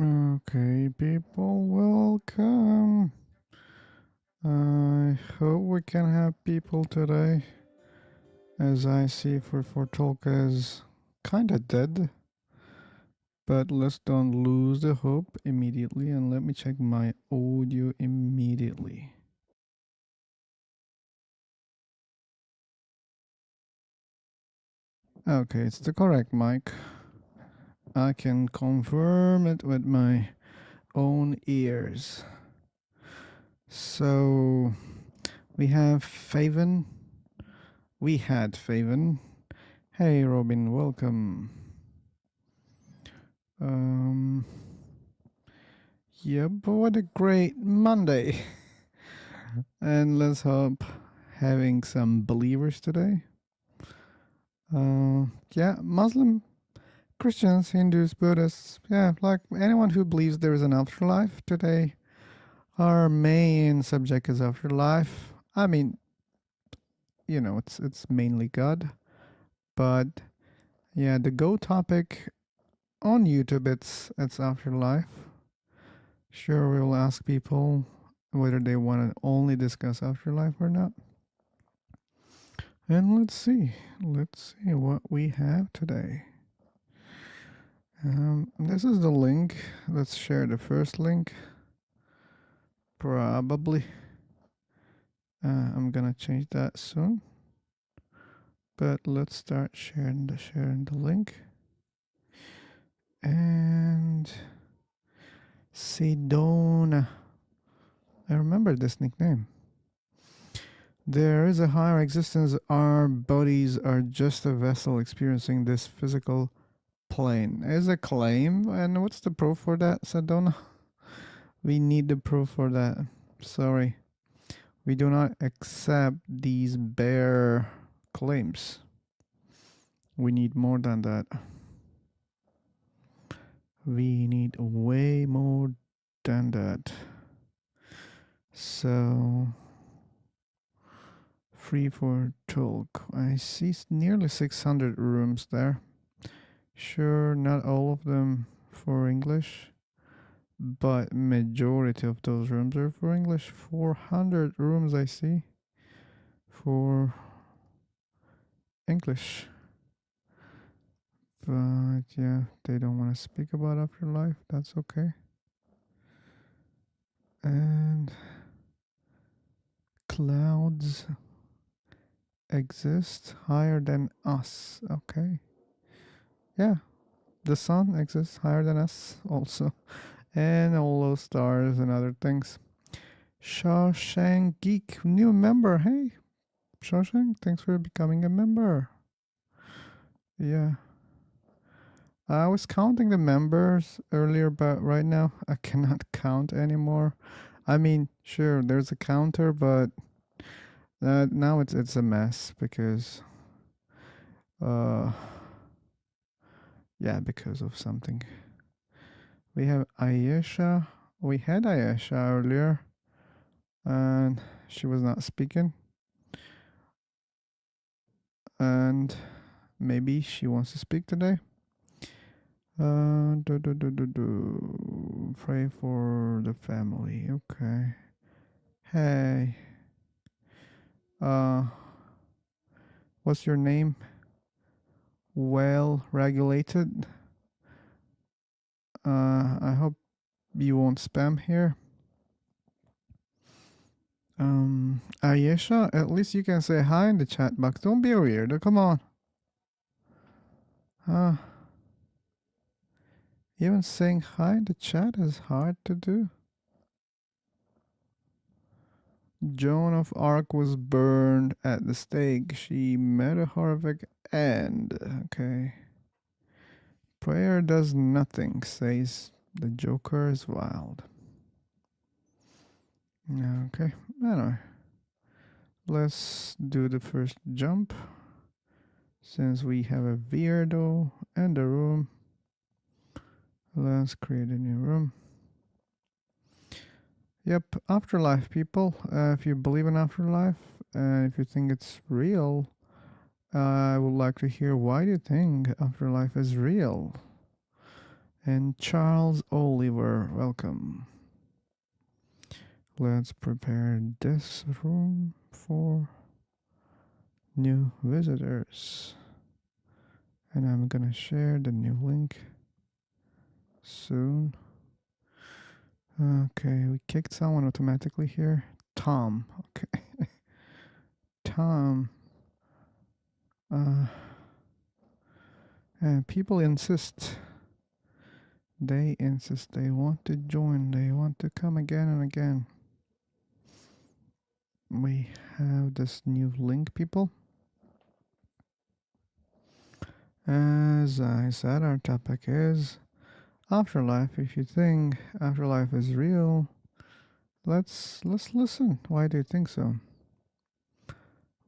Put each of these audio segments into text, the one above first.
Okay, people, welcome. I hope we can have people today, as I see for Tolka is kinda dead. But let's don't lose the hope immediately, and let me check my audio immediately. Okay, it's the correct mic. I can confirm it with my own ears. So we have Faven. We had Faven. Hey Robin, welcome. Um, yeah, but what a great Monday. And let's hope having some believers today. Yeah, Muslim, Christians, Hindus, Buddhists, yeah, like anyone who believes there is an afterlife today. Our main subject is afterlife. I mean, it's mainly God, but yeah, the go topic on YouTube it's afterlife. Sure, we'll ask people whether they want to only discuss afterlife or not. And let's see what we have today. This is the link. Let's share the first link. Probably. I'm gonna change that soon. But let's start sharing the link. And Sedona. I remember this nickname. There is a higher existence. Our bodies are just a vessel experiencing this physical plane. Is a claim, and what's the proof for that, Sedona? We need the proof for that. Sorry. We do not accept these bare claims. We need more than that. We need way more than that. So, free for talk. I see nearly 600 rooms there. Sure, not all of them for English, but majority of those rooms are for English. 400 rooms I see for English. But yeah, they don't want to speak about afterlife. That's okay. And clouds exist higher than us. Okay. Yeah, the sun exists higher than us also. And all those stars and other things. Shawshank Geek, new member. Hey, Shawshank, thanks for becoming a member. Yeah. I was counting the members earlier, but right now I cannot count anymore. I mean, sure, there's a counter, but now it's a mess because, uh, yeah, because of something. We have Ayesha. We had Ayesha earlier, and she was not speaking. And maybe she wants to speak today. Pray for the family. Okay. Hey. Uh, what's your name? Well regulated. I hope you won't spam here. Ayesha, at least you can say hi in the chat box. Don't be a weirdo. Come on. Even saying hi in the chat is hard to do. Joan of Arc was burned at the stake. She met a horrific end. Okay. Prayer does nothing, says the Joker is wild. Okay, anyway. Let's do the first jump. Since we have a weirdo in the room, let's create a new room. Yep, afterlife, people. If you believe in afterlife, and if you think it's real, I would like to hear why you think afterlife is real. And Charles Oliver, welcome. Let's prepare this room for new visitors. And I'm gonna share the new link soon. Okay, we kicked someone automatically here. Tom. Okay. Tom. And people insist. They insist. They want to join. They want to come again and again. We have this new link, people. As I said, our topic is afterlife. If you think afterlife is real, let's listen. Why do you think so?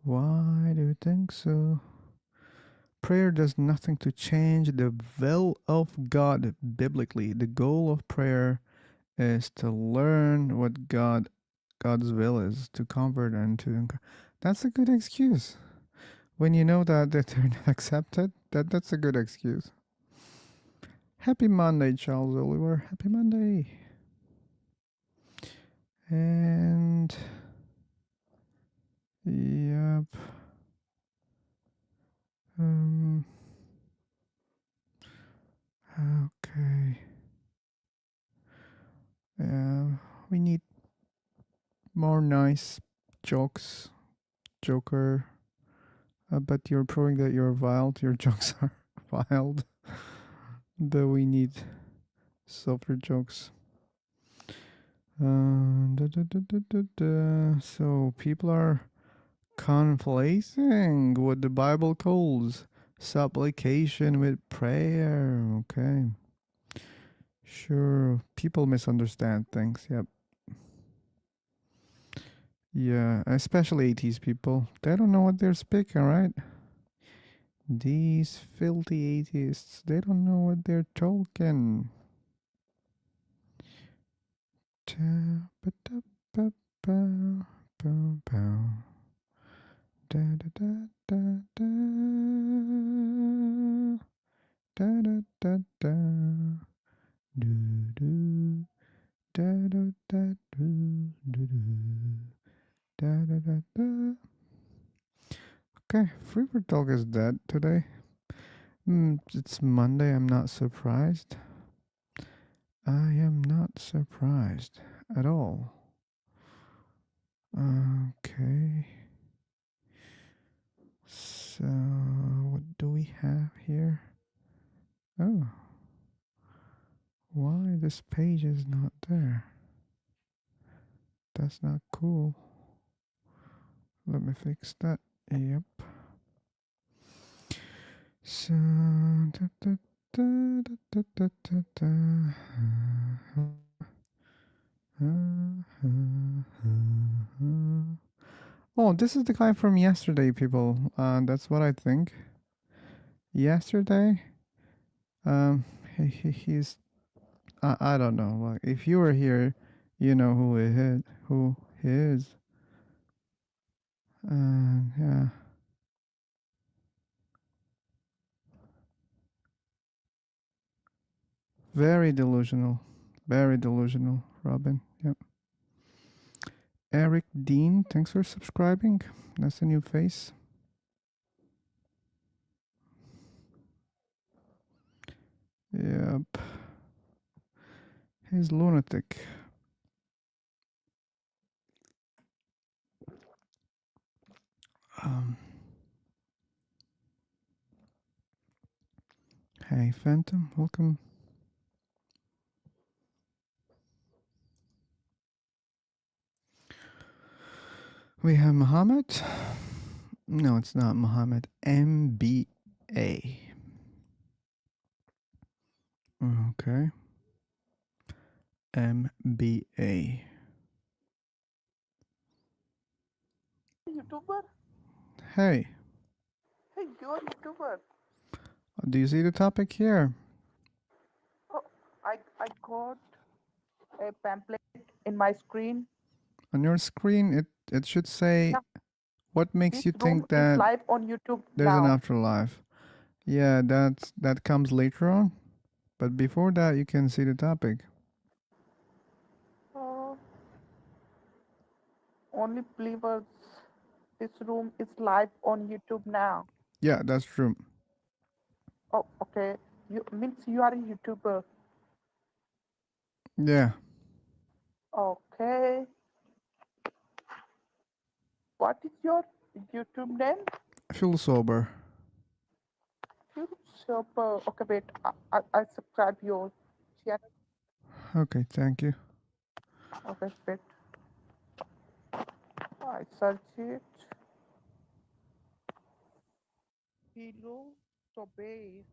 Why do you think so? Prayer does nothing to change the will of God biblically. The goal of prayer is to learn what God's will is, to convert and to. That's a good excuse. When you know that they're not accepted, that's a good excuse. Happy Monday, Charles Oliver. Happy Monday. And yep. Okay. We need more nice jokes, Joker. But you're proving that you're wild. Your jokes are wild. But we need softer jokes. So people are conflating what the Bible calls supplication with prayer. Okay. Sure. People misunderstand things. Yep. Yeah, especially atheist people. They don't know what they're speaking, right? These filthy atheists, they don't know what they're talking. Okay, Freebird Talk is dead today. It's Monday, I'm not surprised. I am not surprised at all. Okay. So, what do we have here? Oh. Why this page is not there? That's not cool. Let me fix that. Yep. So, oh, this is the guy from yesterday, people. That's what I think. Yesterday, he's. I don't know. Like, if you were here, you know who he is. Yeah. Very delusional. Very delusional, Robin. Yep. Eric Dean, thanks for subscribing. That's a new face. Yep. He's lunatic. Hey, Phantom, welcome. We have Muhammad. No, it's not Muhammad. MBA. Okay. MBA. YouTuber? Hey. Hey, you're a YouTuber. Do you see the topic here? Oh, I got a pamphlet in my screen. On your screen, it should say, Yeah, what makes this you room think is that live on YouTube there's an now. afterlife? Yeah, that comes later on. But before that, you can see the topic. Uh, only believers. This room is live on YouTube now. Yeah, that's true. Oh, okay. You means you are a YouTuber. Yeah, Okay. What is your YouTube name? I feel sober. YouTuber. Okay, wait. I subscribe your channel. Okay, thank you. Okay, wait. I search it. Hello, Sobe.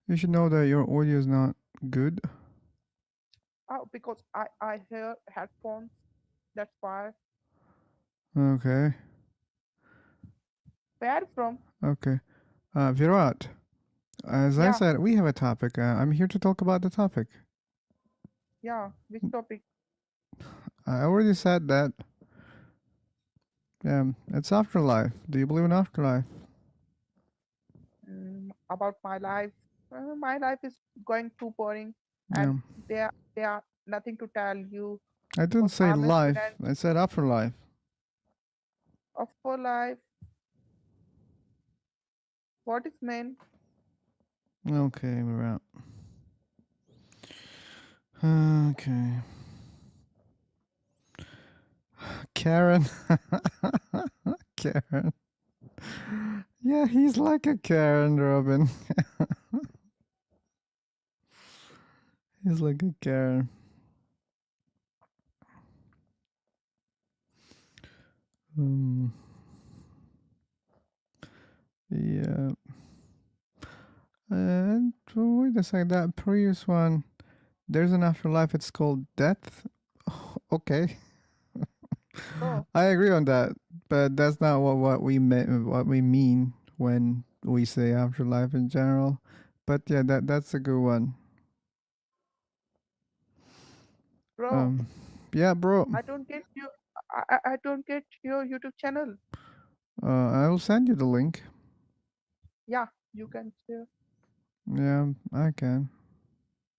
You should know that your audio is not good. Oh, because I hear headphones. That's why. Okay, Where from? okay. Virat, as I Yeah, said, we have a topic. I'm here to talk about the topic. yeah. Which topic? I already said that. It's afterlife. Do you believe in afterlife? About my life. My life is going too boring, and Yeah. there are nothing to tell you I didn't because say I'm a life. student I said afterlife. of for life. What is meant? Okay, we're out. Okay. Karen. Karen. Yeah, he's like a Karen, Robin. He's like a Karen. Um, yeah. And wait a second, that previous one, there's an afterlife, it's called death. Okay, Oh, I agree on that, but that's not what we mean when we say afterlife in general. But yeah, that's a good one. bro, Um, yeah, bro. I don't get you. I don't get your YouTube channel. I will send you the link. Yeah, you can share. Yeah, I can.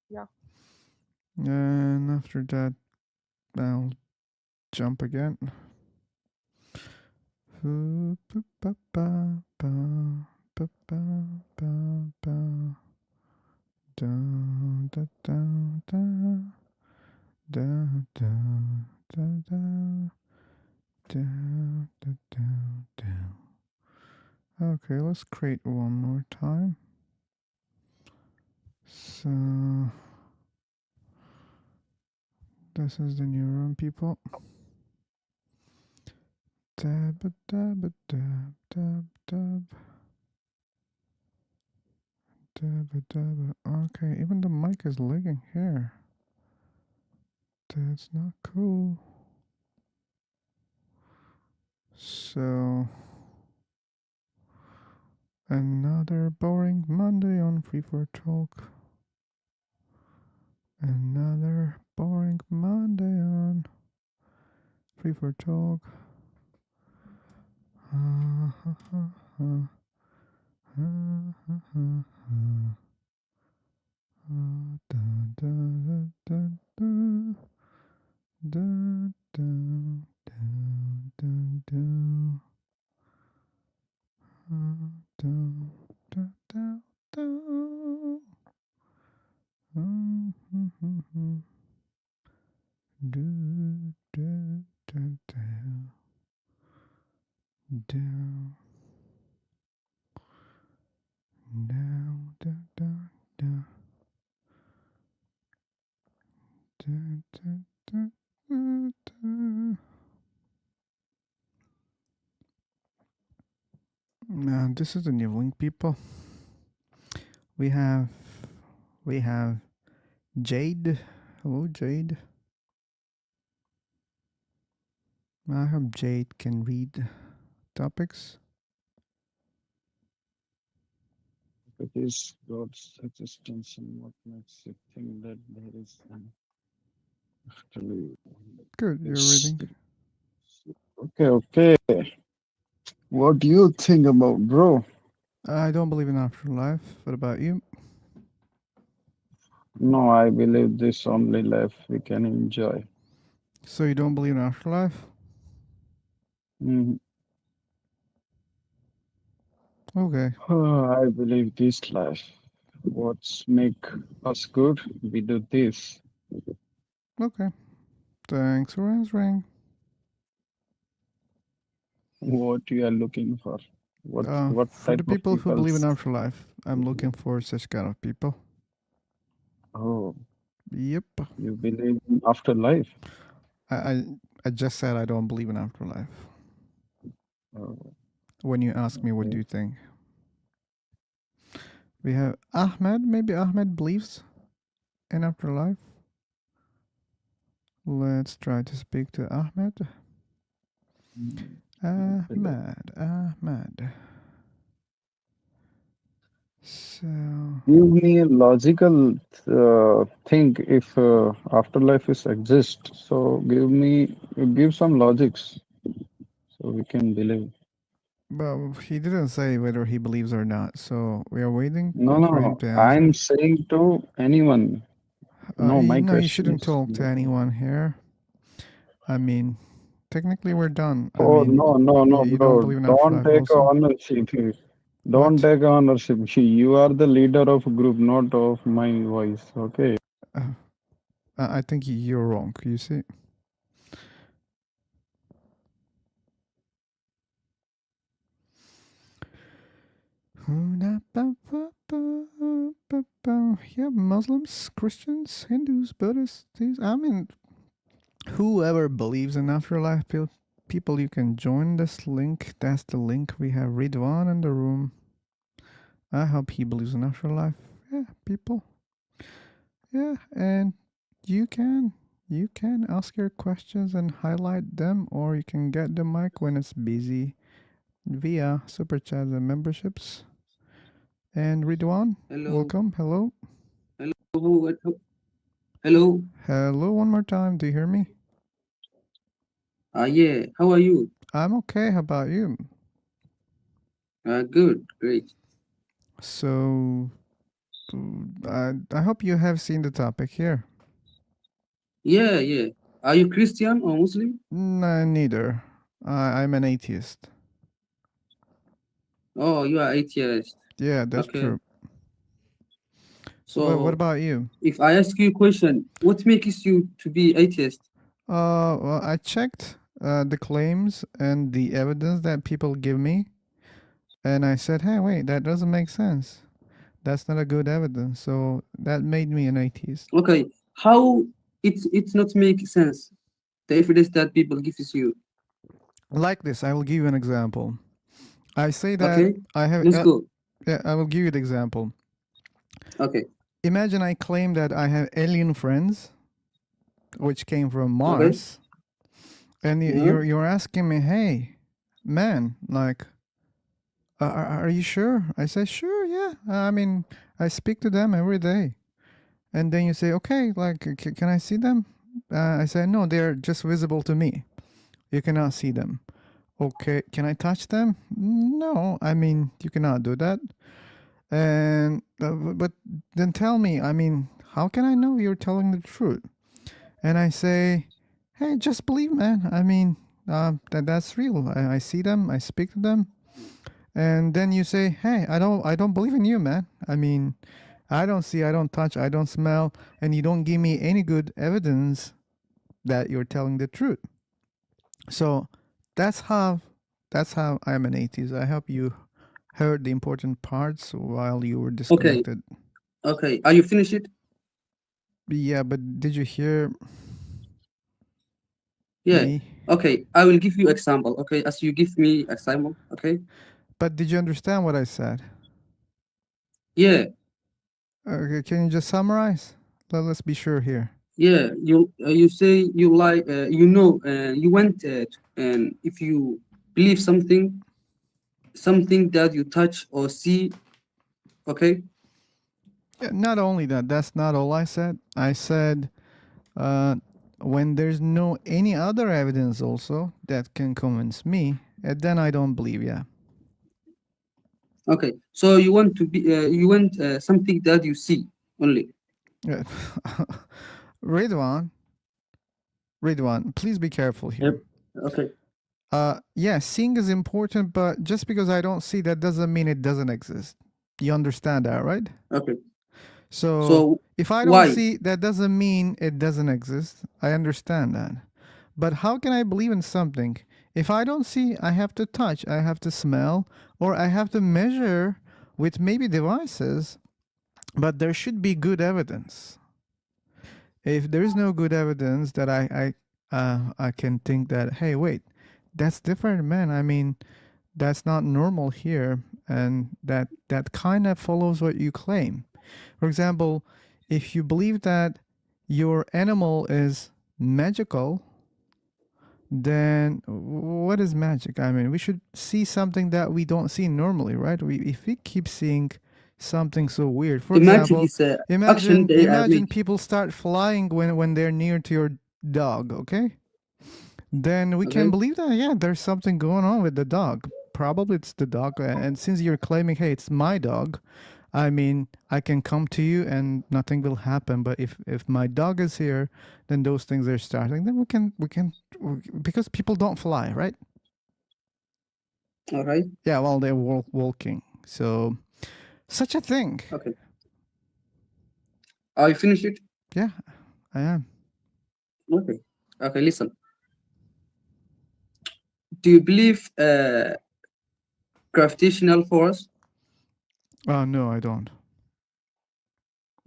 Yeah. And after that, I'll jump again. Okay, let's create one more time. So this is the new room, people. Dab dab dab dab dab dab dab. Okay, even the mic is lagging here. That's not cool. So another boring Monday on Free for Talk. Another boring Monday on Free for Talk. Now this is the new link, people. We have we have Jade. Hello, Jade. I hope Jade can read topics. It is God's existence and what makes it think that there is an afterlife. Good, you're Yes. reading. Okay, okay. What do you think about, bro? I don't believe in afterlife. What about you? No, I believe this only life we can enjoy. So you don't believe in afterlife? Mhm. Okay. I believe this life. What's make us good? We do this. Okay. Thanks for answering. What you are looking for? What For the type of people who believe in peoples? afterlife, I'm looking for such kind of people. Oh, Yep. you believe in afterlife? I, I, I just said I don't believe in afterlife. Oh, When you ask me, what do okay. you think? We have Ahmed. Maybe Ahmed believes in afterlife. Let's try to speak to Ahmed. Mm, believe. Ahmed. So, Give me a logical thing if afterlife is exist. So give some logics so we can believe. but he didn't say whether he believes or not. So we are waiting No, for him no, to answer. I'm saying to anyone. No, my No, you question shouldn't is talk to anyone here. I mean, technically we're done. I oh mean, no, no, no, you don't bro. believe in Don't afterlife take also. ownership. Don't What? take ownership. You are the leader of group, not of my voice. Okay. Uh, I think you're wrong. You see. Yeah, Muslims, Christians, Hindus, Buddhists. I mean, whoever believes in afterlife, people, you can join this link. That's the link. We have Ridwan in the room. I hope he believes in afterlife. Yeah, people. Yeah, and you can you can ask your questions and highlight them, or you can get the mic when it's busy via super chats and memberships. And Ridwan, Hello, welcome. Hello. hello, hello. Hello one more time. Do you hear me? Yeah. How are you? I'm okay. How about you? Good, great. So, I hope you have seen the topic here. Yeah, yeah. Are you Christian or Muslim? Nah, neither. I'm an atheist. Oh, you are atheist. Yeah, that's Okay. true. What So, about you? if I ask you a question, what makes you to be atheist? Well, I checked the claims and the evidence that people give me, and I said, hey, wait, that doesn't make sense. That's not a good evidence. So that made me an atheist. Okay. How it's not make sense? The evidence that people gives you. Like this, I will give you an example. I say that Okay. I have, Let's go. yeah, I will give you the example. Okay. Imagine I claim that I have alien friends, which came from Okay. Mars, and Uh-huh. you're asking me, hey, man, like, are you sure? I say, sure, yeah. I mean, I speak to them every day. And then you say, okay, like, can I see them? I say, no, they're just visible to me. You cannot see them. Okay, can I touch them? No, I mean, you cannot do that. And, but then tell me, I mean, how can I know you're telling the truth? And I say, hey, just believe, man. I mean, that's real. I see them, I speak to them. And then you say, hey, I don't believe in you, man. I mean, I don't see, I don't touch, I don't smell, and you don't give me any good evidence that you're telling the truth. So that's how I'm an atheist. I hope you heard the important parts while you were Okay. disconnected. Okay. Are you finished it? Yeah, but did you hear Yeah. me? Okay. I will give you example. Okay. As you give me example. Okay. But did you understand what I said? Yeah. Okay, can you just summarize? Let's be sure here. Yeah, you say you like you went and if you believe something that you touch or see, okay, Yeah, not only that, that's not all I said. I said uh, when there's no any other evidence also that can convince me, then I don't believe. Yeah, okay. So you want to be you want something that you see only. Ridwan, please be careful Yep. here. Okay. Yeah, seeing is important, but just because I don't see that doesn't mean it doesn't exist. You understand that, right? Okay. So So if I don't why? see, that doesn't mean it doesn't exist. I understand that. But how can I believe in something? If I don't see, I have to touch, I have to smell, or I have to measure with maybe devices, but there should be good evidence. If there is no good evidence that I can think that, hey, wait, that's different, man. I mean, that's not normal here, and that kind of follows what you claim. For example, if you believe that your animal is magical, then what is magic? I mean, we should see something that we don't see normally, right? If we keep seeing something so weird, for The magic example, is action they imagine make. people start flying when they're near to your dog, okay? Then we can Okay. believe that, yeah, there's something going on with the dog. Probably it's the dog. And since you're claiming, hey, it's my dog, I mean, I can come to you and nothing will happen. But if my dog is here, then those things are starting. Then because people don't fly, right? All right. Yeah, while they're walking. So such a thing. Okay. Are you finished it? Yeah, I am. Okay. Okay. Listen. Do you believe gravitational force? Oh no, I don't.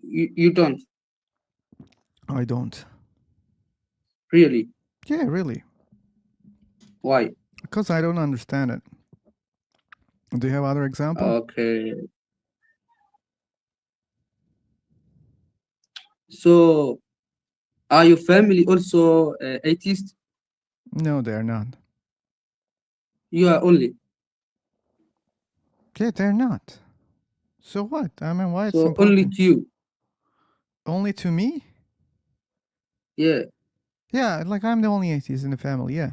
You don't I don't. really. Yeah, really. Why? Because I don't understand it. Do you have other example? Okay. So, are your family also atheist? No, they're not. You are only. Yeah, they're not. So what? I mean, why it's So only important? to you. Only to me? Yeah. Yeah, like I'm the only atheist in the family. Yeah.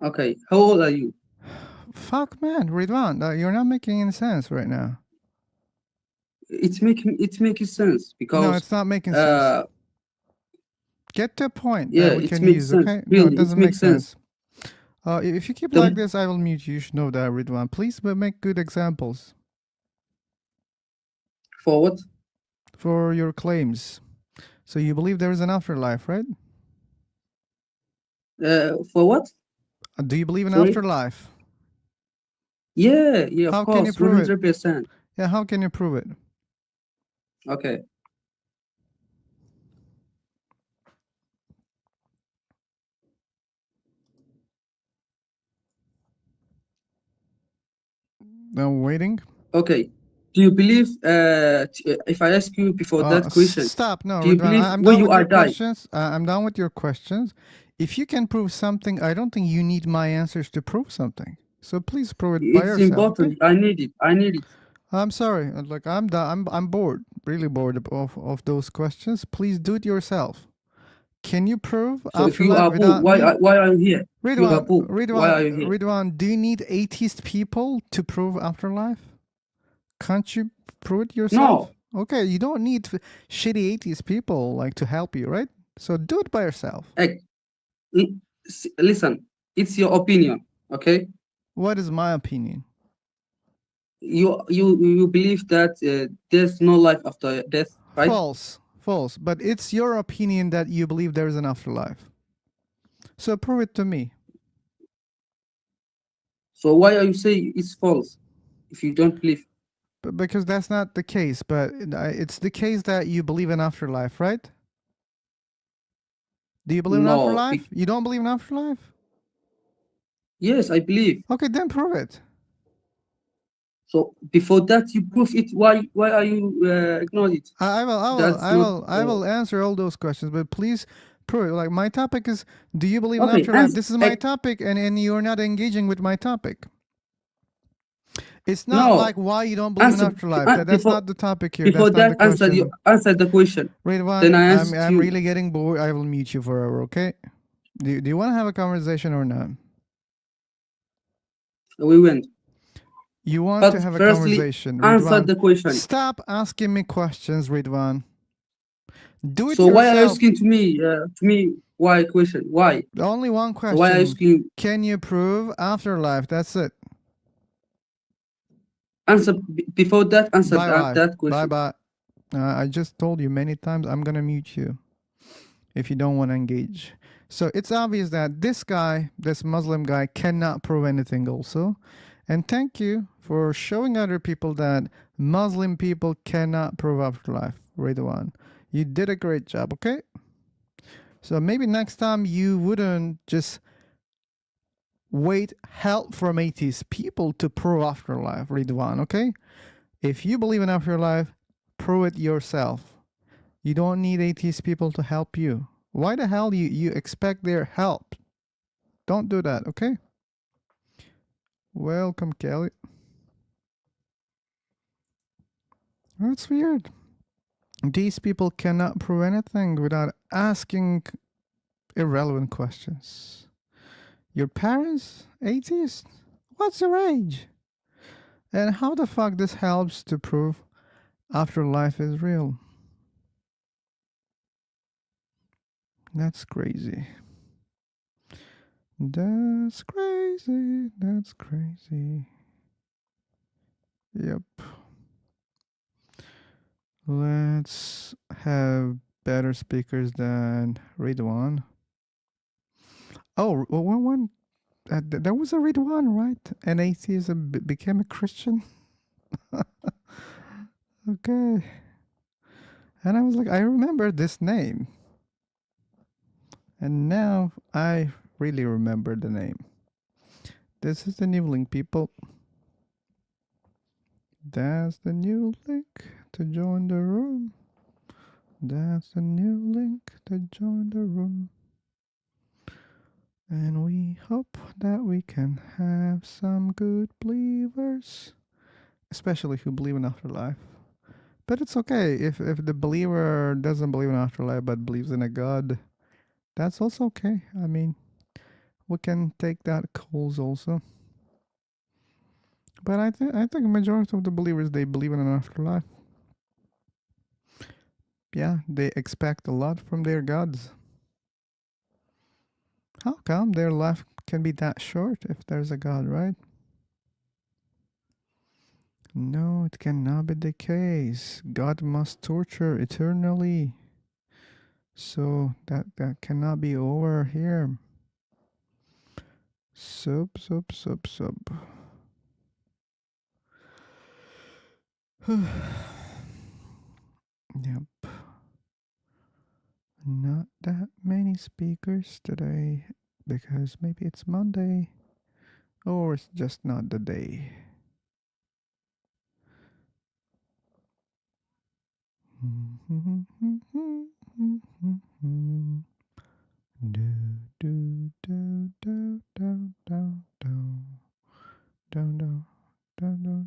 Okay. How old are you? Fuck, man, Ridwan, you're not making any sense right now. It's making sense No, because it's not making sense. Get to a point yeah, that we it can makes use, sense. okay? No, it Really, it doesn't make makes sense. sense. If you keep The- like this, I will mute you. You should know that, Ridwan. Please, but make good examples For what? for your claims. So you believe there is an afterlife, right? For what? Do you believe in Sorry? afterlife? Yeah, of How can you course, prove it? 100%. Yeah, how can you prove it? Okay. No, waiting. Okay. Do you believe? If I ask you before that question, Stop. No, do you Ridwan, believe I'm when done you with are your die? questions. I'm done with your questions. If you can prove something, I don't think you need my answers to prove something. So please prove it by It's yourself. important. Okay? I need it. I need it. I'm sorry. Like I'm done. I'm bored. Really bored of those questions. Please do it yourself. Can you prove So if you afterlife are poor, without me? why are you here? If you are poor, why are you here? Ridwan, do you need atheist people to prove afterlife? Can't you prove it yourself? No. Okay, you don't need shitty atheist people like to help you, right? So do it by yourself. Listen, it's your opinion, okay? What is my opinion? You believe that there's no life after death, right? False. False. But it's your opinion that you believe there is an afterlife. So prove it to me. So why are you saying it's false if you don't believe? But because that's not the case, but it's the case that you believe in afterlife, right? Do you believe in No. afterlife? You don't believe in afterlife? Yes, I believe. Okay, then prove it. So before that, you prove it. Why are you ignore it? I will answer all those questions, but please prove it. Like my topic is, do you believe in Okay, afterlife? This is my topic, and you're not engaging with my topic. It's not no. like why you don't believe in afterlife. That's not the topic here. Before That's not that, the question. answer the question. Ridwan, Then I asked I'm you. really getting bored. I will mute you forever. Okay? Do you want to have a conversation or not? We went. You want But to have a firstly, conversation, answer Ridwan? the question. Stop asking me questions, Ridwan. Do it So why are you yourself. asking to me why question? Why? Only one So why are you question. asking Can you prove afterlife? That's it. answer before that answer Bye bye. that Bye question? bye. I just told you many times I'm gonna mute you if you don't want to engage. So it's obvious that this guy, this Muslim guy, cannot prove anything also. And thank you for showing other people that Muslim people cannot prove afterlife. Ridwan, you did a great job, okay? So maybe next time you wouldn't just wait help from atheist people to prove afterlife, Ridwan, okay? If you believe in afterlife, prove it yourself. You don't need atheist people to help you. Why the hell you expect their help? Don't do that, okay? Welcome, Kelly. That's weird. These people cannot prove anything without asking irrelevant questions. Your parents? Atheist? What's your age? And how the fuck this helps to prove afterlife is real? That's crazy. That's crazy. That's crazy. Yep. Let's have better speakers than Ridwan. Oh, one. There was a Ridwan, right? An atheist became a Christian. Okay. And I was like, I remember this name. And now I really remember the name. This is the new link, people. That's the new link to join the room. That's the new link to join the room. And we hope that we can have some good believers, especially who believe in afterlife. But it's okay if the believer doesn't believe in afterlife but believes in a God. That's also okay. I mean, we can take that calls also. But I think majority of the believers, they believe in an afterlife. Yeah, they expect a lot from their gods. How come their life can be that short if there's a God, right? No, it cannot be the case. God must torture eternally. So that cannot be over here. Sub. Yep. Not that many speakers today because maybe it's Monday or it's just not the day. Do do do do do do do do do do.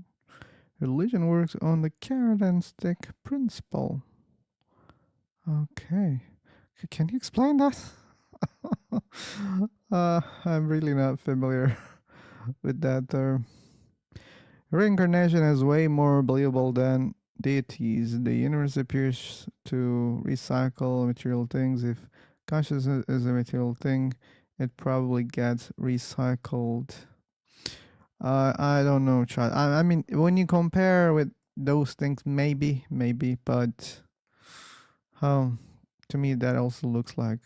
Religion works on the carrot and stick principle. Okay. Can you explain that? I'm really not familiar with that term. Reincarnation is way more believable than deities. The universe appears to recycle material things. If consciousness is a material thing, it probably gets recycled. I don't know, child. I mean, when you compare with those things, maybe, but to me that also looks like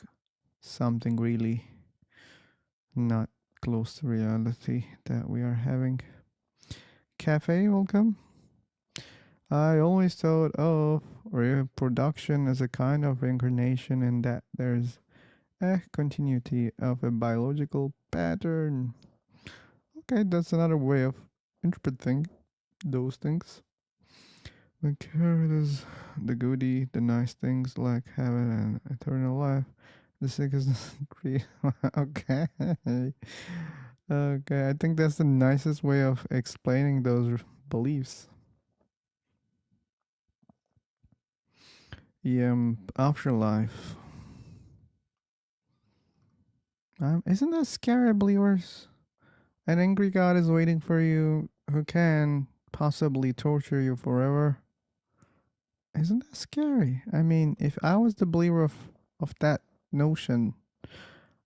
something really not close to reality that we are having. Cafe, welcome. I always thought of reproduction as a kind of reincarnation and that there's a continuity of a biological pattern. Okay, that's another way of interpreting those things. The carrot is the goodie, the nice things like heaven and eternal life. The sick is creed. Okay. Okay, I think that's the nicest way of explaining those beliefs. Yeah, afterlife. Isn't that scary, believers? An angry God is waiting for you who can possibly torture you forever. Isn't that scary? I mean, if I was the believer of that notion,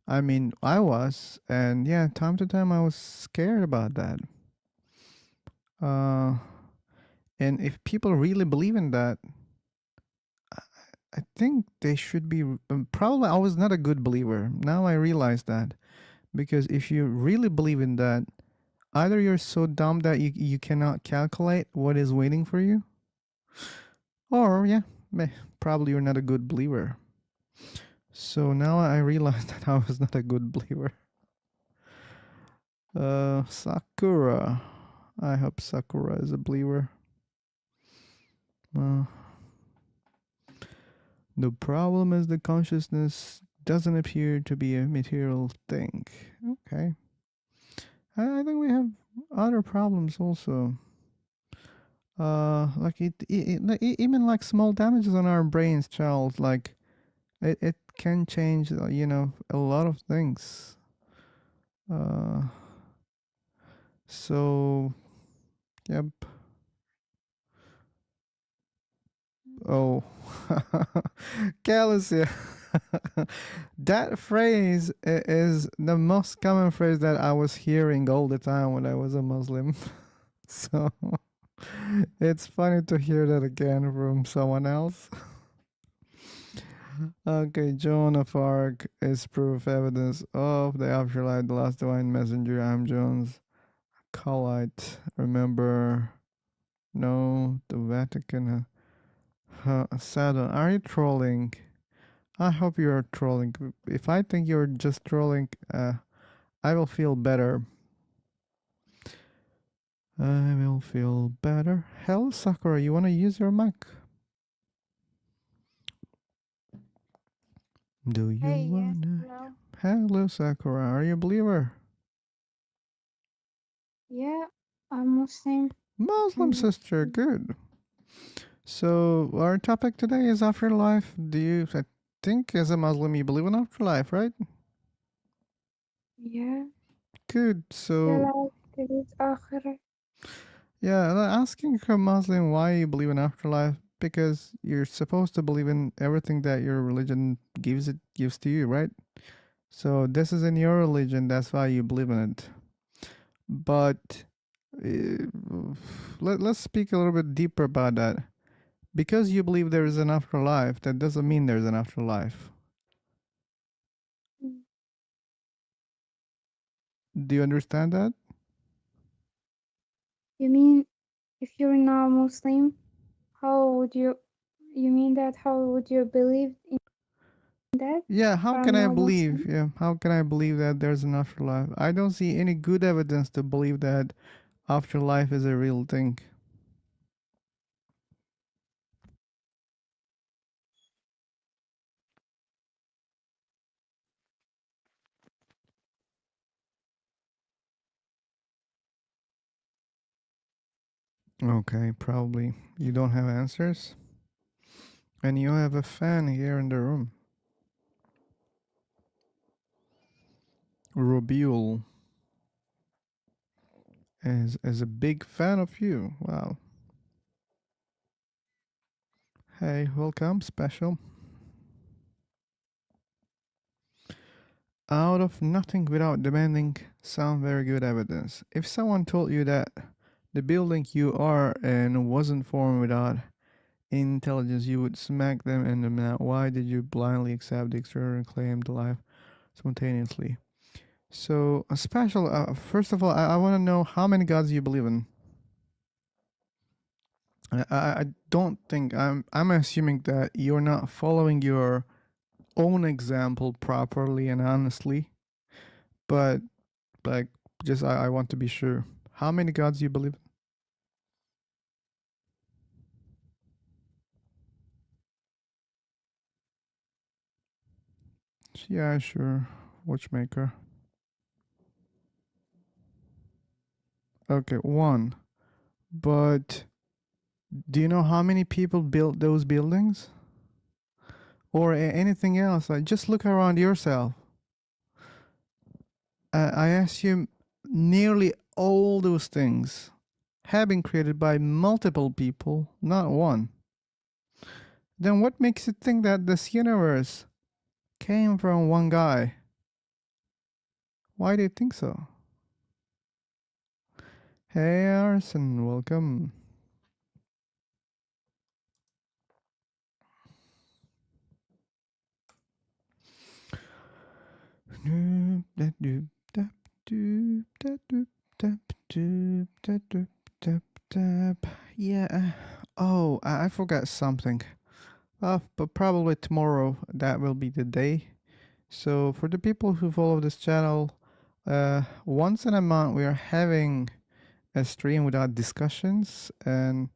I mean, I was, and yeah, time to time I was scared about that. Uh, and if people really believe in that, I think they should be. Probably, I was not a good believer. Now I realize that because if you really believe in that, either you're so dumb that you cannot calculate what is waiting for you, or yeah, probably you're not a good believer. So now I realize that I was not a good believer. Sakura. I hope Sakura is a believer. Uh, the problem is the consciousness doesn't appear to be a material thing. Okay. I think we have other problems also. Like even like small damages on our brains, Charles. Like it can change, a lot of things. Uh, so, yep. Oh, Galaxy. That phrase is the most common phrase that I was hearing all the time when I was a Muslim. So it's funny to hear that again from someone else. Okay, Joan of Arc is proof evidence of the afterlife, the last divine messenger. I'm Jones. Collite. Remember? No, the Vatican. Saturn. Are you trolling? I hope you're trolling. If I think you're just trolling, I will feel better. I will feel better. Hello, Sakura. You wanna use your mic? Do you Hey, yes, wanna? hello. Hello, Sakura. Are you a believer? Yeah, I'm Muslim. Muslim Mm, sister. Good. So our topic today is afterlife. I think as a Muslim you believe in afterlife, right? yeah, Good. yeah, So like there is akhirah. yeah, asking a Muslim why you believe in afterlife, because you're supposed to believe in everything that your religion gives to you, right? So this is in your religion, that's why you believe in it. But let's speak a little bit deeper about that. Because you believe there is an afterlife, that doesn't mean there's an afterlife. Mm, Do you understand that? You mean if you're not Muslim, how would you mean that how would you believe in that? Yeah, If I'm not Muslim? how can I believe that there's an afterlife? I don't see any good evidence to believe that afterlife is a real thing. Okay, probably you don't have answers. And you have a fan here in the room. Robiul is a big fan of you. Wow. Hey, welcome, special. Out of nothing without demanding some very good evidence. If someone told you that the building you are in wasn't formed without intelligence, you would smack them in the mouth. Why did you blindly accept the exterior and claim the life spontaneously? So, a special. First of all, I want to know how many gods you believe in. I don't think I'm assuming that you're not following your own example properly and honestly, but like just I want to be sure. How many gods you believe in? Yeah, sure. Watchmaker. Okay, one. But do you know how many people built those buildings? Or anything else? Like just look around yourself. I assume nearly all those things have been created by multiple people, not one. then what makes you think that this universe came from one guy? Why do you think so? Hey Arson, welcome. Yeah. Oh, I forgot something. But probably tomorrow that will be the day. So for the people who follow this channel, once in a month we are having a stream without discussions, and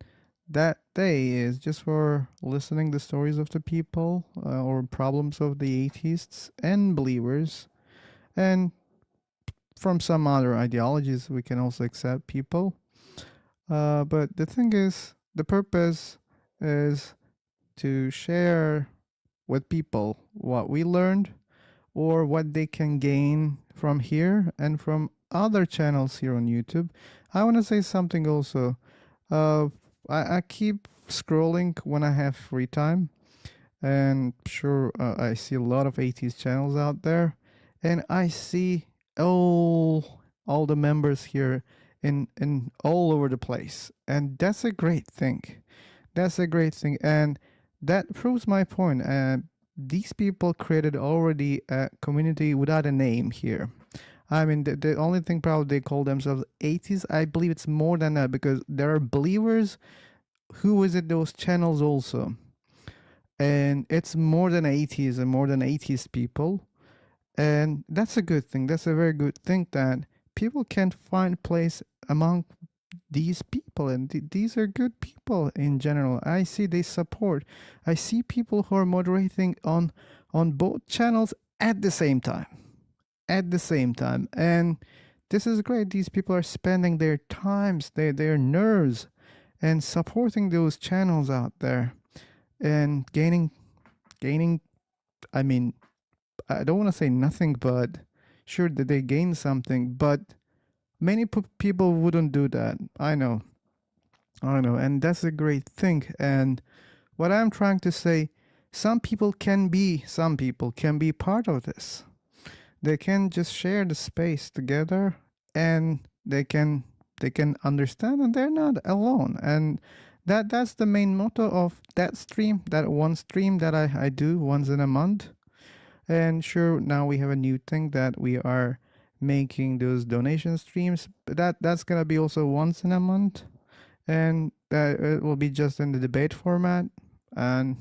that day is just for listening the stories of the people or problems of the atheists and believers, and from some other ideologies we can also accept people. But the thing is, the purpose is to share with people what we learned or what they can gain from here and from other channels here on YouTube. I want to say something also. Uh, I keep scrolling when I have free time, and sure, I see a lot of atheist channels out there, and I see all the members here in all over the place, and that's a great thing. That's a great thing, and that proves my point. These people created already a community without a name here. I mean, the only thing probably they call themselves atheists. I believe it's more than that because there are believers who visit those channels also, and it's more than atheism, more than atheist people, and that's a good thing. That's a very good thing that people can find place among these people, and these are good people in general. I see they support. I see people who are moderating on both channels at the same time, and this is great. These people are spending their times, their nerves, and supporting those channels out there, and gaining I mean, I don't want to say nothing, but sure that they gain something, but many people wouldn't do that. I know, and that's a great thing. And what I'm trying to say, some people can be part of this. They can just share the space together, and they can understand, and they're not alone. And that's the main motto of that stream, that one stream that I do once in a month. And sure, now we have a new thing that we are making those donation streams, but that's gonna be also once in a month, and it will be just in the debate format. And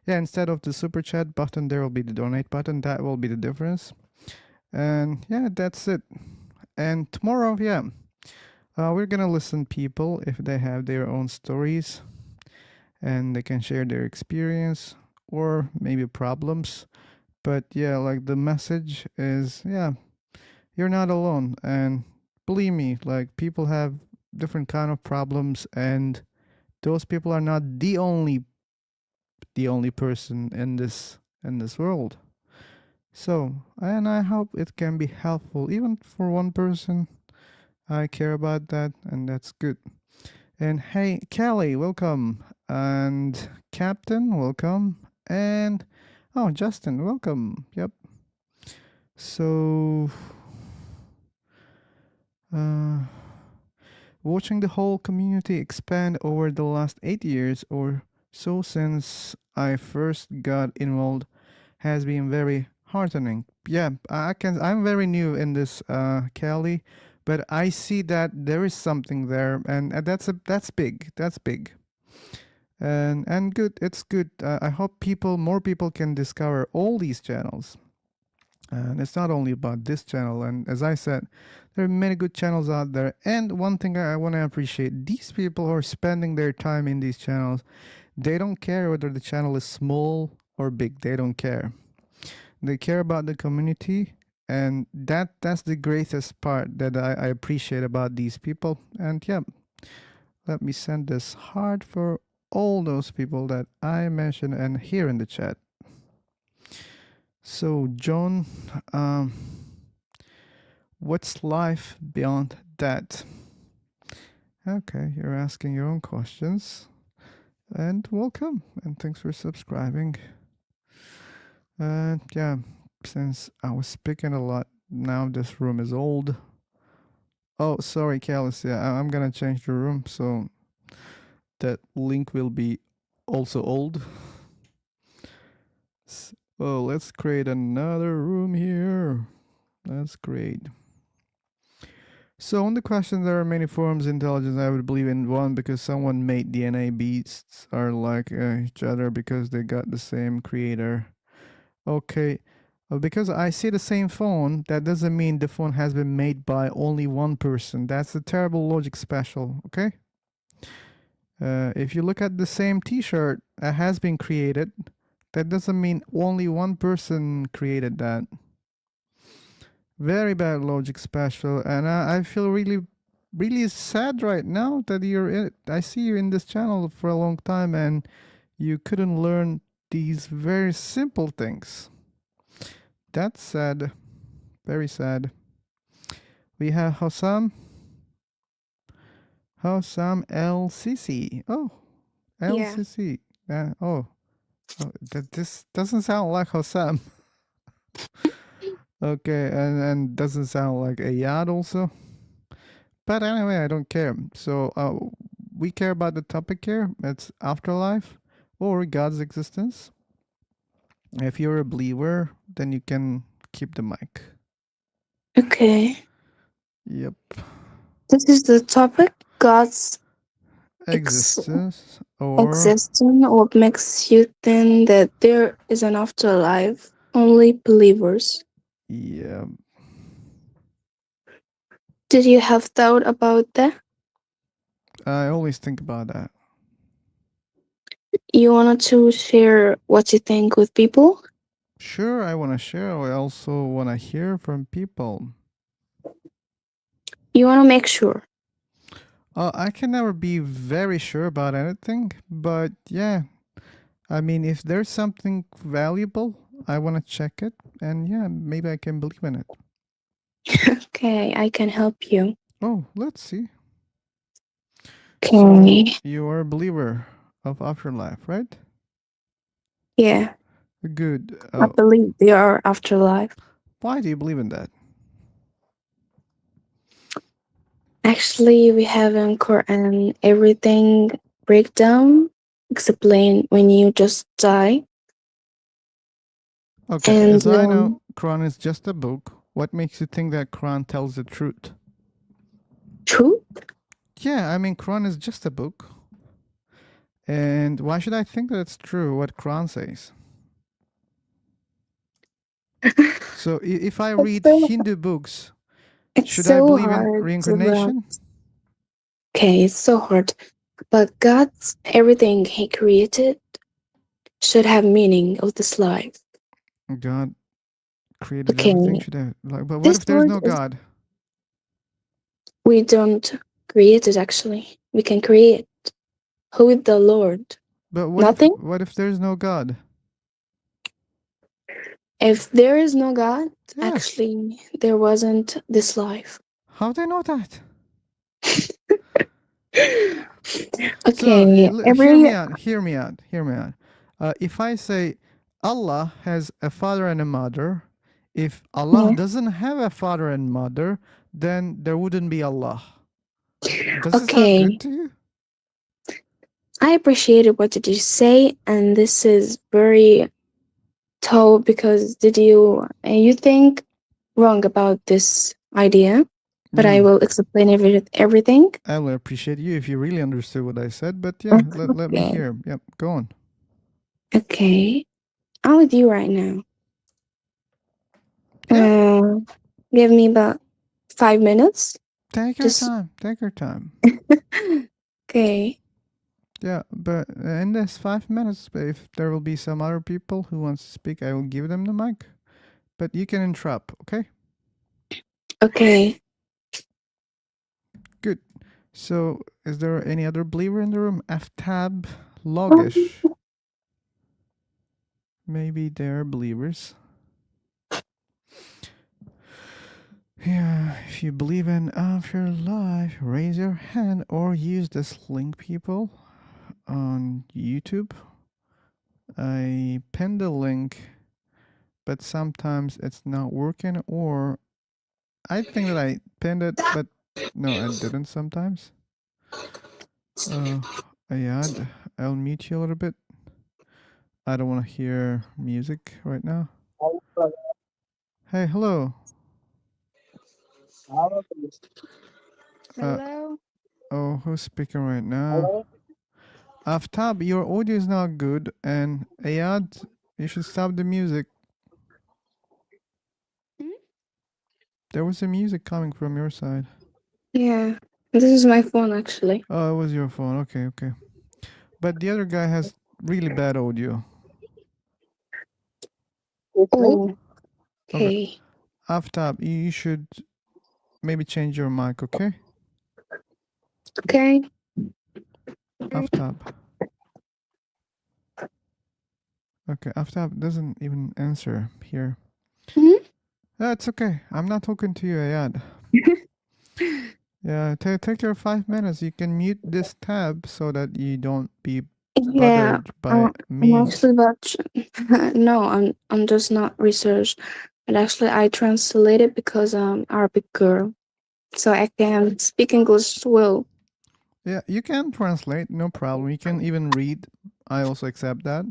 yeah, instead of the super chat button, there will be the donate button. That will be the difference. And yeah, that's it. And tomorrow, yeah, we're gonna listen people if they have their own stories, and they can share their experience or maybe problems. But yeah, like the message is, yeah, you're not alone. And believe me, like people have different kind of problems, and those people are not the only person in this world. So, and I hope it can be helpful even for one person. I care about that, and that's good. And hey, Kelly, welcome. And Captain, welcome. And oh, Justin, welcome. Yep. So, uh, watching the whole community expand over the last 8 years or so since I first got involved has been very heartening. Yeah, I'm very new in this, Kelly, but I see that there is something there, and that's big. That's big. And good. It's good. I hope more people can discover all these channels. And it's not only about this channel. And as I said, there are many good channels out there. And one thing I want to appreciate, these people who are spending their time in these channels, they don't care whether the channel is small or big. They don't care. They care about the community. And that's the greatest part that I appreciate about these people. And yeah, let me send this heart for all those people that I mentioned and here in the chat. So, John, um, what's life beyond that? Okay, you're asking your own questions. And welcome, and thanks for subscribing. And yeah, since I was speaking a lot, now this room is old. Oh, sorry, Callus. Yeah, I'm gonna change the room so that link will be also old. Oh, let's create another room here. That's great. So on the question, there are many forms of intelligence. I would believe in one because someone made DNA. Beasts are like each other because they got the same creator. Okay. Because I see the same phone, that doesn't mean the phone has been made by only one person. That's a terrible logic special, okay? If you look at the same t-shirt that has been created, that doesn't mean only one person created that. Very bad logic special, and I feel really sad right now that you're in. I see you in this channel for a long time, and you couldn't learn these very simple things. That's sad. Very sad. We have Hossam. Hossam LCC. Oh, Yeah. LCC. Oh, this doesn't sound like Hossam. Okay, and doesn't sound like Ayad also. But anyway, I don't care. So we care about the topic here. It's afterlife or God's existence. If you're a believer, then you can keep the mic. Okay. Yep. This is the topic God's Existence or existence. What makes you think that there is an afterlife? Only believers. yeah. Did you have thought about that? I always think about that. You wanted to share what you think with people? Sure, I want to share. I also want to hear from people. You want to make sure. I can never be very sure about anything, but yeah. I mean, if there's something valuable, I want to check it, and yeah, maybe I can believe in it. Okay, I can help you. Oh, let's see. Okay. So you are a believer of afterlife, right? Yeah, Good. I believe there are afterlife. Why do you believe in that? Actually, we have in Quran everything breakdown explain when you just die. Okay, And as I know, Quran is just a book. What makes you think that Quran tells the truth? truth? Yeah, I mean, Quran is just a book. And why should I think that it's true what Quran says? So if I read Hindu books, It's should I so believe in hard. reincarnation? Okay, it's so hard. But God's everything He created should have meaning of this life. God created Okay, everything. Should I like? But what this if there's word no is God? we don't create it actually. We can create. Who is the Lord? But Nothing? what if there's no God? If there is no God, Yeah. actually there wasn't this life. How do I know that? Okay, So hear me out. Hear me out. Hear me out. If I say Allah has a father and a mother, if Allah Yeah. doesn't have a father and mother, then there wouldn't be Allah. Does it sound Okay, good to you? I appreciated what did you say, and this is very tall because did you think wrong about this idea? But I will explain everything. I will appreciate you if you really understood what I said, but yeah, let me Okay. hear. Yep, go on. Okay, I'm with you right now. Yeah. Give me about 5 minutes. Take your time. Take your time. Okay. Yeah, but in this 5 minutes, if there will be some other people who wants to speak, I will give them the mic. But you can interrupt, okay? Okay. Good. So, is there any other believer in the room? Aftab, Logish. Maybe they're believers. Yeah, if you believe in afterlife, raise your hand or use this link, people. on YouTube. I pinned the link, but sometimes it's not working, or I think that I pinned it, but no, I didn't sometimes. Ayad, I'll mute you a little bit. I don't want to hear music right now. Hey, hello. Hello. Oh, who's speaking right now? Aftab, your audio is not good, and Ayad, you should stop the music. Hmm? There was some music coming from your side. Yeah, this is my phone actually. Oh, it was your phone. Okay, okay. But the other guy has really bad audio. Oh, Okay. okay. Aftab, you should maybe change your mic, okay? Okay. Aftab. Okay, Aftab doesn't even answer here. Mhm. That's okay. I'm not talking to you, Ayad. Yeah, take your 5 minutes. You can mute this tab so that you don't be Yeah, bothered by I'm me. actually about no, I'm just not research. But actually I translated because I'm Arabic girl. So I can speak English well. Yeah, you can translate, no problem. You can even read. I also accept that.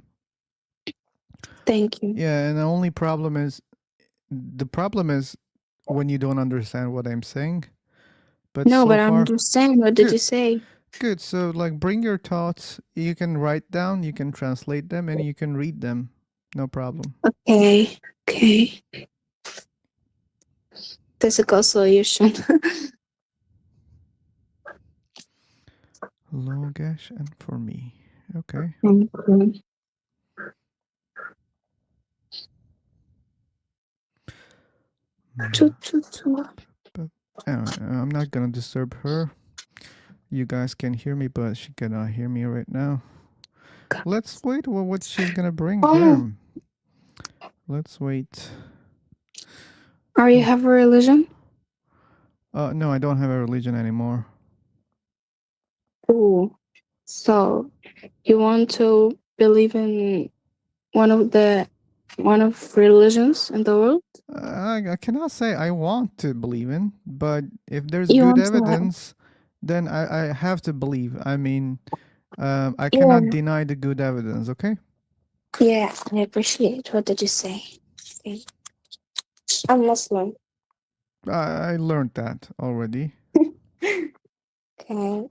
Thank you. Yeah, and the problem is when you don't understand what I'm saying. But No, so but I'm far, just saying, what did good, you say? good. So like, bring your thoughts. You can write down, you can translate them, and you can read them. No problem. Okay, okay. Physical solution. Logesh and for me. Okay. Okay. Choo, choo, choo. But anyway, I'm not gonna disturb her. You guys can hear me, but she cannot hear me right now. Let's wait what she's gonna bring Oh, here. Let's wait. are you have a religion? No, I don't have a religion anymore. Oh, so you want to believe in one of religions in the world? I cannot say I want to believe in, but if there's You good want to have? evidence, then I have to believe. I mean, I cannot Yeah, deny the good evidence, okay? yeah. I appreciate. What did you say? Okay. I'm Muslim. I learned that already. Okay.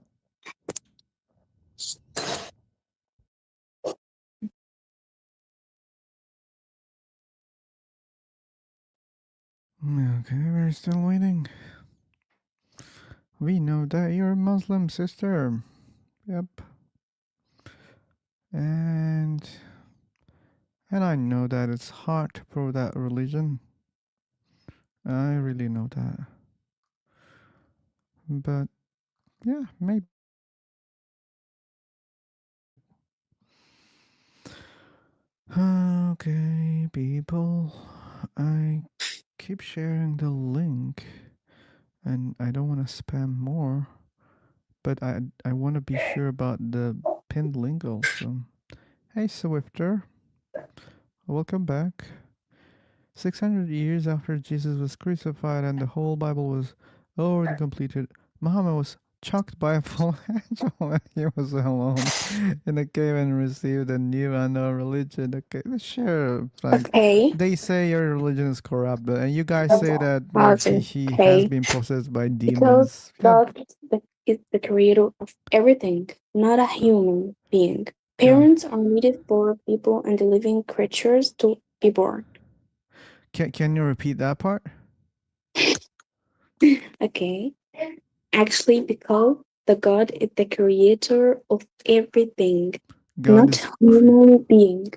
Okay, we're still waiting. We know that you're a Muslim, sister. Yep. And I know that it's hard to prove that religion. I really know that. But yeah, maybe. Okay, people. I keep sharing the link and I don't want to spam more, but I want to be sure about the pinned link also. Hey, Swifter. Welcome back. 600 years after Jesus was crucified and the whole Bible was already completed, Muhammad was chucked by a fallen angel when he was alone in a cave and received a new unknown religion. Okay, sure. Like, Okay. they say your religion is corrupt, and you guys say that like Positive. he has Okay. been possessed by Because demons. Yep. God is the creator of everything, not a human being. God. Parents are needed for people and the living creatures to be born. Can you repeat that part? Okay. Actually, because the God is the creator of everything, God not is human being.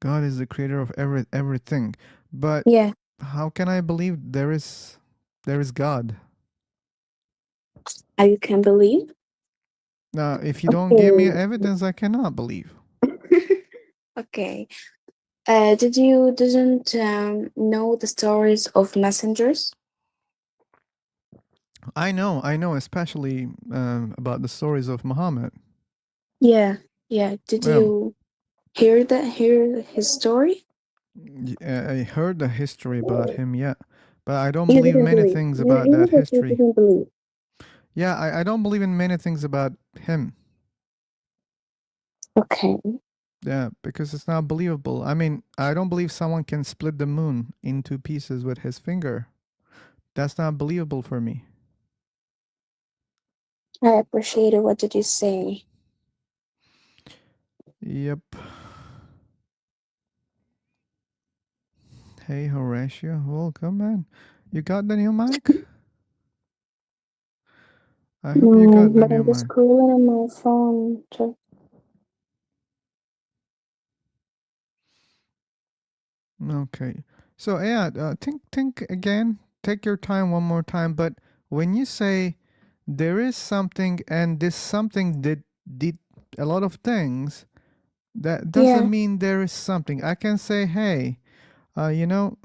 God is the creator of everything. But Yeah, how can I believe there is God? you can believe. Now, if you don't give me Okay. evidence, I cannot believe. Okay. Didn't know the stories of messengers? I know, especially about the stories of Muhammad. Yeah, yeah. Did Yeah. you hear his story? I heard the history about him, yeah, but I don't You believe didn't many believe. things You about you that said you history. didn't believe. Yeah, I don't believe in many things about him. Okay. Yeah, because it's not believable. I mean, I don't believe someone can split the moon in two pieces with his finger. That's not believable for me. I appreciated what did you say. Yep. Hey, Horatio, welcome, man. You got the new mic? I hope you No, got the but new I'm just mic. scrolling on my phone. Okay. So yeah, think again. Take your time one more time. But when you say there is something and this something did a lot of things, that doesn't Yeah, mean there is something. I can say, hey, you know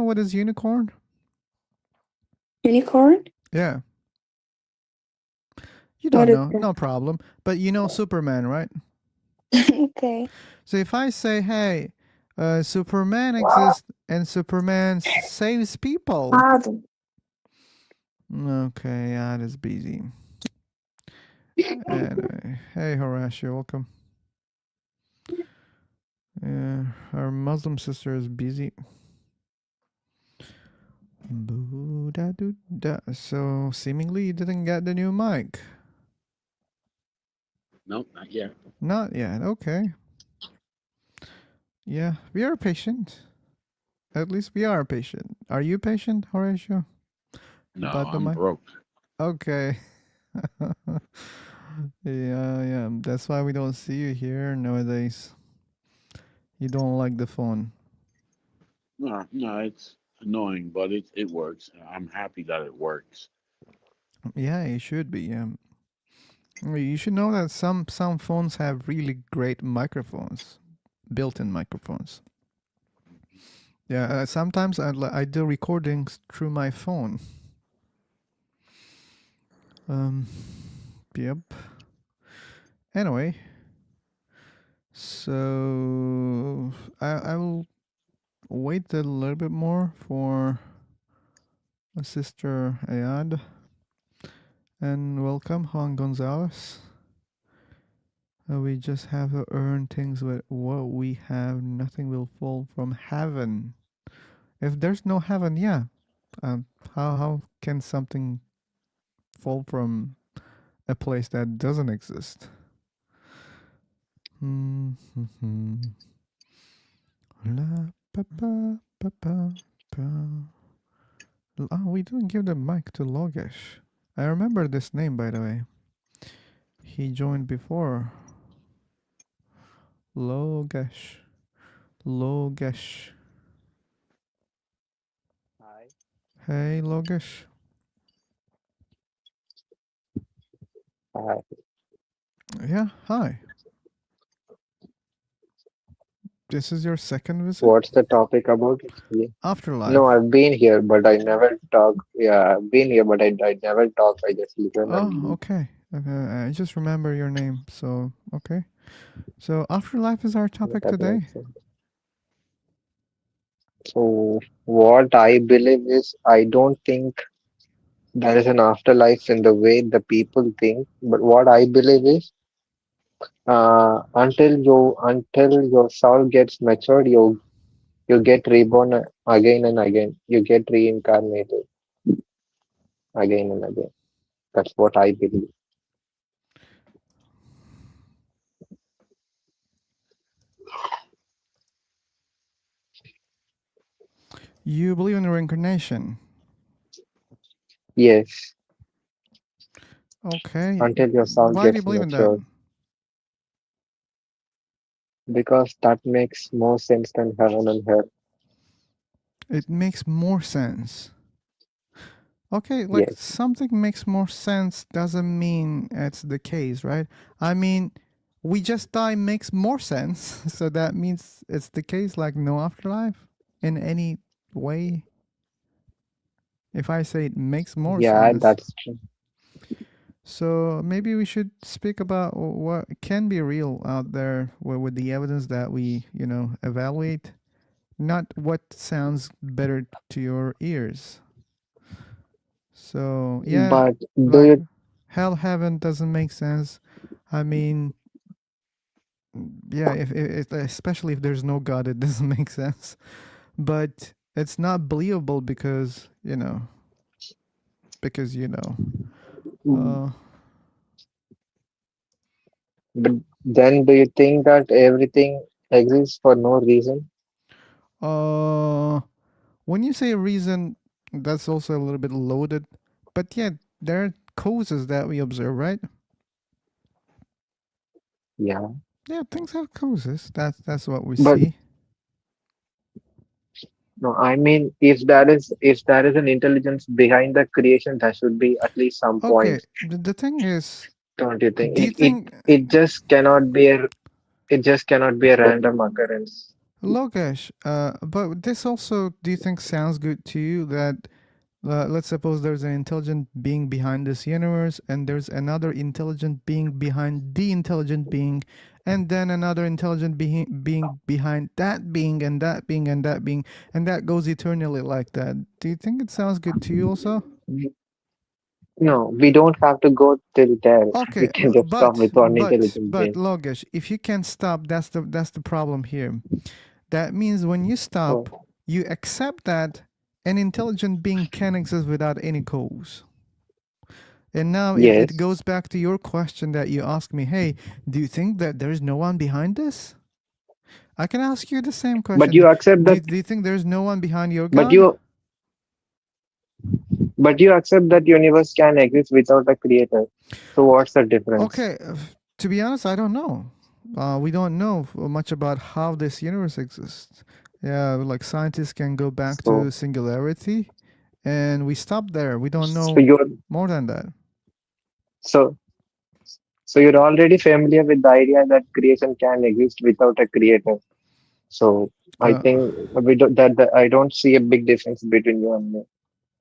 what is unicorn? unicorn. Yeah, you What don't is know, that? no problem. But you know Superman, right? Okay. So if I say, hey, Superman exists and Superman saves people. Adam. Okay, yeah, that's busy. Anyway, hey Horatio, welcome. Yeah, our Muslim sister is busy. Boo-da-doo-da. So seemingly you didn't get the new mic. Nope, not yet. Not yet. Okay. Yeah, we are patient. At least we are patient. Are you patient, Horatio? No, About the I'm mic? broke. Okay. Yeah. That's why we don't see you here nowadays. You don't like the phone. No, it's annoying, but it works. I'm happy that it works. Yeah, it should be. You should know that some phones have really great microphones, built-in microphones. Yeah, sometimes I do recordings through my phone. Um, yep. Anyway, so I will wait a little bit more for Sister Ayad, and welcome Juan Gonzalez. We just have to earn things with what we have. Nothing will fall from heaven. If there's no heaven, yeah. Um, how can something fall from a place that doesn't exist? La pa pa pa pa pa. Oh, we didn't give the mic to Logesh. I remember this name, by the way. He joined before. Logesh. Logesh. Hi. Hey, Logesh. Hi. Yeah, hi. This is your second visit? What's the topic about? Yeah. No, Afterlife. I've been here, but I never talk. Yeah, I've been here, but I never talk. I just listen and Oh, leave. okay. Okay, I just remember your name. So, okay. So, afterlife is our Yeah, topic that today. makes sense. So, what I believe is, I don't think there is an afterlife in the way the people think. But what I believe is, until your soul gets matured, you get reborn again and again. You get reincarnated again and again. That's what I believe. You believe in reincarnation. Yes, Okay. until your soul Why do you gets believe in that? matured, because that makes more sense than heaven and hell. It makes more sense. Okay, like Yes, something makes more sense doesn't mean it's the case, right? I mean, we just die makes more sense. So that means it's the case, like no afterlife in any way. If I say it makes more yeah, sense. that's true. So maybe we should speak about what can be real out there with the evidence that we, evaluate, not what sounds better to your ears. So, yeah, But do like you hell, heaven doesn't make sense. I mean, yeah, if especially if there's no God, it doesn't make sense. But it's not believable because, because, uh, but then do you think that everything exists for no reason? uh, when you say reason, that's also a little bit loaded. But yeah, there are causes that we observe, right? Yeah. Yeah, things have causes. That's what we But see. no, I mean, if there is an intelligence behind the creation, there should be at least some Okay, point, the thing is, don't you think? do you It it think, it just cannot be a it just cannot be a random occurrence. Lokesh, but this also, do you think sounds good to you that let's suppose there's an intelligent being behind this universe, and there's another intelligent being behind the intelligent being, and then another intelligent being behind that being, and that being, and that being, and that goes eternally like that. Do you think it sounds good to you also? No, we don't have to go till there. We Okay, can just stop but with one intelligent but being. Logesh, if you can stop, that's the problem here. That means when you stop, Oh, you accept that an intelligent being can exist without any cause. And now it yes, goes back to your question that you asked me, hey, do you think that there's no one behind this? I can ask you the same but question. you accept that. Do you think there's no one behind your But God? you but you accept that universe can exist without a creator. So what's the difference? Okay, to be honest, I don't know. We don't know much about how this universe exists. Yeah, like scientists can go back to So singularity, and we stop there. We don't so know you're more than that. so so you're already familiar with the idea that creation can exist without a creator. So I Uh, think I don't see a big difference between you and me.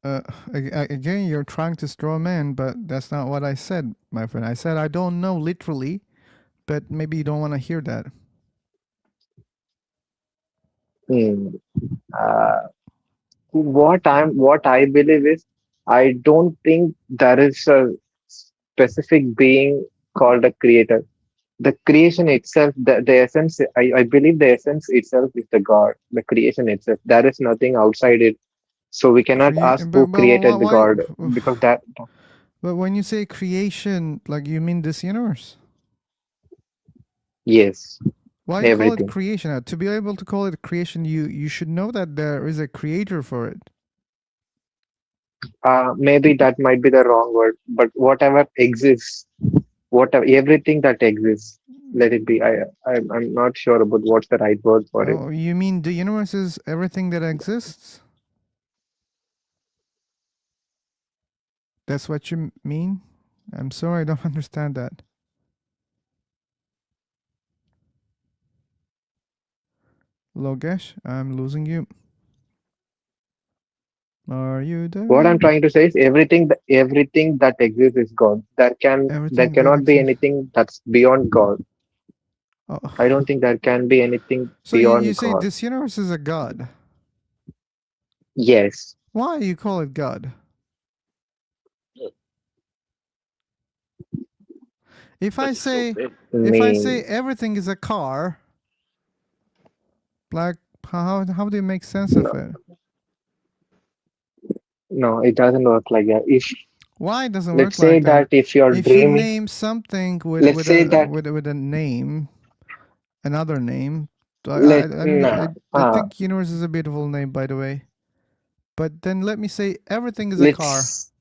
uh, again, you're trying to straw man, but that's not what I said, my friend. I said I don't know literally, but maybe you don't want to hear that. Hmm. Uh, what I believe is I don't think there is a specific being called a creator. The creation itself, the essence, I believe the essence itself is the God, the creation itself. There is nothing outside it. So we cannot ask who But created the why? God because that, But when you say creation, like you mean this universe? yes, Why you call it everything. creation? To be able to call it creation, you should know that there is a creator for it. Maybe that might be the wrong word, but whatever exists, whatever everything that exists, let it be. I'm not sure about what's the right word for it. Oh, you mean the universe is everything that exists? That's what you mean? I'm sorry, I don't understand that. Logesh, I'm losing you. Are you What I'm there? trying to say is everything that exists is God. There Everything that cannot be exists. anything that's beyond God. I Oh. don't think there can be anything So you beyond say God. this universe is a god. Yes. Why you call it God? If I Because it's so say big. I if I say mean, everything is a car, like how do you make sense of no, it? no, it doesn't work like that. If Why it doesn't let's work say like that that? if you're If you dreaming, name something with let's say that with a name, another name, let I mean nah, I think universe is a beautiful name, by the way. But then let me say everything is a car. let's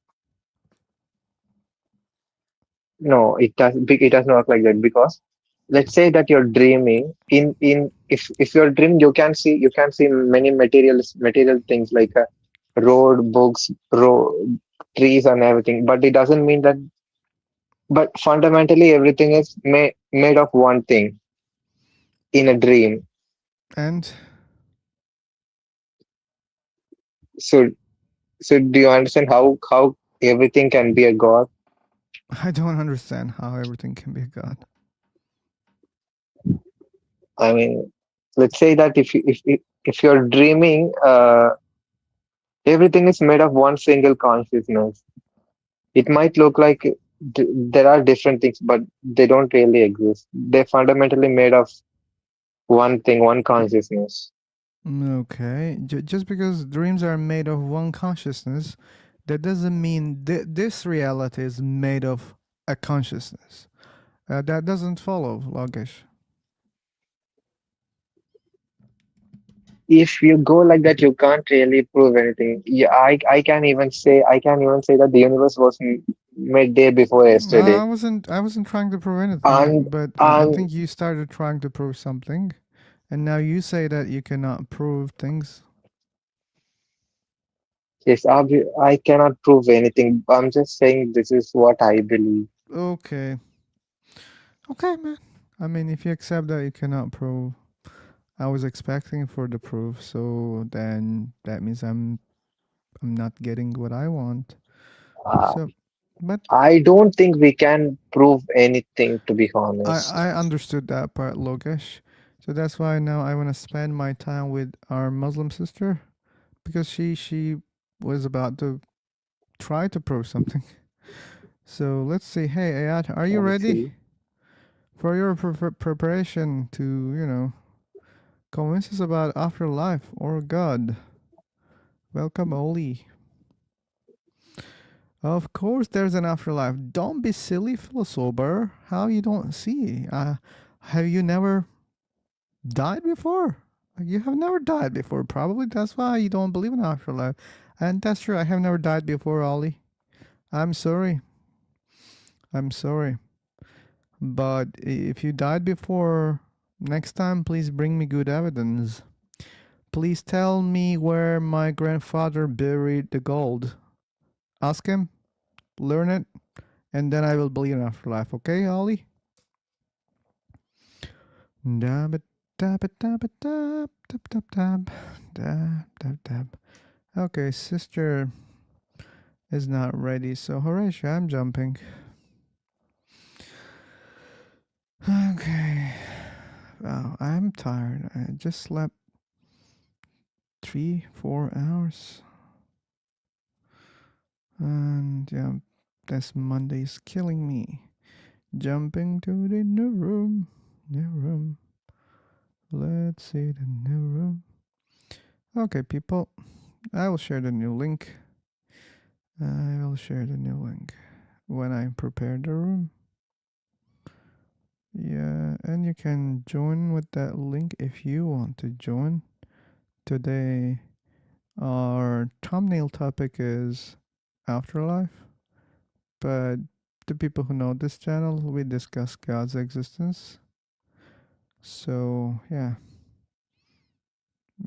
no, it doesn't work like that because let's say that you're dreaming in if you're dreaming you can see many material things like road, books, trees and everything, but it doesn't mean that. But fundamentally, everything is made of one thing in a dream. And So, so do you understand how everything can be a god? I don't understand how everything can be a god. I mean, let's say that if you're dreaming, everything is made of one single consciousness. It might look like there are different things, but they don't really exist. They're fundamentally made of one thing, one consciousness. Okay, just because dreams are made of one consciousness, that doesn't mean this reality is made of a consciousness. That doesn't follow, Logish. If you go like that, you can't really prove anything. Yeah, I can even say that the universe was made day before yesterday. I wasn't trying to prove And anything, but I and think you started trying to prove something, and now you say that you cannot prove things. yes, I cannot prove anything. I'm just saying this is what I believe. Okay, okay, man. I mean, if you accept that you cannot prove, I was expecting for the proof, so then that means I'm not getting what I want. Uh, So, but I don't think we can prove anything, to be honest. I understood that part, Logesh. So that's why now I want to spend my time with our Muslim sister because she was about to try to prove something. So let's see. Hey, Ayat, are you I ready see. for your preparation to, convince us about afterlife or God? Welcome, Oli. Of course, there's an afterlife. Don't be silly, philosopher. How you don't see? Have you never died before? You have never died before, probably. That's why you don't believe in afterlife. And that's true. I have never died before, Ollie. I'm sorry. I'm sorry. But if you died before, next time, please bring me good evidence. Please tell me where my grandfather buried the gold. Ask him, learn it, and then I will believe in afterlife. Okay, Ollie? Dab it, dab it, dab it, dab, dab, dab, dab, dab, dab, dab. Okay, sister is not ready, so Horatio, I'm jumping. Okay. Wow, I'm tired. I just slept 3-4 hours. And yeah, this Monday is killing me. Jumping to the new room. New room. Let's see the new room. Okay, people. I will share the new link. I will share the new link when I prepare the room. Yeah, and you can join with that link if you want to join. Today, our thumbnail topic is afterlife, but the people who know this channel, we discuss God's existence. So, yeah,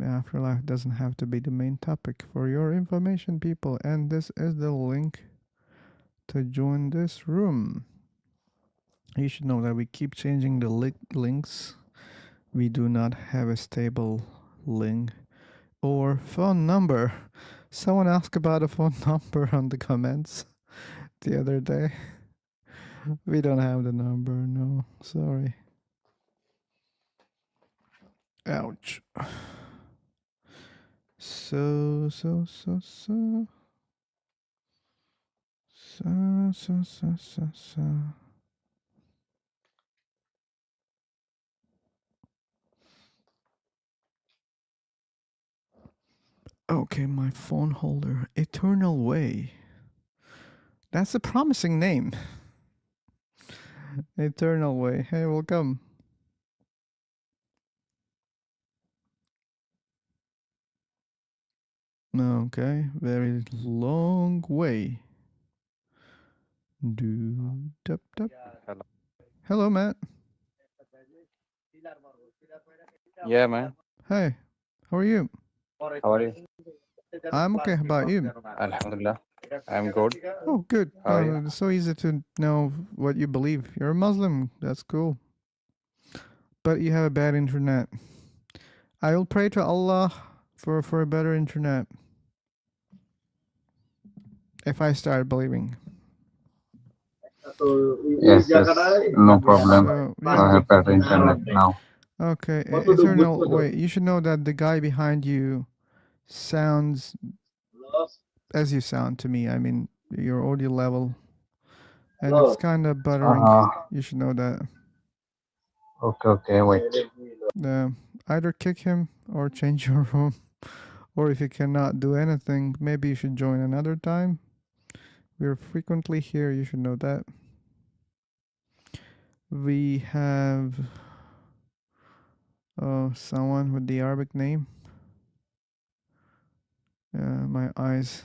afterlife doesn't have to be the main topic for your information, people. And this is the link to join this room. You should know that we keep changing the links. We do not have a stable link or phone number. Someone asked about a phone number on the comments the other day. We don't have the number, no. Sorry. Ouch. So. Okay, my phone holder. Eternal Way. That's a promising name. Eternal Way. Hey, welcome. Okay, very long way. Do dup dup. Hello. Hello, Matt. Yeah, man. Hey, how are you? How are you? I'm okay. How about you? Alhamdulillah. I'm good. Oh, good. How are you? It's so easy to know what you believe. You're a Muslim. That's cool. But you have a bad internet. I will pray to Allah for a better internet if I start believing. Yes, yes, no problem. So I yeah. have better internet now. Okay, Eternal. Wait, you should know that the guy behind you sounds as you sound to me. I mean, your audio level, and it's kind of buttering. Uh, You should know that. okay, wait. Either kick him or change your room, or if you cannot do anything, maybe you should join another time. We're frequently here. You should know that. We have someone with the Arabic name. My eyes,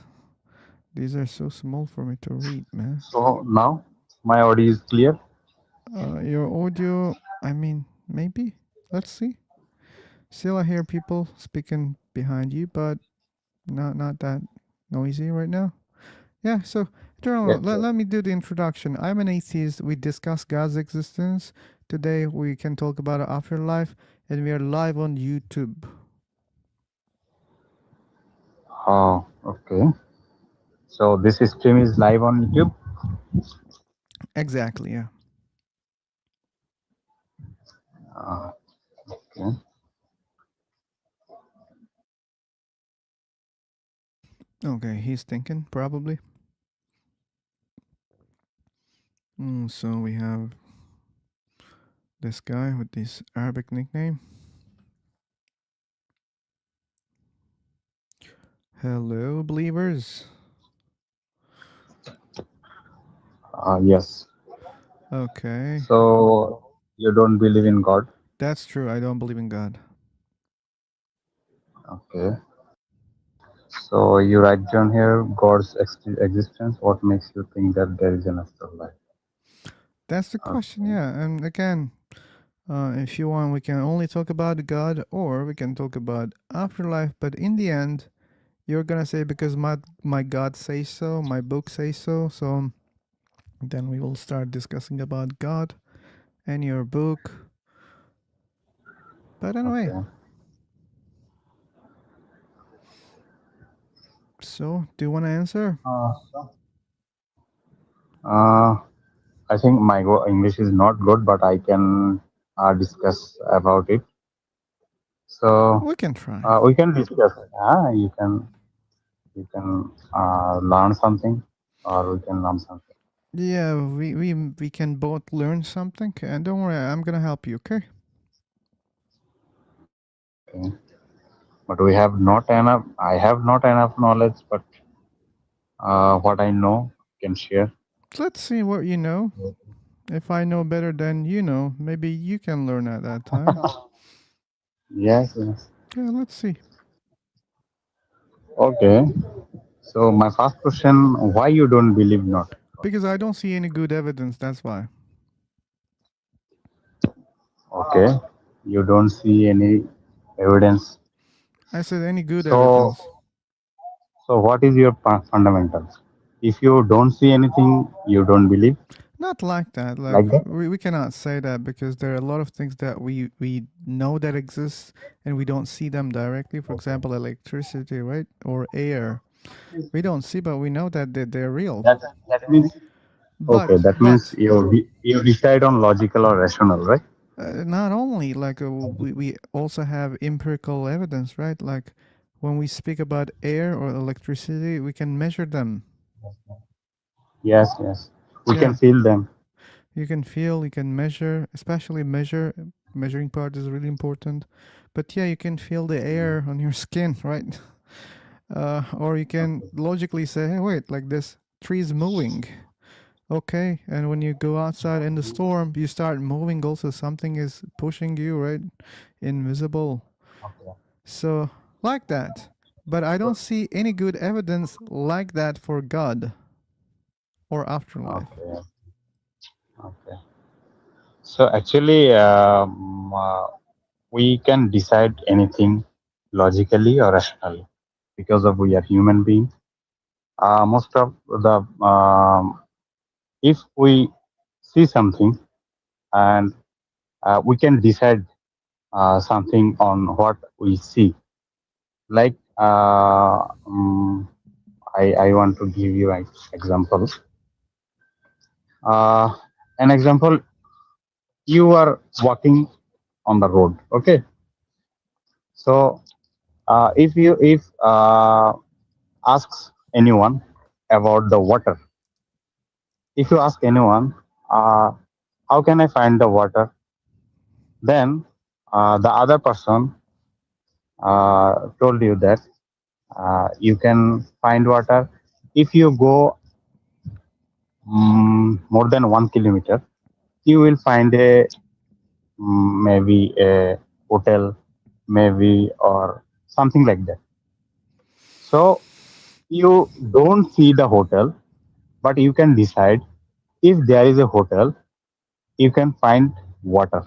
these are so small for me to read, man. So now my audio is clear. Your audio, I mean, maybe. Let's see. Still, I hear people speaking behind you, but not that noisy right now. Yeah, so Eternal, Yes, let me do the introduction. I'm an atheist. We discuss God's existence. Today we can talk about an afterlife, and we are live on YouTube. Oh, okay. So this stream is live on YouTube. Exactly, yeah. Okay. Okay, he's thinking, probably. So we have this guy with this Arabic nickname. Hello, believers. Yes. Okay. So you don't believe in God? That's true. I don't believe in God. Okay. So you write down here God's existence. What makes you think that there is an afterlife? That's the question, Okay. yeah. And again, if you want, we can only talk about God or we can talk about afterlife. But in the end, you're gonna say because my God says so, my book says so. So then we will start discussing about God and your book. But anyway, Okay. so do you want to answer? Uh, I think my English is not good, but I can discuss about it. So We can try. we can discuss. You can learn something, or we can learn something. Yeah, we can both learn something, and don't worry, I'm gonna help you. Okay. Okay. But we have not enough. I have not enough knowledge, but what I know can share. Let's see what you know. If I know better than you know, maybe you can learn at that time. Yes, yes. Yeah, let's see. Okay. So my first question: why you don't believe not? Because I don't see any good evidence, that's why. Okay. You don't see any evidence. I said any good So evidence. so what is your fundamentals? If you don't see anything, you don't believe Not like that. Like like that. we cannot say that because there are a lot of things that we know that exist and we don't see them directly. For example, electricity, right? Or air. We don't see, but we know that they're real. That means okay. That means But you decide on logical or rational, right? not only like we also have empirical evidence, right? Like when we speak about air or electricity, we can measure them. Yes, yes. We can Yeah, feel them. you can feel, you can measure, especially measuring part is really important. But yeah, you can feel the air on your skin, right? Or you can logically say, hey, wait, like this tree is moving. Okay, and when you go outside in the storm, you start moving also. Something is pushing you, right? Invisible. So, like that. But I don't see any good evidence like that for God or afterlife. Okay. Okay. So actually, we can decide anything logically or rationally because of we are human beings. Most of the if we see something and we can decide something on what we see. Like I want to give you an example. An example: you are walking on the road. Okay, so if asks anyone about the water, if you ask anyone, uh, how can I find the water? Then the other person told you that you can find water if you go more than 1 kilometer. You will find a maybe a hotel, maybe or something like that. So you don't see the hotel, but you can decide if there is a hotel, you can find water,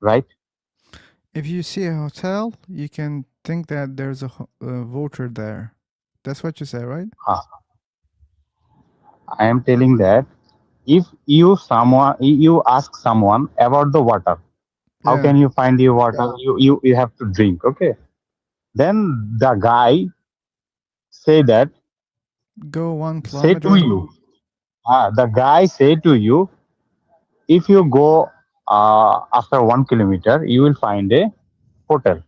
right? If you see a hotel, you can think that there's a voter there. That's what you say, right? Ah, I am telling that if you ask someone about the water, how Yeah. can you find the water? You have to drink, okay? Then the guy say that Go one say to kilometer. you, the guy say to you, if you go after 1 kilometer, you will find a hotel.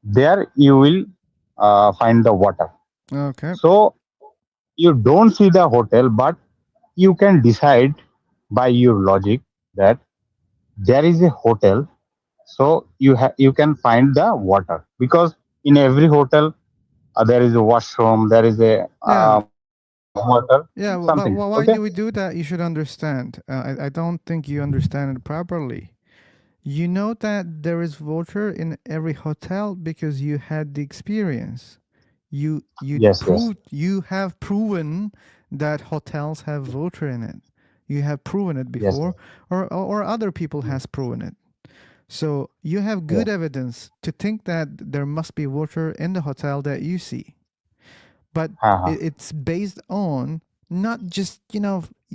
There you will find the water. Okay. So you don't see the hotel, but you can decide by your logic that there is a hotel, so you can find the water, because in every hotel there is a washroom, there is a Yeah. water, Yeah, something. but Okay. why do we do that? You should understand. I don't think you understand it properly. You know that there is water in every hotel because you had the experience. Yes. Yes. You have proven that hotels have water in it. You have proven it Yes. before, or other people has proven it. So you have Yes. good evidence to think that there must be water in the hotel that you see. But Uh-huh. it's based on not just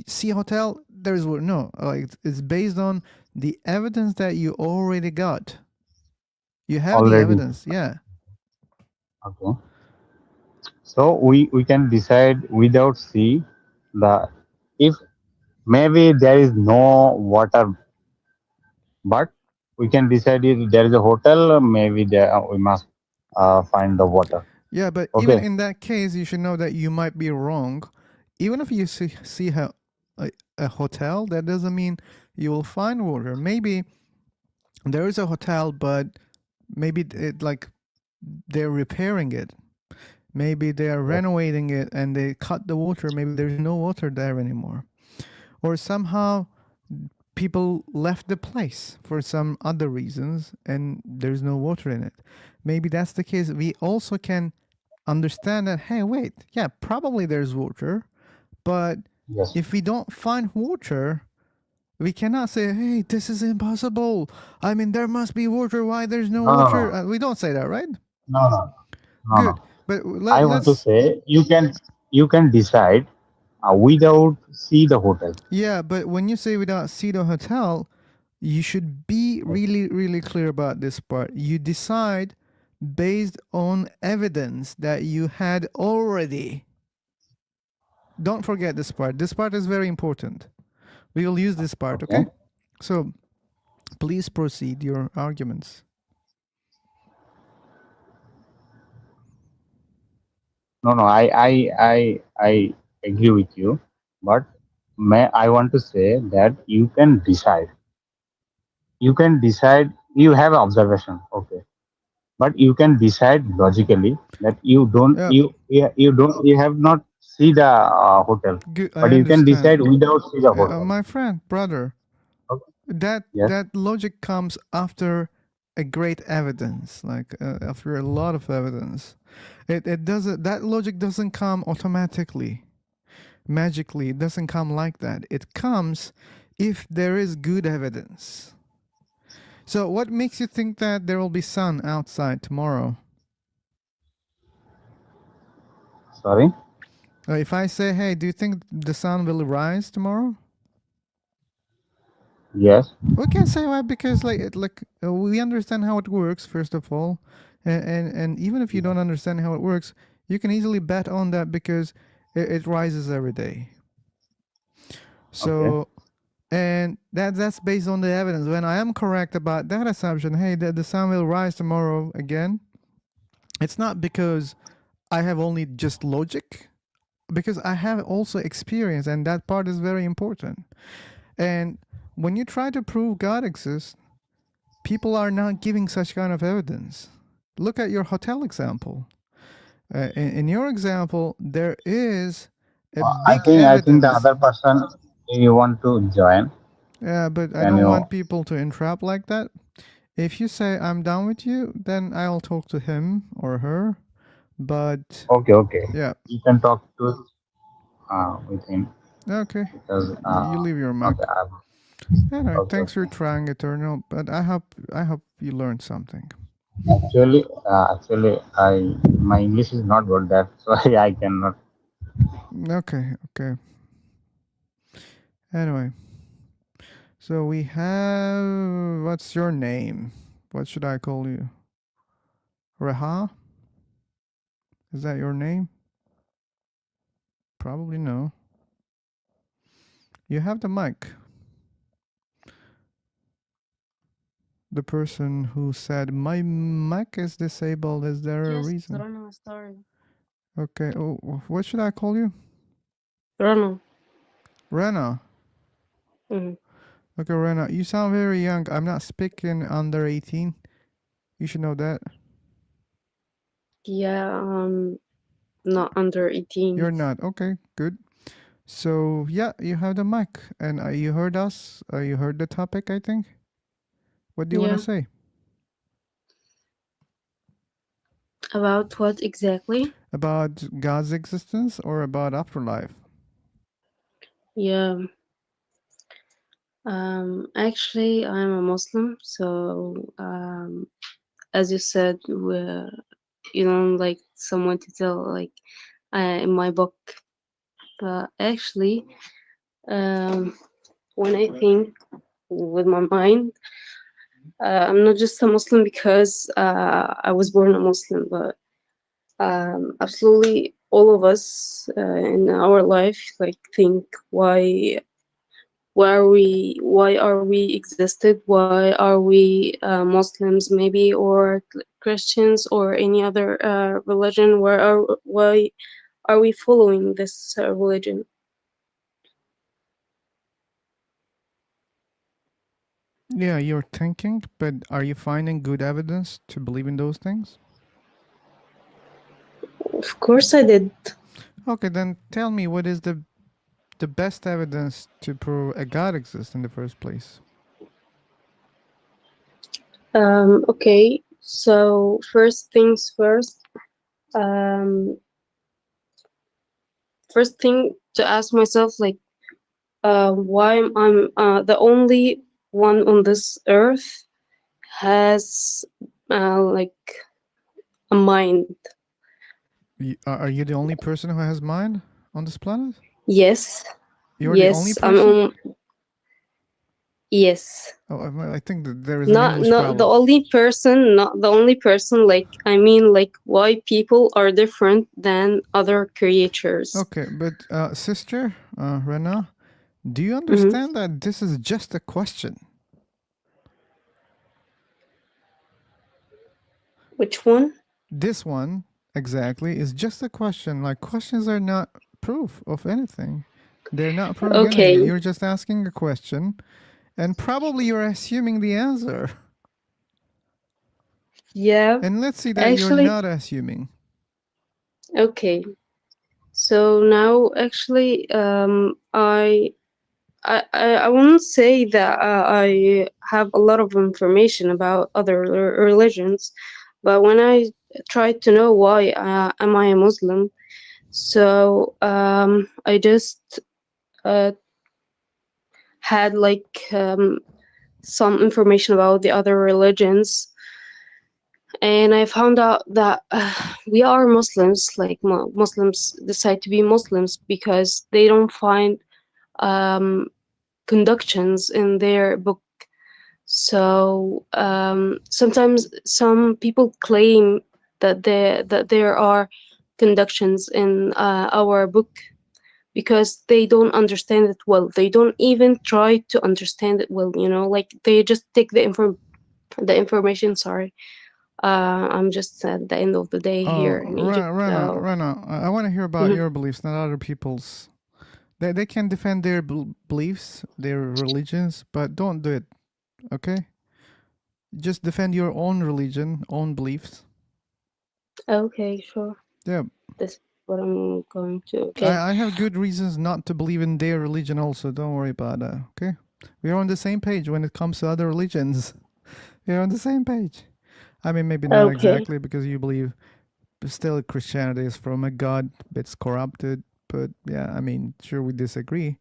see a hotel there's water. No, like it's based on the evidence that you already got. You have the Already. evidence, yeah. Okay. So we can decide without see the, if maybe there is no water, but we can decide if there is a hotel, maybe there we must find the water. Yeah, but even Okay. in that case, you should know that you might be wrong. Even if you see a hotel, that doesn't mean you will find water. Maybe there is a hotel, but maybe it like they're repairing it. Maybe they are Yes. renovating it and they cut the water. Maybe there's no water there anymore. Or somehow people left the place for some other reasons and there's no water in it. Maybe that's the case. We also can understand that, hey, wait, yeah, probably there's water, but Yes. if we don't find water, we cannot say, hey, this is impossible. I mean, there must be water. Why there's no No, no, water? no, We don't say that, right? no, no, no, Good. no. But I want to let's, say you can decide without see the hotel. yeah, but when you say without see the hotel, you should be Yes. really, really clear about this part. You decide based on evidence that you had already. Don't forget this part. This part is very important. We will use this part, Okay. okay? So please proceed your arguments. No, no. I agree with you, but I want to say that you can decide. You can decide. You have observation. Okay, but you can decide logically that Yeah, you have not see the hotel, good. I but you can understand. decide without see the hotel. My friend, brother, Okay. that Yes. logic comes after a great evidence, like after a lot of evidence. It doesn't. That logic doesn't come automatically, magically. It doesn't come like that. It comes if there is good evidence. So, what makes you think that there will be sun outside tomorrow? Sorry. If I say, hey, do you think the sun will rise tomorrow? Yes. We can say why because we understand how it works first of all, and even if you don't understand how it works, you can easily bet on that because it rises every day. So, and that's based on the evidence. When I am correct about that assumption, hey, the sun will rise tomorrow again, it's not because I have only just logic, because I have also experience, and that part is very important. And when you try to prove God exists, people are not giving such kind of evidence. Look at your hotel example. In your example, there is a I big think the evidence. other person you want to join. Yeah, but I Can don't you? want people to entrap like that. If you say I'm down with you, then I'll talk to him or her. But Okay. yeah, You can talk to with him okay. because You leave your mic. okay. Anyway, Okay. thanks for trying, Eternal. But I hope you learned something. Actually, I my English is not good. That's why I cannot. Okay. Anyway, so we have. What's your name? What should I call you? Reha? Is that your name? Probably no. You have the mic. The person who said my mic is disabled. Is there a reason? Rana, sorry. Okay. Oh, what should I call you? Rana. Rena. Mhm. Okay, Rena. You sound very young. I'm not speaking under 18. You should know that. Yeah, not under 18. You're not. Okay, good. So yeah, you have the mic, and you heard us. You heard the topic, I think. What do you want to Yeah. say About what exactly? about God's existence or about afterlife? Yeah. Actually, I'm a Muslim, so as you said, you don't like someone to tell like in my book, but actually, when I think with my mind, I'm not just a Muslim because I was born a Muslim, but absolutely all of us in our life like think why are we existed, why are we Muslims maybe, or Christians or any other religion, why are we following this religion? Yeah, you're thinking, but are you finding good evidence to believe in those things? Of course I did. Okay, then tell me what is the best evidence to prove a God exists in the first place? Okay, so first things first, um, first thing to ask myself, like, why I'm the only one on this earth has like a mind. Are you the only person who has mind on this planet? Yes, You're the only yes, I'm person? yes. Oh, I think that there is an Not English not the problem. only person, not the only person. Like I mean, like why people are different than other creatures. Okay, but sister, Rena, do you Mhm. understand that this is just a question? Which one? This one, exactly, is just a question. Like, questions are not proof of anything. They're not proving anything. Okay. You're just asking a question, and probably you're assuming the answer. Yeah. And let's see that you're Actually, not assuming. okay. So now, actually, I won't say that I have a lot of information about other religions, but when I tried to know why am I a Muslim, so I just uh, had like some information about the other religions, and I found out that we are Muslims. Like Muslims decide to be Muslims because they don't find um, conductions in their book. So sometimes some people claim that there are conductions in our book, because they don't understand it well. They don't even try to understand it well, you know, like they just take the information. Sorry, I'm just at the end of the day here in Egypt. Rana, I want to hear about Mhm. your beliefs, not other people's. They can defend their beliefs, their religions, but don't do it, okay? Just defend your own religion, own beliefs. Okay, sure. Yeah. This is what I'm going to. Okay. I have good reasons not to believe in their religion also. Don't worry about that, okay? We are on the same page when it comes to other religions. We are on the same page. I mean, maybe not Okay. exactly because you believe still Christianity is from a God, it's corrupted. But yeah, I mean, sure, we disagree.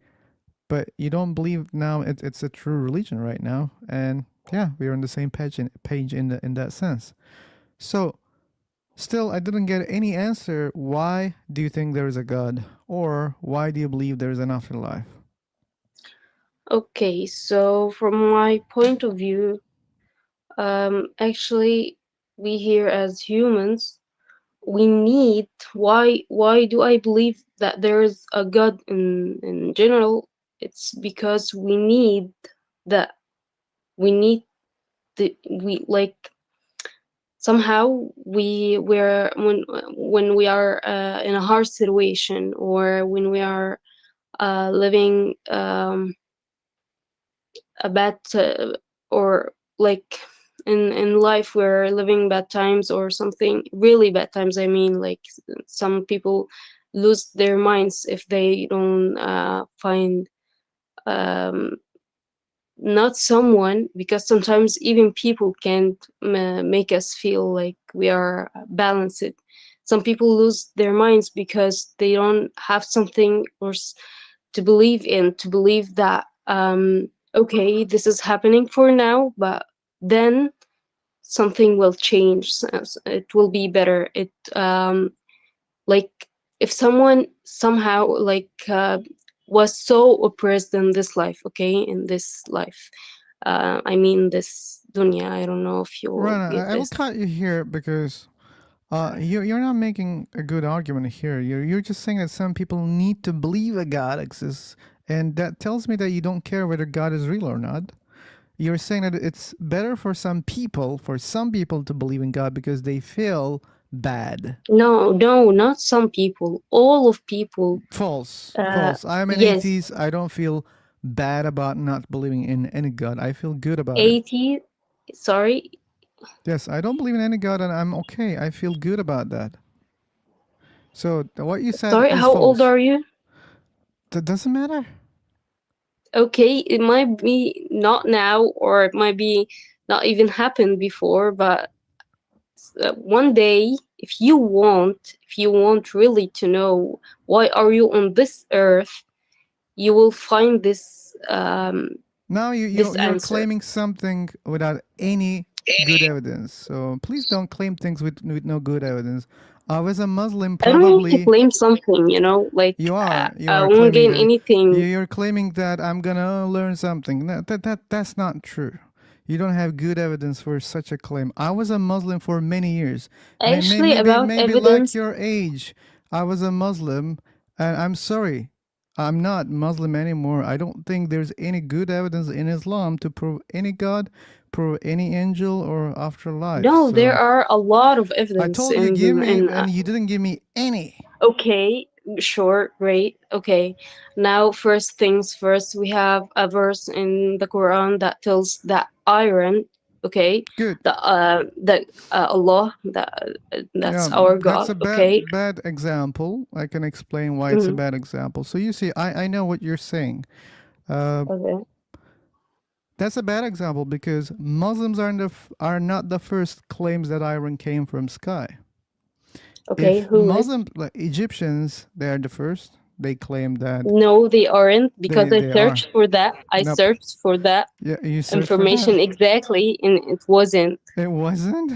But you don't believe now it's a true religion right now. And yeah, we are on the same page in that sense. So still, I didn't get any answer. Why do you think there is a God? Or why do you believe there is an afterlife? Okay, so from my point of view, actually, we here as humans, we need, why do I believe that there is a God in general? It's because we need that, we need we like, somehow we're when we are in a hard situation, or when we are living a bad or like in life we're living bad times or something, really bad times. I mean, like some people lose their minds if they don't find um, not someone, because sometimes even people can't make us feel like we are balanced. Some people lose their minds because they don't have something or to believe in, to believe that okay, this is happening for now, but then something will change. It will be better. It like, if someone somehow like was so oppressed in this life, okay, in this life, I mean this dunya, I don't know if you Rana, get I will this. cut you here because you're not making a good argument here. You're just saying that some people need to believe a God exists, and that tells me that you don't care whether God is real or not. You're saying that it's better for some people to believe in God because they feel bad. No, no, not some people, all of people. False. uh False. I'm an yes, atheist. I don't feel bad about not believing in any God. I feel good about it. 80, sorry, Yes, I don't believe in any God and I'm okay. I feel good about that. So what you said sorry, is how old false. are you? That doesn't matter. Okay, it might be not now, or it might be not even happened before, but one day, if you want really to know why are you on this earth, you will find this Now this you're answer. claiming something without any good evidence. So please don't claim things with no good evidence. I was a Muslim I don't need to probably. claim something, you know, like You I are won't claiming gain that anything. you're claiming that I'm gonna learn something. No, that's not true. You don't have good evidence for such a claim. I was a Muslim for many years. Actually, about Maybe like evidence, your age. I was a Muslim, and I'm sorry, I'm not Muslim anymore. I don't think there's any good evidence in Islam to prove any God, prove any angel or afterlife. no, there So are a lot of I evidence told you give me, in and you didn't give me any. okay, sure, great. Okay. Now, first things first, we have a verse in the Quran that tells that iron, okay, Good. that Allah, that's Yeah, our that's God, a okay? bad example. I can explain why it's a Mhm. bad example. So you see, I know what you're saying. Uh, Okay. that's a bad example because Muslims are not the first claims that iron came from sky. Okay, If who is? Muslim like Egyptians, they are the first. They claim that No, they aren't, because I they are. searched for that. I Nope. searched for that Yeah, you search for that. information exactly, and it wasn't. It wasn't.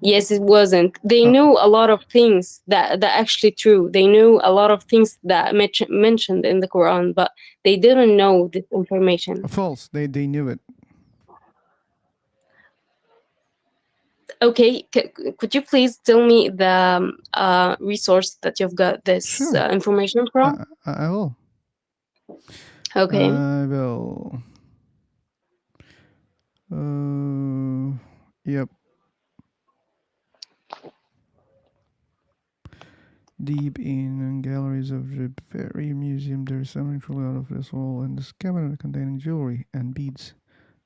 Yes, it wasn't. They Uh, knew a lot of things that actually true. They knew a lot of things that mentioned in the Quran, but they didn't know this information. false. They knew it. Okay, could you please tell me the resource that you've got this Sure. information from? I will. Okay. I will. Yep. Deep in galleries of the Fairy Museum, there's something truly out of this world, and this cabinet containing jewelry and beads.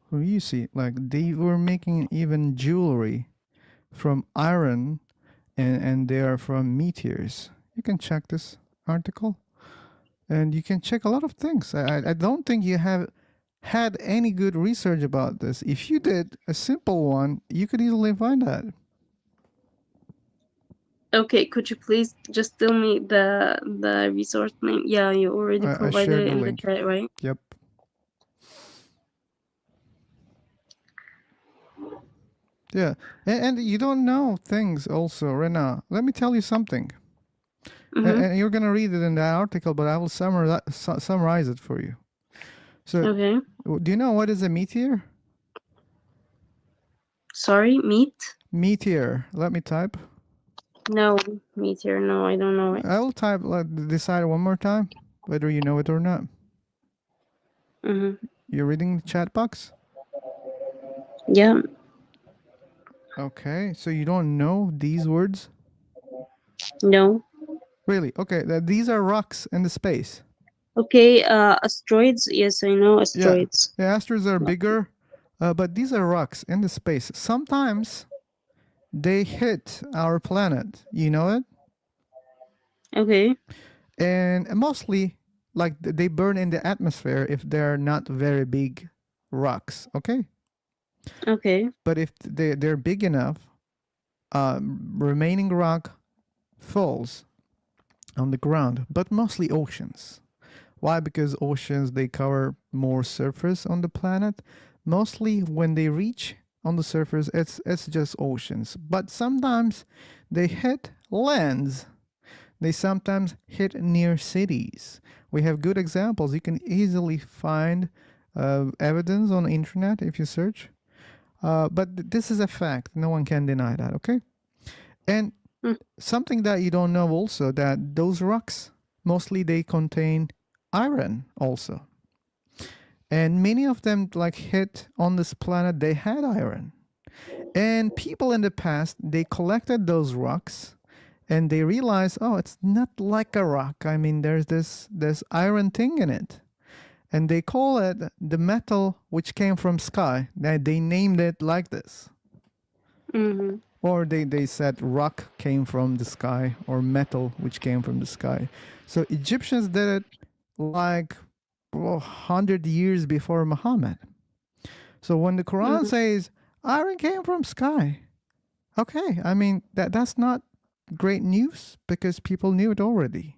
So you see, like they were making even jewelry from iron, and they are from meteors. You can check this article, and you can check a lot of things. I don't think you have had any good research about this. If you did a simple one, you could easily find that. Okay, could you please just tell me the resource name? Yeah, you already I provided shared it the in the link. chat, right? Yep. Yeah, and you don't know things also, Rena. Let me tell you something. Mm-hmm. And you're gonna read it in that article, but I will summarize it for you. So, Okay. do you know what is a meteor? Sorry, meat? Meteor. Let me type. No, meteor. No, I don't know it. I will type. Decide one more time whether you know it or not. Mm-hmm. You're reading the chat box. Yeah. Okay, so you don't know these words? No. Really? Okay, these are rocks in the space. Okay. Asteroids. Yes, I know Yeah, asteroids. the asteroids are bigger, but these are rocks in the space. Sometimes they hit our planet. You know it? Okay. And mostly, like they burn in the atmosphere if they're not very big rocks. Okay. Okay. But if they're big enough, remaining rock falls on the ground, but mostly oceans. Why? Because oceans, they cover more surface on the planet. Mostly when they reach on the surface, it's just oceans. But sometimes they hit lands. They sometimes hit near cities. We have good examples. You can easily find evidence on the internet if you search. But this is a fact. No one can deny that, okay? And something that you don't know also, that those rocks, mostly they contain iron also. And many of them like hit on this planet, they had iron. And people in the past, they collected those rocks and they realized, oh, it's not like a rock. I mean, there's this iron thing in it. And they call it the metal which came from sky. They named it like this. Mm-hmm. Or they said rock came from the sky, or metal which came from the sky. So Egyptians did it like 100 years before Muhammad. So when the Quran Mm-hmm. says iron came from sky, okay, I mean that's not great news because people knew it already.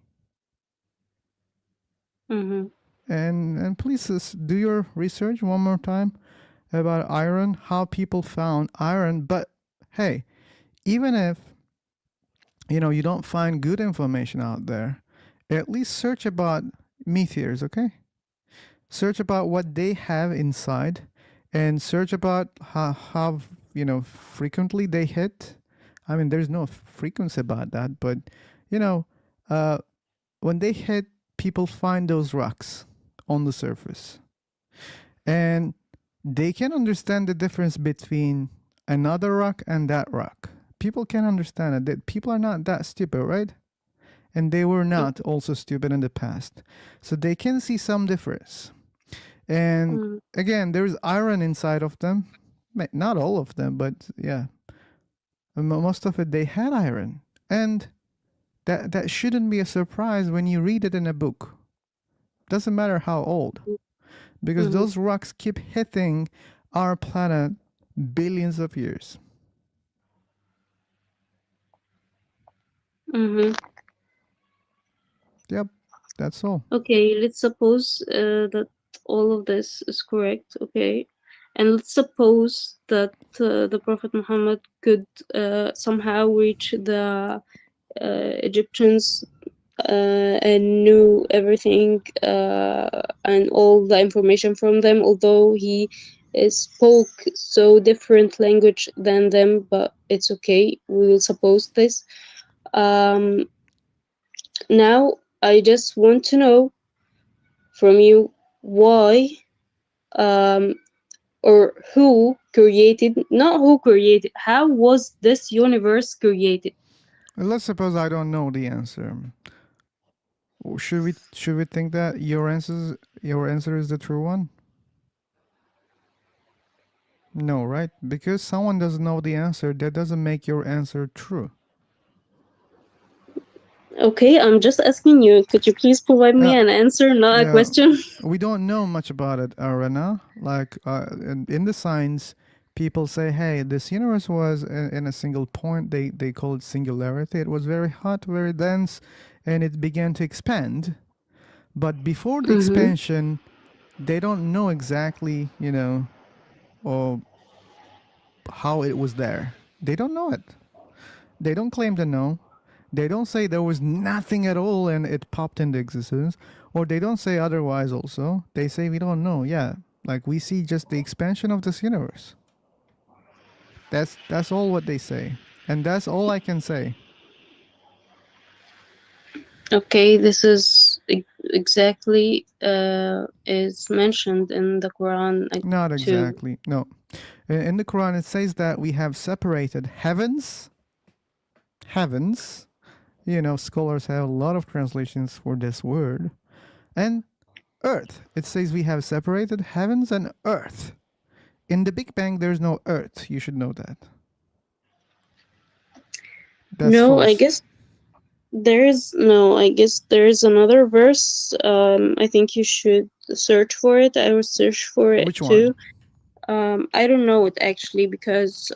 Mm-hmm. And please do your research one more time about iron, how people found iron. But hey, even if you don't find good information out there, at least search about meteors, okay? Search about what they have inside, and search about how frequently they hit. I mean, there's no frequency about that, but you know, uh, when they hit, people find those rocks on the surface, and they can understand the difference between another rock and that rock. People can understand it. That people are not that stupid, right? And they were not also stupid in the past, so they can see some difference. And Mm-hmm. again, there's iron inside of them. Not all of them, but yeah, most of it they had iron, and that shouldn't be a surprise when you read it in a book. Doesn't matter how old, because Mm-hmm. those rocks keep hitting our planet billions of years. Mm-hmm. Yep, that's all. Okay, let's suppose that all of this is correct, okay? And let's suppose that the Prophet Muhammad could somehow reach the Egyptians and knew everything and all the information from them, although he spoke so different language than them, but it's okay. We will suppose this. Um, Now I just want to know from you why, um, or who created, not who created, how was this universe created? Let's suppose I don't know the answer. Should we think that your answer is the true one? No, right? Because someone doesn't know the answer, that doesn't make your answer true. Okay, I'm just asking you. Could you please provide me Yeah. an answer, not a Yeah, question? we don't know much about it, Rena. Like in the science, people say, "Hey, this universe was in a single point." They call it singularity. It was very hot, very dense, and it began to expand. But before the expansion, they don't know exactly, or how it was there. They don't know it. They don't claim to know. They don't say there was nothing at all and it popped into existence, or they don't say otherwise also. They say we don't know. Yeah, like we see just the expansion of this universe. That's all what they say. And that's all I can say. Okay, this is exactly is mentioned in the Quran Not too. exactly. No. In the Quran it says that we have separated heavens. Scholars have a lot of translations for this word. And earth. It says we have separated heavens and earth. In the Big Bang, there's no earth. You should know that. That's No, I false. guess I guess there is another verse. I think you should search for it. I will search for it Which too. one? I don't know it actually because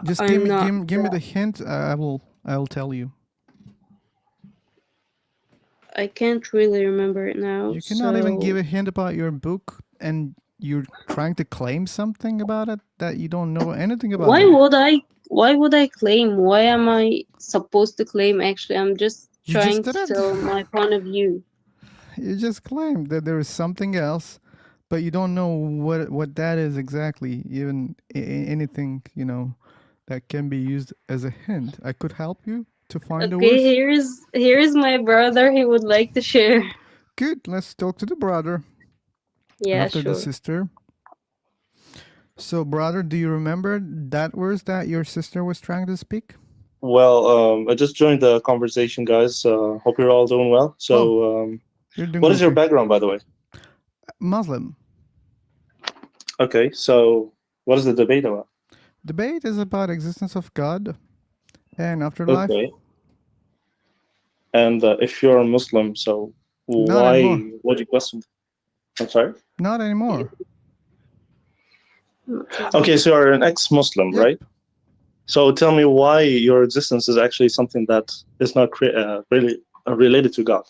Just give I'm me not. give me the hint. I will tell you. I can't really remember it now. You cannot even give So a hint about your book, and you're trying to claim something about it that you don't know anything about why it. would I? Why would I claim? Why am I supposed to claim? Actually, I'm just You just trying to didn't. tell my point of view. You just claimed that there is something else, but you don't know what that is exactly. Even anything that can be used as a hint. I could help you to find the Okay, words. here's my brother. He would like to share. Good. Let's talk to the brother Yeah, after the sure. sister. So, brother, do you remember that words that your sister was trying to speak? Well, I just joined the conversation, guys. Hope you're all doing well. So, You're doing what is your okay. background, by the way? Muslim. Okay, so what is the debate about? Debate is about existence of God and afterlife. Okay. And if you're a Muslim, so Not anymore. why would you question? I'm sorry? Not anymore. Okay, so you're an ex-Muslim, Yep. right? So tell me why your existence is actually something that is not really related to God.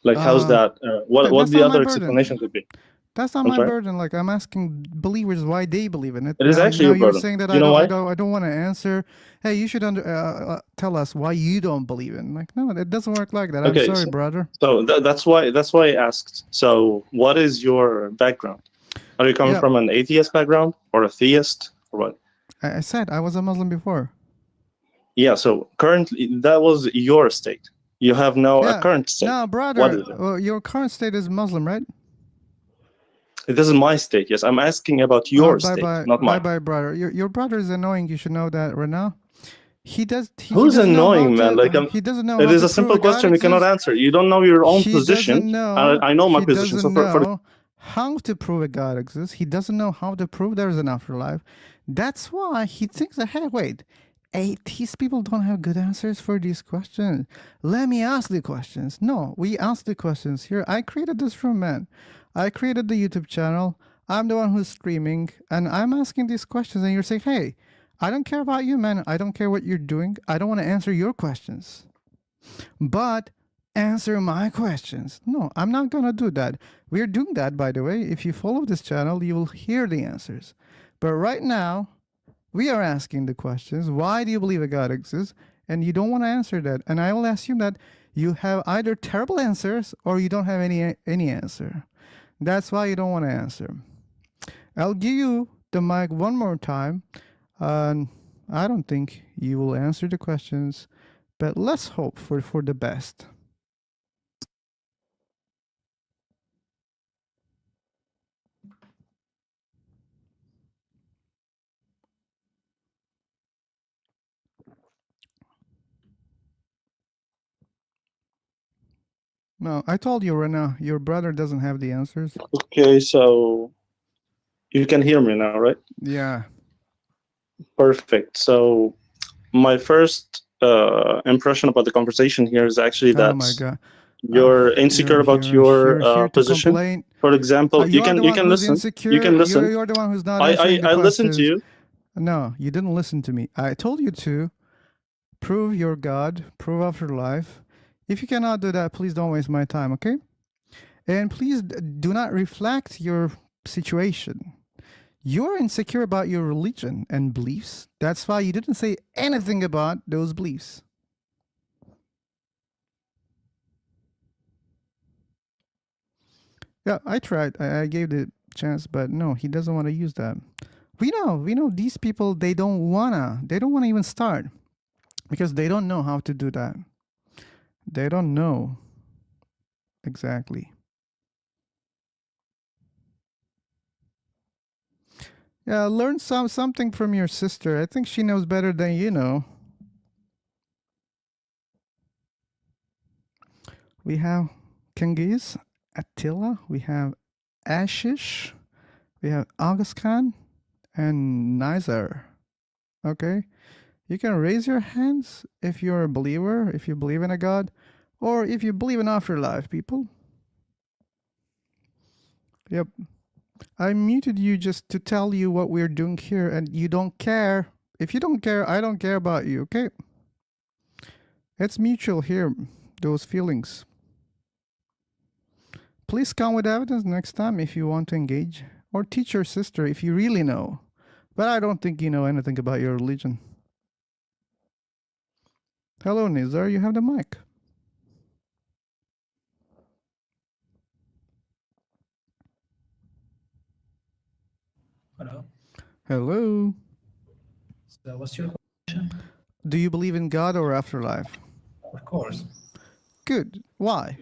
Like, how's that? What That's the not my other burden. explanation could be? That's not I'm my sorry? burden. Like, I'm asking believers why they believe in it. It is actually now your you're burden. saying that You know why? I don't want to answer. Hey, you should tell us why you don't believe in. Like, no, it doesn't work like that. Okay, I'm sorry, brother. So that's why I asked. So what is your background? Are you coming from an atheist background or a theist or what? I said I was a Muslim before. Yeah. So currently, that was your state. You have now a current state. No, What brother, is it? your current state is Muslim, right? This is my state. Yes, I'm asking about your state, not mine. Bye, brother. Your brother is annoying. You should know that right now. He doesn't annoying, man? Like, he doesn't know it how is to a simple prove God question you cannot exists. answer. You don't know your own He position. doesn't know. I know my He position. So doesn't for know how to prove a God exists. He doesn't know how to prove there's an afterlife. That's why he thinks that, hey, wait, atheist people don't have good answers for these questions. Let me ask the questions. No, we ask the questions here. I created this room, man. I created the YouTube channel. I'm the one who's streaming, and I'm asking these questions, and you're saying, hey, I don't care about you, man. I don't care what you're doing. I don't want to answer your questions. But answer my questions. No, I'm not going to do that. We're doing that, by the way. If you follow this channel, you will hear the answers. But right now, we are asking the questions. Why do you believe a God exists? And you don't want to answer that. And I will assume that you have either terrible answers or you don't have any answer. That's why you don't want to answer. I'll give you the mic one more time. And I don't think you will answer the questions, but let's hope for the best. No, I told you, Rena, your brother doesn't have the answers. Okay, so you can hear me now, right? Yeah. Perfect. So my first impression about the conversation here is actually Oh that my God. you're insecure about your here to position. complain. For example, You are the one who's listen. insecure. You can listen. You're the one who's not answering the I questions. listened to you. No, you didn't listen to me. I told you to prove your God, prove afterlife. If you cannot do that, please don't waste my time, okay? And please do not reflect your situation. You're insecure about your religion and beliefs. That's why you didn't say anything about those beliefs. Yeah, I tried. I gave the chance, but no, he doesn't want to use that. We know these people, they don't wanna even start because they don't know how to do that. They don't know exactly. Yeah, learn something from your sister. I think she knows better than you know. We have Genghis, Attila, we have Ashish, we have August Khan, and Nizar. Okay? You can raise your hands if you're a believer, if you believe in a God, or if you believe in afterlife, people. Yep. I muted you just to tell you what we're doing here, and you don't care. If you don't care, I don't care about you, okay? It's mutual here, those feelings. Please come with evidence next time if you want to engage, or teach your sister if you really know. But I don't think you know anything about your religion. Hello, Nizar, you have the mic. Hello. Hello. So, what's your question? Do you believe in God or afterlife? Of course. Good. Why?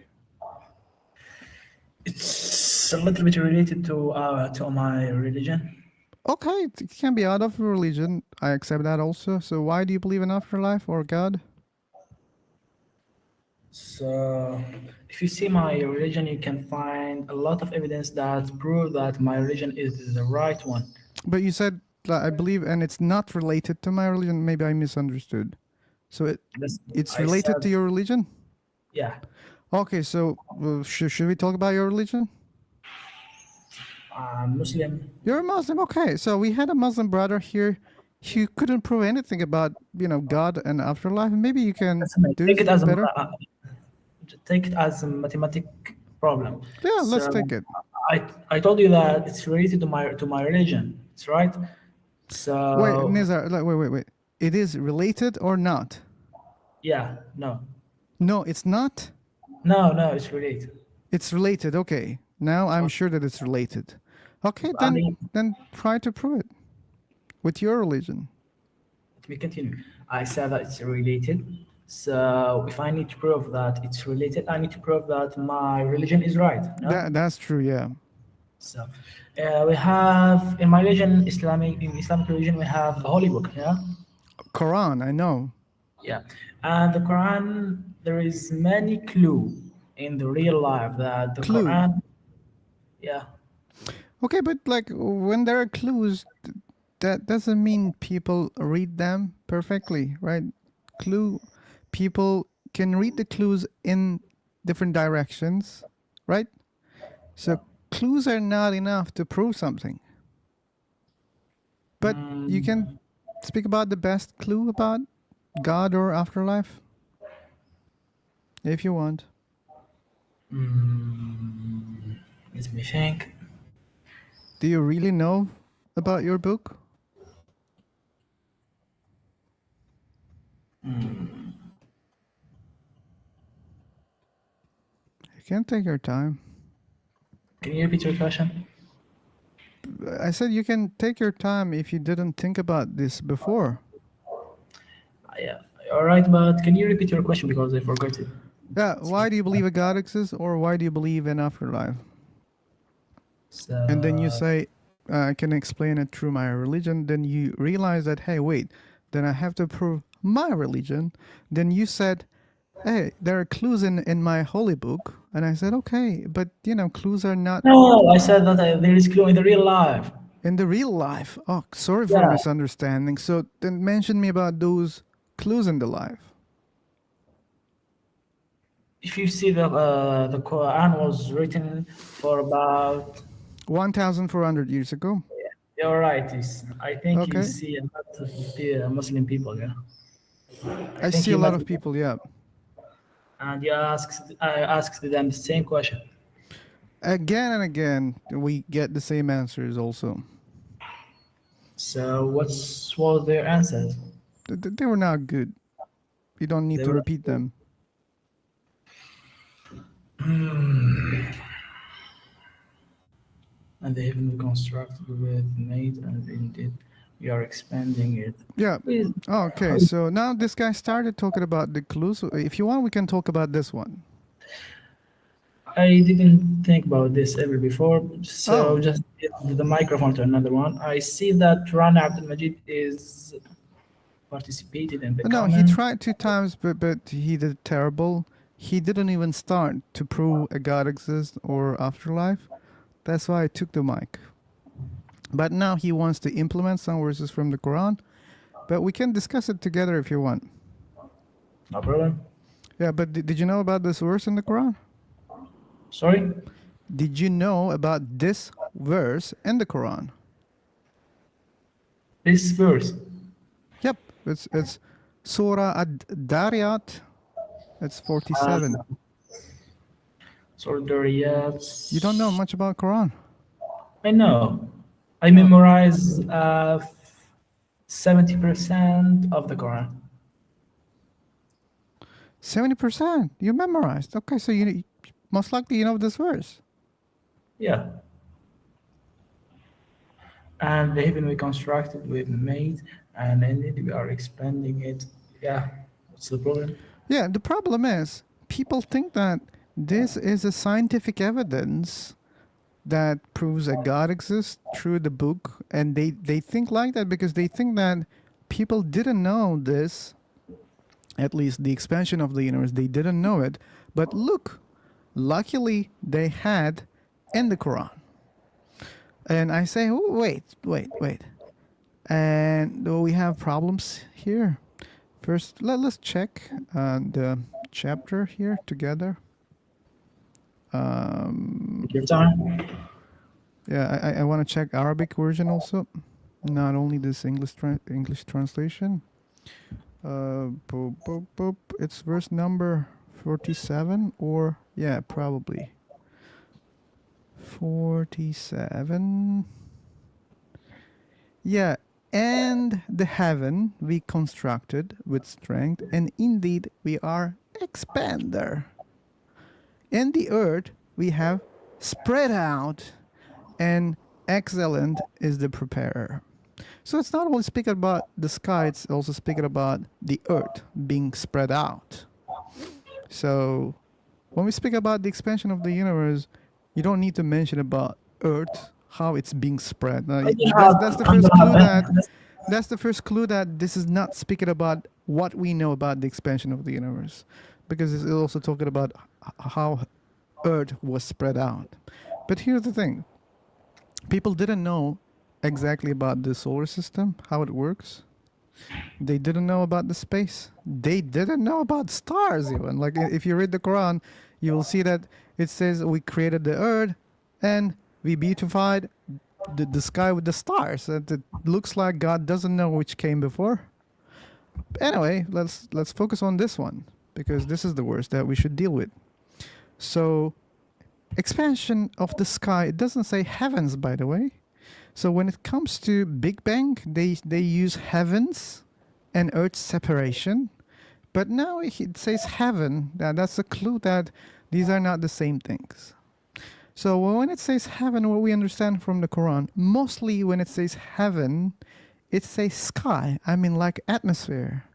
It's a little bit related to my religion. Okay, it can be out of religion. I accept that also. So why do you believe in afterlife or God? So, if you see my religion, you can find a lot of evidence that prove that my religion is the right one. But you said I believe, and it's not related to my religion. Maybe I misunderstood. So it's related to your religion? Yeah. Okay, so should we talk about your religion? I'm Muslim. You're a Muslim, okay. So we had a Muslim brother here. He couldn't prove anything about God and afterlife. Maybe you can do Take it as better. Take it as a mathematic problem. Yeah, let's take it. I told you that it's related to my religion. It's right. So wait, Nizar, wait. It is related or not? Yeah. No. No, it's not. No, it's related. It's related. Okay. Now I'm sure that it's related. Okay, then try to prove it with your religion. Let me continue. I said that it's related. So if I need to prove that it's related, I need to prove that my religion is right. No? That's true. Yeah. So we have in my religion, in Islamic religion, we have the holy book. Yeah. Quran, I know. Yeah, and the Quran, there is many clue in the real life that the Quran. Yeah. Okay, but like when there are clues, that doesn't mean people read them perfectly, right? People can read the clues in different directions, right? So clues are not enough to prove something. But you can speak about the best clue about God or afterlife if you want. Let me think. Do you really know about your book? You can take your time. Can you repeat your question? I said you can take your time if you didn't think about this before. Yeah. All right, but can you repeat your question because I forgot it? Yeah, why do you believe a God exists, or why do you believe in afterlife? And then you So, say, I can explain it through my religion. Then you realize that, hey, wait, then I have to prove my religion. Then you said, hey, there are clues in my holy book. And I said, okay, but clues are not no, I said that there is clue in the real life. in the real life. Oh, sorry for Yeah. misunderstanding. So then mention me about those clues in the life. If you see the Quran was written for about 1,400 years ago. you're right. I think you Okay. see a lot of Muslim people. Yeah. I think see a you lot met of people, yeah. and I asked them the same question. Again and again, we get the same answers also. So what was their answers? They were not good. You don't need They to were repeat them. and they even constructed with made and indeed we are expanding it. Yeah. With Okay, so now this guy started talking about the clues. If you want, we can talk about this one. I didn't think about this ever before, so Oh. just give the microphone to another one. I see that Rana Abdul Majid is participated in the No, he comment. tried 2 times, but he did terrible. He didn't even start to prove a God exists or afterlife. That's why I took the mic. But now he wants to implement some verses from the Quran. But we can discuss it together if you want. No problem. Yeah, but did you know about this verse in the Quran? Sorry? Did you know about this verse in the Quran? This verse? Yep, it's Surah Ad-Dariyat. It's 47. Surah Dariyat. You don't know much about Quran? I know. I memorize 70% of the Quran. 70%? You memorized. Okay, so you most likely you know this verse. Yeah. And even we constructed, we've made, and indeed we are expanding it. Yeah. What's the problem? Yeah, the problem is people think that this is a scientific evidence that proves a God exists through the book, and they think like that because they think that people didn't know this, at least the expansion of the universe, they didn't know it. But look, luckily they had in the Quran. And I say, oh, wait. And we have problems here. First, let's check the chapter here together. Take your time. Yeah, I want to check Arabic version also, not only this English translation. It's verse number 47, or yeah, probably 47. Yeah, and the heaven we constructed with strength, and indeed we are expander. And the earth we have spread out, and excellent is the preparer. So it's not only speaking about the sky, it's also speaking about the earth being spread out. So when we speak about the expansion of the universe, you don't need to mention about earth, how it's being spread. That's the first clue that's the first clue that this is not speaking about what we know about the expansion of the universe, because it's also talking about how earth was spread out. But here's the thing. People didn't know exactly about the solar system, how it works. They didn't know about the space. They didn't know about stars even. Like if you read the Quran, you will see that it says we created the earth and we beautified the sky with the stars. And it looks like God doesn't know which came before. Anyway, let's focus on this one, because this is the verse that we should deal with. So expansion of the sky, it doesn't say heavens, by the way. So when it comes to Big Bang, they use heavens and earth separation. But now it says heaven. That's a clue that these are not the same things. So when it says heaven, what we understand from the Quran, mostly when it says heaven, it says sky. I mean, like atmosphere.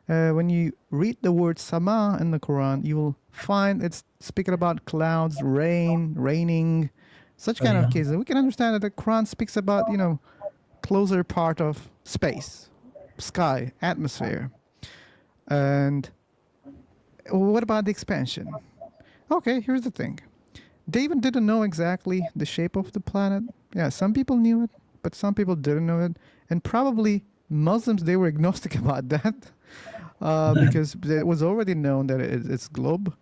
When you read the word sama in the Quran, you will find it's speaking about clouds, rain, raining, such kind of Yeah. cases. We can understand that the Quran speaks about, closer part of space, sky, atmosphere. And what about the expansion? Okay, here's the thing. David didn't know exactly the shape of the planet. Yeah, some people knew it, but some people didn't know it. And probably Muslims, they were agnostic about that. Because it was already known that it's globe,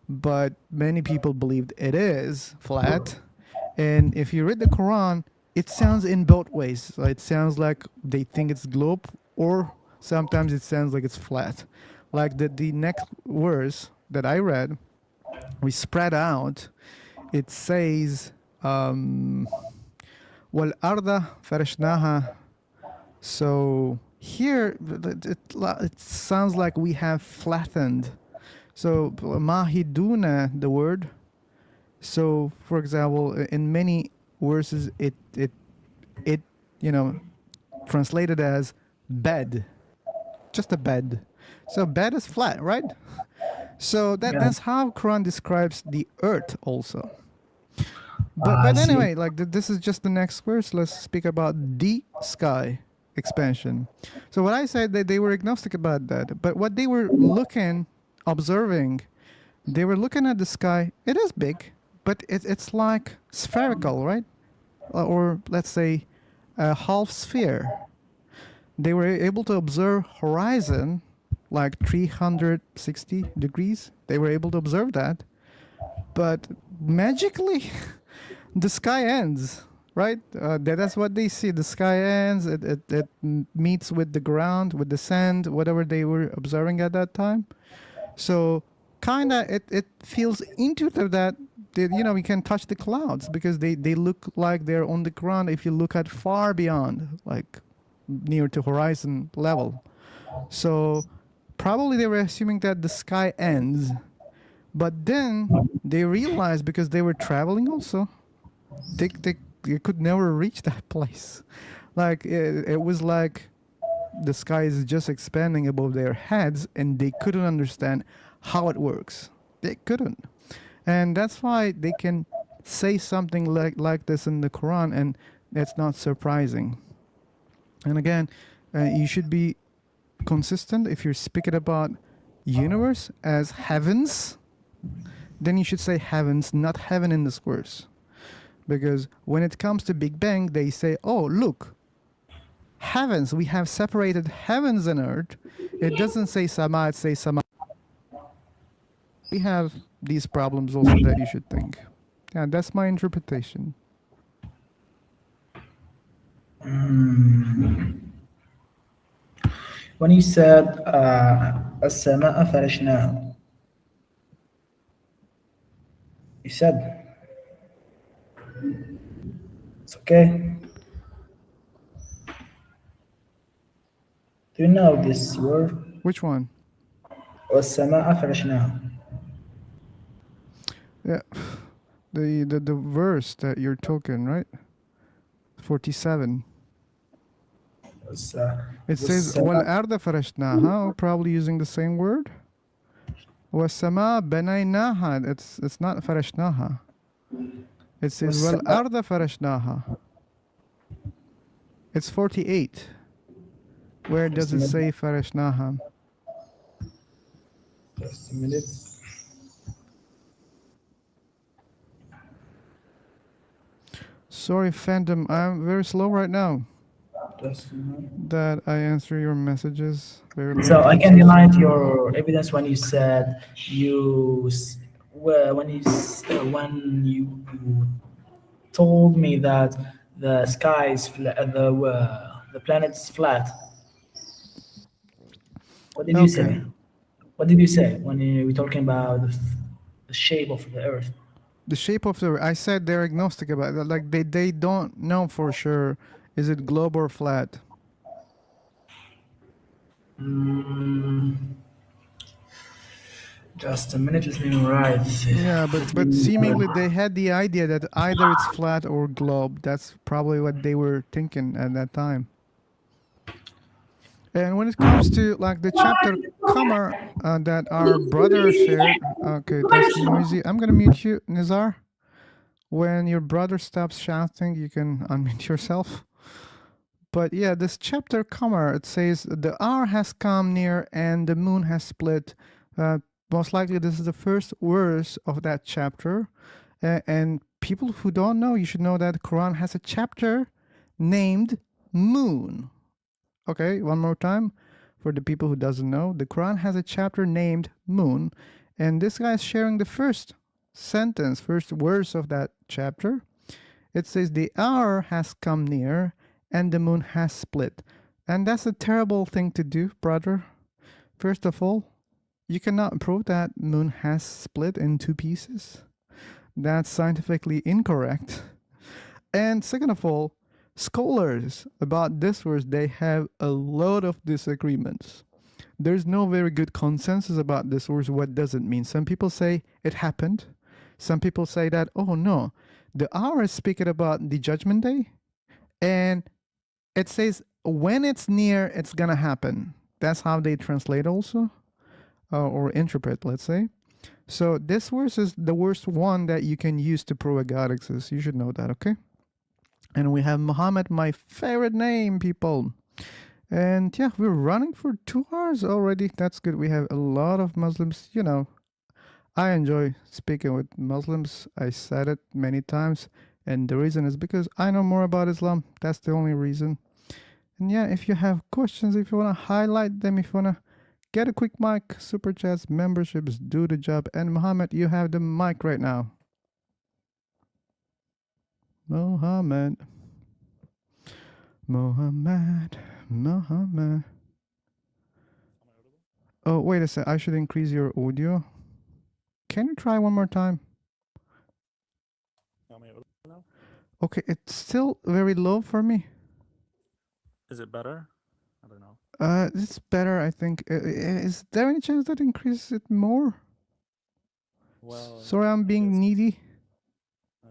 but many people believed it is flat. And if you read the Quran, it sounds in both ways. It sounds like they think it's globe, or sometimes it sounds like it's flat. Like the next verse that I read, we spread out. It says, "Wal arda farashnaha." So here, it sounds like we have flattened. So mahiduna, the word. So for example, in many verses, it translated as bed, just a bed. So bed is flat, right? So that's how Quran describes the earth also. But I see. anyway, like this is just the next verse. Let's speak about the sky expansion. So what I said, that they were agnostic about that, but what they were observing, they were looking at the sky. It is big, but it's like spherical, right? Or let's say a half sphere. They were able to observe horizon like 360 degrees. They were able to observe that, but magically the sky ends, right? That's what they see. The sky ends. It meets with the ground, with the sand, whatever they were observing at that time. So kind of it feels intuitive that we can touch the clouds because they look like they're on the ground if you look at far beyond, like near to horizon level. So probably they were assuming that the sky ends, but then they realized, because they were traveling also, they could never reach that place. Like it was like the sky is just expanding above their heads, and they couldn't understand how it works. They couldn't. And that's why they can say something like this in the Quran, and that's not surprising. And again, you should be consistent. If you're speaking about universe as heavens, then you should say heavens, not heaven in this verse. Because when it comes to Big Bang, they say, oh, look, heavens, we have separated heavens and earth. It doesn't say sama, it says sama. We have these problems also that you should think. Yeah, that's my interpretation. When you said السماء فرشناها, you said it's okay. Do you know this word? Which one? والسماء فرشناها. Yeah, the verse that you're talking, right? 47. It says وَالْأَرْضَ فَرَشْنَاهَا, probably using the same word. وَالسَّمَاءَ بَنَيْنَاهَا. It's not فَرَشْنَاهَا. It says وَالْأَرْضَ فَرَشْنَاهَا. It's 48. Where does it say فَرَشْنَاهَا? Just a minute. Sorry, Phantom, I'm very slow right now. That I answer your messages very late. So I can deny your evidence when you said when you told me that the sky is the planet is flat. What did you say? What did you say when you were talking about the shape of the Earth? The shape of the Earth. I said they're agnostic about it. Like they don't know for sure. Is it globe or flat? Just a minute, let me memorize this. Yeah, Let but me- seemingly they had the idea that either it's flat or globe. That's probably what they were thinking at that time. And when it comes to like the chapter Qamar that our brother shared, okay, that's noisy. I'm gonna mute you, Nizar. When your brother stops shouting, you can unmute yourself. But yeah, this chapter Qamar, it says the hour has come near and the moon has split. Most likely, this is the first verse of that chapter. And people who don't know, you should know that the Quran has a chapter named Moon. Okay, one more time for the people who doesn't know. The Quran has a chapter named Moon, and this guy is sharing the first sentence, first verse of that chapter. It says the hour has come near and the moon has split. And that's a terrible thing to do, brother. First of all, you cannot prove that moon has split in two pieces. That's scientifically incorrect. And second of all, scholars about this verse, they have a lot of disagreements. There's no very good consensus about this verse, what does it mean. Some people say it happened. Some people say that, oh no, the hour is speaking about the judgment day, and it says when it's near, it's gonna happen. That's how they translate also, or interpret, let's say. So this verse is the worst one that you can use to prove a God exists. You should know that, okay? And we have Muhammad, my favorite name, people. And yeah, we're running for 2 hours already. That's good. We have a lot of Muslims. You know, I enjoy speaking with Muslims. I said it many times. And the reason is because I know more about Islam. That's the only reason. And yeah, if you have questions, if you want to highlight them, if you want to get a quick mic, super chats, memberships, do the job. And Muhammad, you have the mic right now. Muhammad. Muhammad. Muhammad. Oh, wait a sec. I should increase your audio. Can you try one more time? Okay, it's still very low for me. Is it better? I don't know. It's better, I think. Is there any chance that increases it more? Well, sorry, I'm being needy.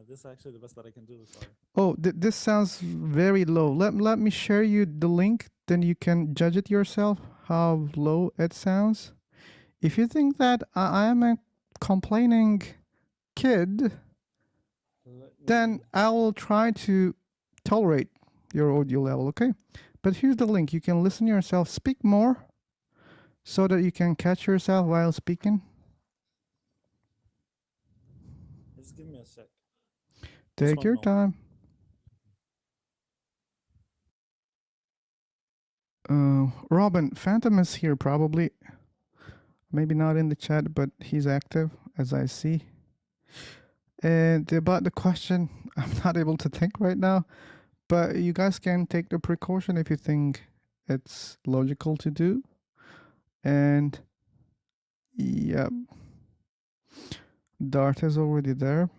this is actually the best that I can do. Sorry. Oh, this sounds very low. Let me share you the link, then you can judge it yourself how low it sounds. If you think that I am a complaining kid, then I will try to tolerate your audio level, okay? But here's the link. You can listen yourself, speak more, so that you can catch yourself while speaking. Just give me a sec. Take your time. Robin, Phantom is here probably. Maybe not in the chat, but he's active as I see. And about the question, I'm not able to think right now, but you guys can take the precaution if you think it's logical to do. And yep, Dart is already there.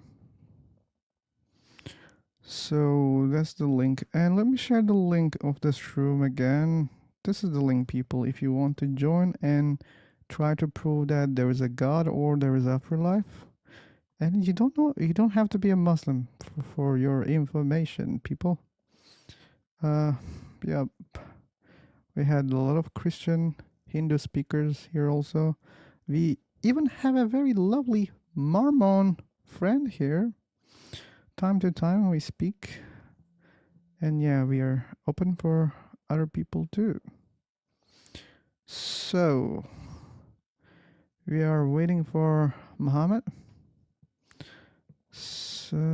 So that's the link. And let me share the link of this room again. This is the link, people, if you want to join and try to prove that there is a God or there is afterlife. And you don't have to be a Muslim for your information, people. Yeah, we had a lot of Christian, Hindu speakers here also. We even have a very lovely Mormon friend here. Time to time we speak. And yeah, we are open for other people too. So, we are waiting for Muhammad. So.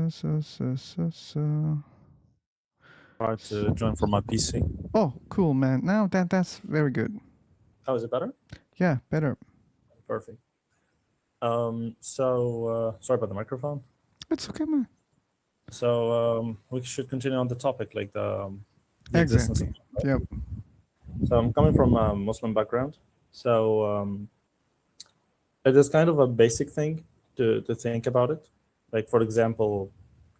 Try to join from my PC. Oh, cool, man. Now that's very good. Oh, is it better? Yeah, better. Perfect. Sorry about the microphone. It's okay, man. So we should continue on the topic, like the existence. Exactly. Yep. So I'm coming from a Muslim background. So it is kind of a basic thing to think about it. Like, for example,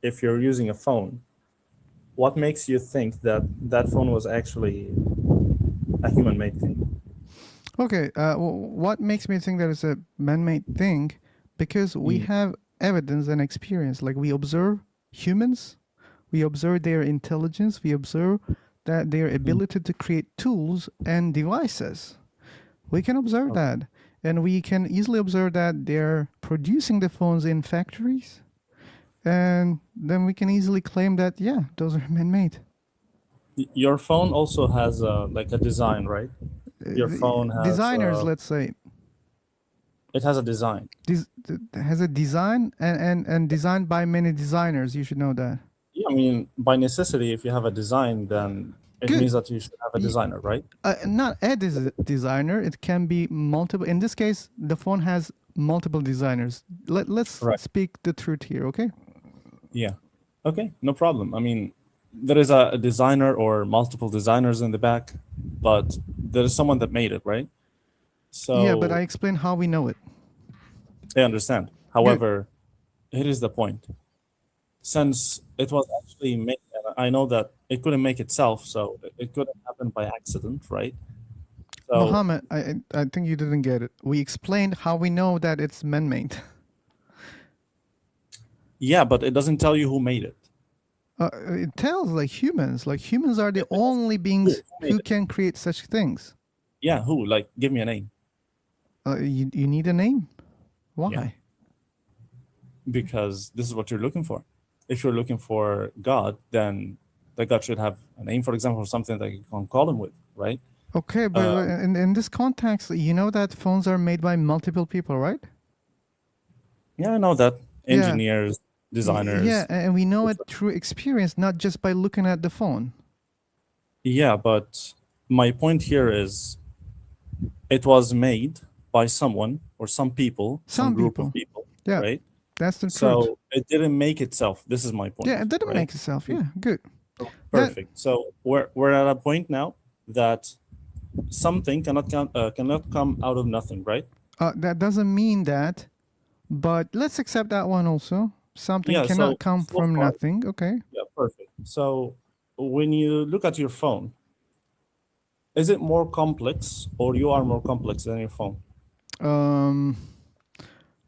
if you're using a phone, what makes you think that that phone was actually a human-made thing? Okay, what makes me think that it's a man-made thing? Because we have evidence and experience. Like we observe humans, we observe their intelligence, we observe that their ability to create tools and devices. We can observe that, and we can easily observe that they're producing the phones in factories, and then we can easily claim that yeah, those are man-made. Your phone also has like a design, right? Your phone has Designers, let's say, it has a design. has a design and designed by many designers. You should know that. Yeah, I mean, by necessity, if you have a design, then it Good. means that you should have a designer, right? Not a designer. It can be multiple. In this case, the phone has multiple designers. Let's speak the truth here, okay? Yeah. Okay, no problem. I mean, there is a designer or multiple designers in the back, but there is someone that made it, right? So Yeah, but I explained how we know it. I understand. However, here is the point. Since it was actually made, I know that it couldn't make itself, so it couldn't happen by accident, right? So Mohammed, I think you didn't get it. We explained how we know that it's man-made. yeah, but it doesn't tell you who made it. It tells humans. Like humans are the only beings who can create such things. Yeah, who? Like, give me a name. You need a name? Why? Yeah. Because this is what you're looking for. If you're looking for God, then the God should have a name, for example, or something that you can call him with, right? Okay, but in this context, you know that phones are made by multiple people, right? Yeah, I know that. Engineers, designers. Yeah, and we know it through experience, not just by looking at the phone. Yeah, but my point here is it was made by someone or some people, some group of people, yeah, right? That's the truth. So it didn't make itself. This is my point. Yeah, it didn't right? make itself. Yeah, good. Perfect. So we're at a point now that something cannot come out of nothing, right? That doesn't mean that, but let's accept that one also. Something cannot come from nothing. Okay. Yeah, perfect. So when you look at your phone, is it more complex or you are more complex than your phone?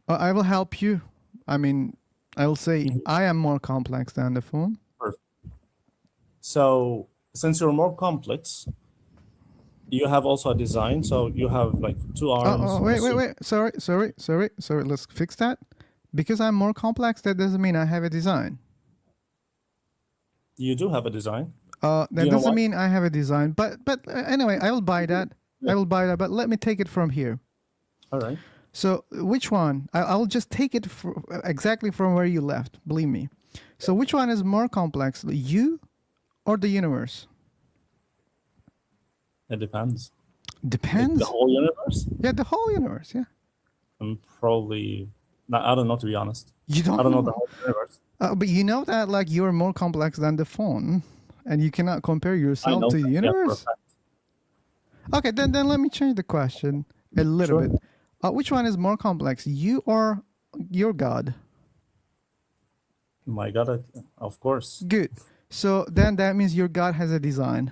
I will help you. I mean, I will say I am more complex than the phone. Perfect. So since you're more complex, you have also a design. So you have like two arms. Wait. Sorry. Let's fix that. Because I'm more complex, that doesn't mean I have a design. You do have a design. That doesn't mean I have a design. But anyway, I will buy that. Yeah. I will buy that. But let me take it from here. All right. So which one? I'll just take it exactly from where you left. Believe me. So which one is more complex, you or the universe? It depends. Depends? The whole universe? Yeah, the whole universe. Yeah. I'm probably. I don't know, to be honest. You don't? I don't know the whole universe. But you know that you're more complex than the phone, and you cannot compare yourself to the universe. Yeah, okay, then let me change the question a little bit. Which one is more complex, you or your God? My God, of course. Good. So then that means your God has a design.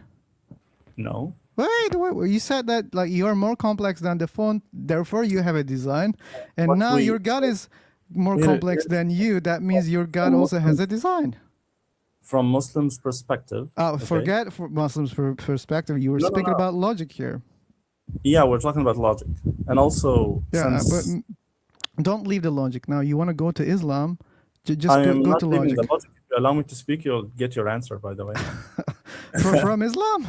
No. Wait. You said that you're more complex than the phone, therefore you have a design, and but now your God is more complex than you. That means your God also has a design. From Muslims' perspective. Forget from Muslims' perspective. You were speaking about logic here. Yeah, we're talking about logic, and also but don't leave the logic now. You want to go to Islam? Just go to logic. The logic. If you allow me to speak, you'll get your answer. By the way, from Islam.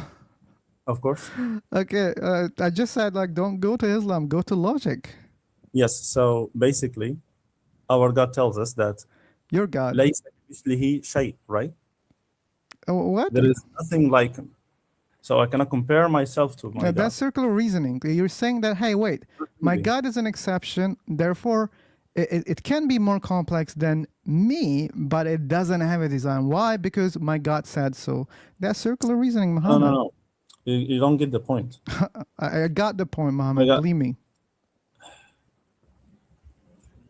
Of course. Okay, I just said don't go to Islam, go to logic. Yes, so basically, our God tells us that your God, لَيْسَ كَمِثْلِهِ شَيْءٌ, right? What? There is nothing like him. So I cannot compare myself to my God. That's circular reasoning. You're saying that, hey, wait, my God is an exception, therefore it can be more complex than me, but it doesn't have a design. Why? Because my God said so. That's circular reasoning, Muhammad. No. You don't get the point. I got the point, Mohammed. Believe me.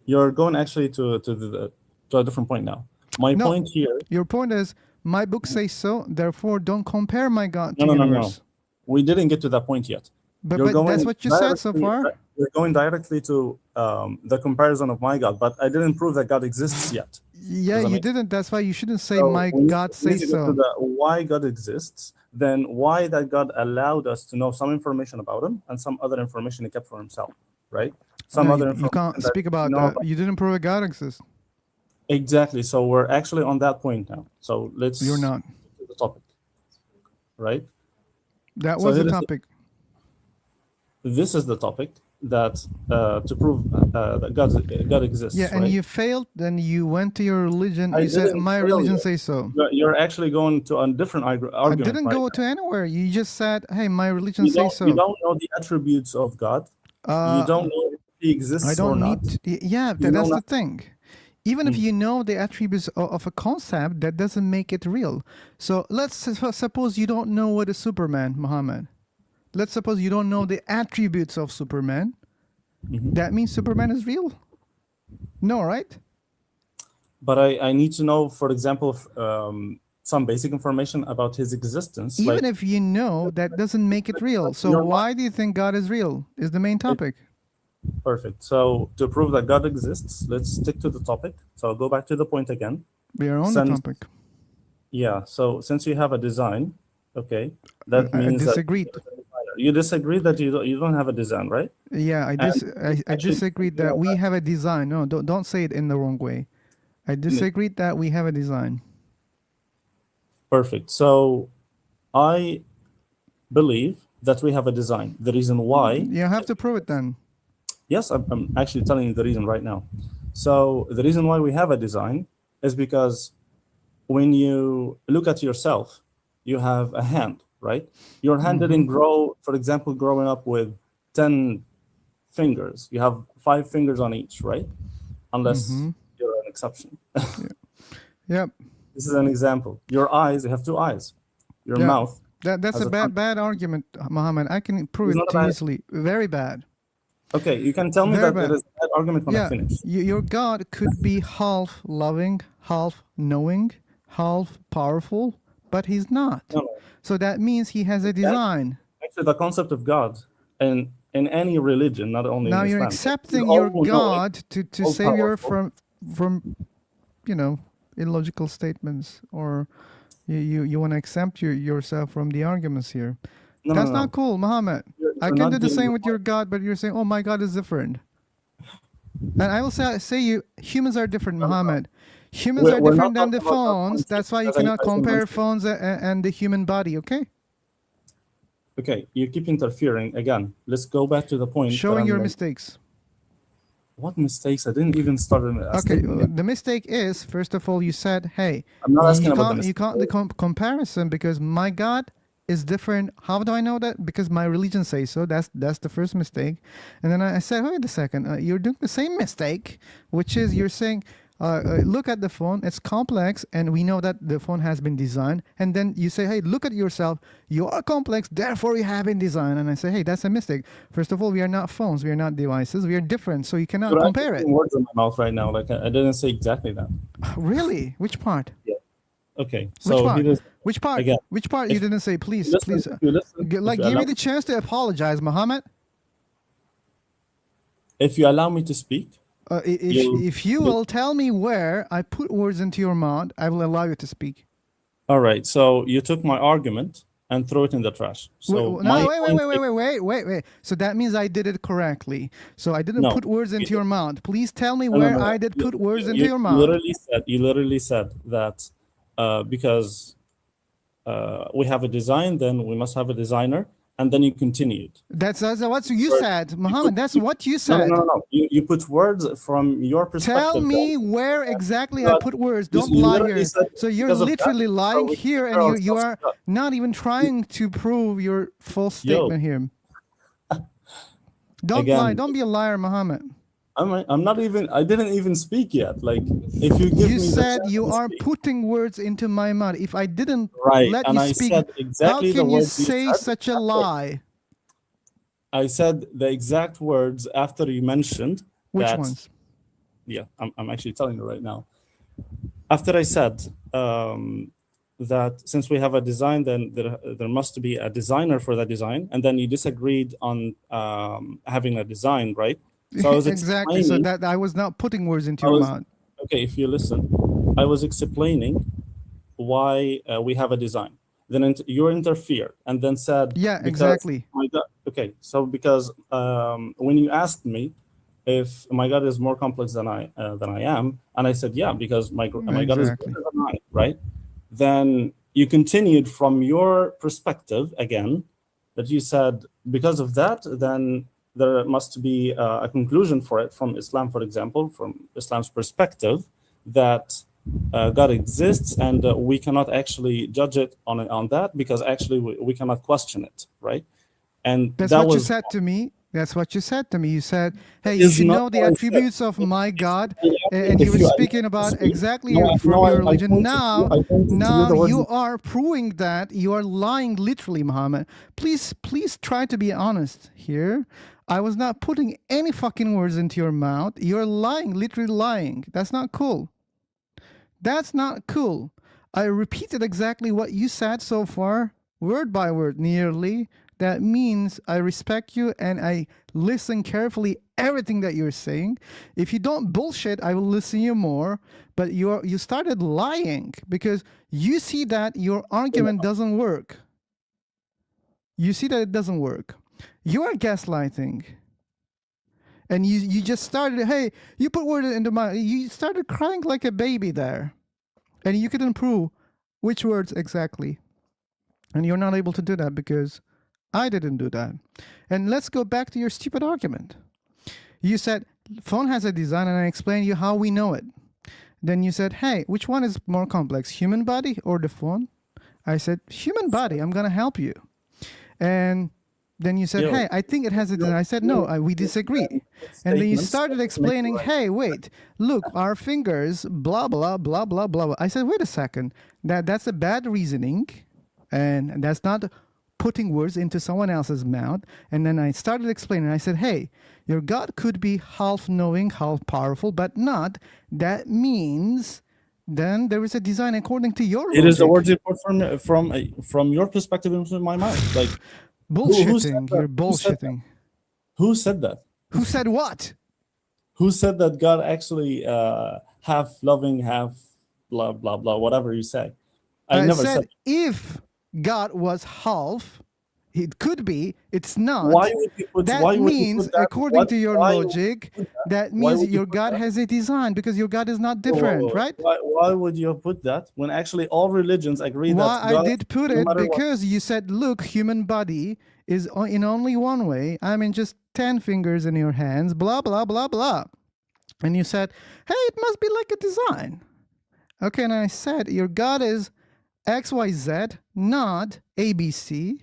You're going actually to a different point now. My point here. Your point is my book says so. Therefore, don't compare my God to universe. No. We didn't get to that point yet. But that's what you said so far. You're going directly to the comparison of my God, but I didn't prove that God exists yet. Yeah, you didn't. That's why you shouldn't say So my we God need say to go so. to the why God exists, then why that God allowed us to know some information about him and some other information he kept for himself, right? Some No, other you information can't that speak about we know that. about. You didn't prove a God exists. Exactly. So we're actually on that point now. So let's You're not. get to the topic, right? That So was the here is topic. this is the topic that to prove that God exists. Yeah, and right? you failed. Then you went to your religion. I You said didn't my fail religion you. says so. You're actually going to a different argument. I didn't right go now. to anywhere. You just said, "Hey, my religion You says so." don't know the attributes of God. You don't know if he exists I don't or need. not. Yeah, You know that's the not- thing. Even if you know the attributes of a concept, that doesn't make it real. So let's suppose you don't know what is Superman, Muhammad. Let's suppose you don't know the attributes of Superman. That means Superman is real? No, right? But I need to know, for example, some basic information about his existence. Even like, if you know, that doesn't make it real. So why do you think God is real? Is the main topic. Perfect. So to prove that God exists, let's stick to the topic. So I'll go back to the point again. We are on the topic. Yeah. So since you have a design, okay, that I means disagreed. that you disagree that you don't have a design, right? Yeah, I disagreed that we have a design. No, don't say it in the wrong way. I disagreed that we have a design. Perfect. So I believe that we have a design. The reason why. You have to prove it then. Yes, I'm actually telling you the reason right now. So the reason why we have a design is because when you look at yourself, you have a hand, right? Your hand didn't grow, for example, growing up with 10 fingers. You have 5 fingers on each, right? Unless you're an exception. Yep. This is an example. Your eyes, you have 2 eyes. Your mouth. That's a bad argument, Muhammad. I can prove it too easily. Very bad. Okay, you can tell me that it is a bad argument when I finish. Your God could be half loving, half knowing, half powerful, but he's not. No. So that means he has a design. Actually, the concept of God in any religion, not only Now in you're Islam, accepting your God to save you from illogical statements, or you want to exempt yourself from the arguments here. That's not cool, Muhammad. I can do the same with your God, but you're saying, oh, my God is different. And I will say you, humans are different, Muhammad. Humans are different than the phones. That's why you cannot compare phones and the human body, okay? Okay, you keep interfering again. Let's go back to the point. Showing your mistakes. What mistakes? I didn't even start a statement. The mistake is, first of all, you said, hey, I'm not asking about the you mistake. can't the comparison because my God is different. How do I know that? Because my religion says so. That's the first mistake. And then I said, wait a second, you're doing the same mistake, which is you're saying, look at the phone, it's complex, and we know that the phone has been designed. And then you say, hey, look at yourself, you are complex, therefore you have been designed. And I say, hey, that's a mistake. First of all, we are not phones, we are not devices, we are different, so you cannot You're compare it. putting words in my mouth right now. Like I didn't say exactly that. Really? Which part? Yeah. Okay. Which So part? Which part? Again, Which part you didn't say? Please, please. Give me the chance to apologize, Muhammad. If you allow me to speak. If you will tell me where I put words into your mouth, I will allow you to speak. All right. So you took my argument and throw it in the trash. So wait. So that means I did it correctly. So I didn't put words into your mouth. Please tell me where I did put words into your mouth. You literally said that because we have a design, then we must have a designer. And then you continued. That's what you said, Muhammad. That's what you said. No. You put words from your perspective. Tell me where exactly I put words. Don't lie here. So you're literally lying here, and you are not even trying to prove your false statement here. Don't lie. Don't be a liar, Muhammad. I'm not even. I didn't even speak yet. Like if you give me. You said you are putting words into my mouth. If I didn't let you speak, how can you say such a lie? I said the exact words after you mentioned. Which ones? Yeah, I'm actually telling you right now. After I said that since we have a design, then there must be a designer for that design, and then you disagreed on having a design, right? So I was Exactly. So explaining. that I was not putting words into I your was mouth. okay. If you listen, I was explaining why we have a design. Then you interfered and then said, Yeah, because, exactly. my God, okay, so because when you asked me if my God is more complex than I am, and I said, yeah, because my God is Exactly. greater than I, right? Then you continued from your perspective again, that you said because of that, then there must be a conclusion for it from Islam, for example, from Islam's perspective, that God exists, and we cannot actually judge it on that, because actually we cannot question it, right? And That's that what you was said to me. That's what you said to me. You said, "Hey, you is should not know the what I said. attributes of my God," and you If were you speaking about exactly from your I religion. pointed to I pointed to you Now the words. you are proving that you are lying, literally, Muhammad. Please try to be honest here. I was not putting any fucking words into your mouth. You're lying, literally lying. That's not cool. That's not cool. I repeated exactly what you said so far, word by word, nearly. That means I respect you and I listen carefully everything that you're saying. If you don't bullshit, I will listen you more. But you started lying because you see that your argument doesn't work. You see that it doesn't work. You are gaslighting. And you just started, hey, you put words into my, you started crying like a baby there. And you couldn't prove which words exactly. And you're not able to do that because I didn't do that. And let's go back to your stupid argument. You said phone has a design, and I explained you how we know it. Then you said, hey, which one is more complex, human body or the phone? I said, human body, I'm going to help you. And then you said, Yo, hey, I think it has a design. I said, no, we disagree. And then you statements started that make explaining, right. hey, wait, look, our fingers, blah, blah, blah, blah, blah. I said, wait a second. That's a bad reasoning. And that's not putting words into someone else's mouth. And then I started explaining. I said, hey, your God could be half knowing, half powerful, but not. That means then there is a design according to your It is the logic. words you put from your perspective into my mind. Like Bullshitting. said You're that? bullshitting. Who said that? Who said what? Who said that God actually half loving, half blah blah blah, whatever you say? I I never said said. if God was half, it could be, it's not. Why would you put? That Why would you means, put that? according to your Why would logic, you put that? that Why means would you your put God that? has a design because your God is not Whoa, whoa, different, whoa. right? Why would you put that when actually all religions agree Why that I God, did put no it, matter what? because you said, look, human body is in only one way. I mean, just 10 fingers in your hands, blah, blah, blah, blah. And you said, hey, it must be like a design. Okay, and I said, your God is XYZ, not ABC.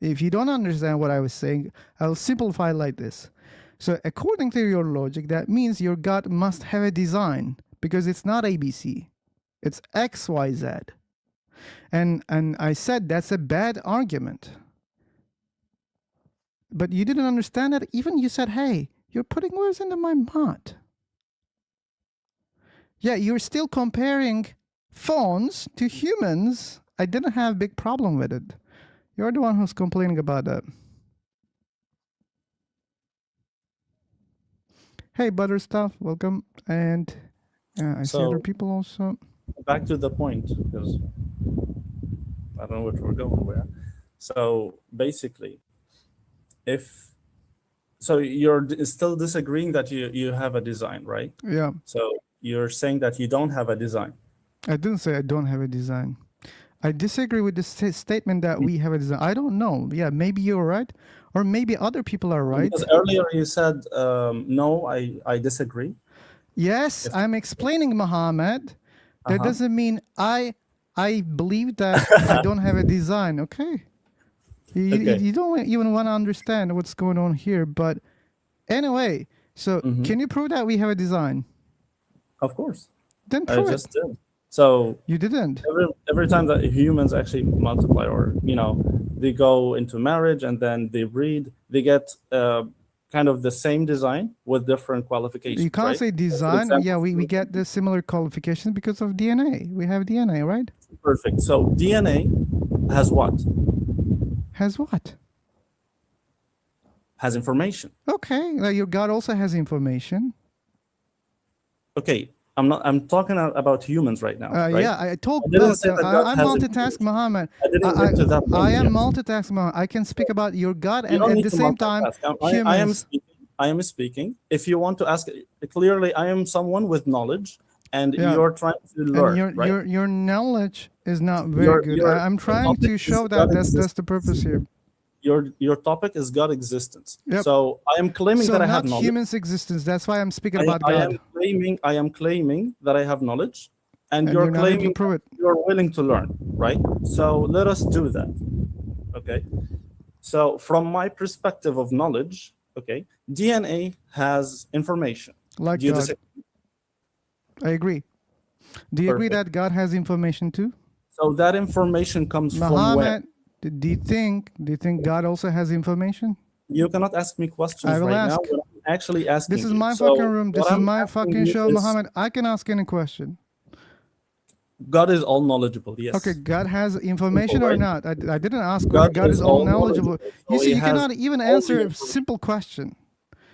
If you don't understand what I was saying, I'll simplify like this. So according to your logic, that means your God must have a design because it's not ABC. It's XYZ. And I said that's a bad argument. But you didn't understand that. Even you said, hey, you're putting words into my mouth. Yeah, you're still comparing phones to humans. I didn't have a big problem with it. You're the one who's complaining about that. Hey, Butterstuff, welcome. And I see other So people also. back to the point, because I don't know what we're going where. So basically, if so, you're still disagreeing that you have a design, right? Yeah, So you're saying that you don't have a design. I didn't say I don't have a design. I disagree with the statement that we have a design. I don't know. Yeah, maybe you're right, or maybe other people are right. Because earlier you said no, I disagree. Yes, I'm explaining, Muhammad. That doesn't mean I believe that I don't have a design. Okay. You don't even want to understand what's going on here. But anyway, so can you prove that we have a design? Of course. Then I prove just it. did. So You didn't. every time that humans actually multiply, or they go into marriage and then they breed, they get kind kind of the same design with different qualifications. You can't right? say For design. example, Yeah, we get the similar qualifications because of DNA. We have DNA, right? perfect. So DNA has what? Has what? Has information. Okay, like your God also has information. Okay, I'm talking about humans right now, right? Yeah, I talk I didn't both. say that God I'm has multitask, Muhammad. I didn't get to that point I am yet. multitask, Muhammad. I can speak about your God You and don't at need the to same time multitask. humans. I am speaking. If you want to ask, clearly, I am someone with knowledge, and Yeah. you're trying to And learn, right? your knowledge is not very good. I'm trying to show that that's the purpose here. Your topic is God existence. Yep. So I am claiming So that I have not knowledge. humans' existence. That's why I'm speaking about I God. am claiming that I have knowledge, and you're you're not able to claiming prove it. you're willing to learn, right? So let us do that. Okay. So from my perspective of knowledge, okay, DNA has information. Like Do you God. disagree? I agree. Do you agree Perfect. that God has information too? So that information comes from where? Muhammad, do you think God also has information? You cannot ask me questions I will right ask. now. What I'm actually asking This is you. my So fucking room. This what is I'm my asking fucking you show, is, Muhammad. I can ask any question. God is all knowledgeable. Yes. Okay, God has information or right? not? I didn't ask whether God is all knowledgeable. So You see, he you has cannot even all the answer a information. simple question.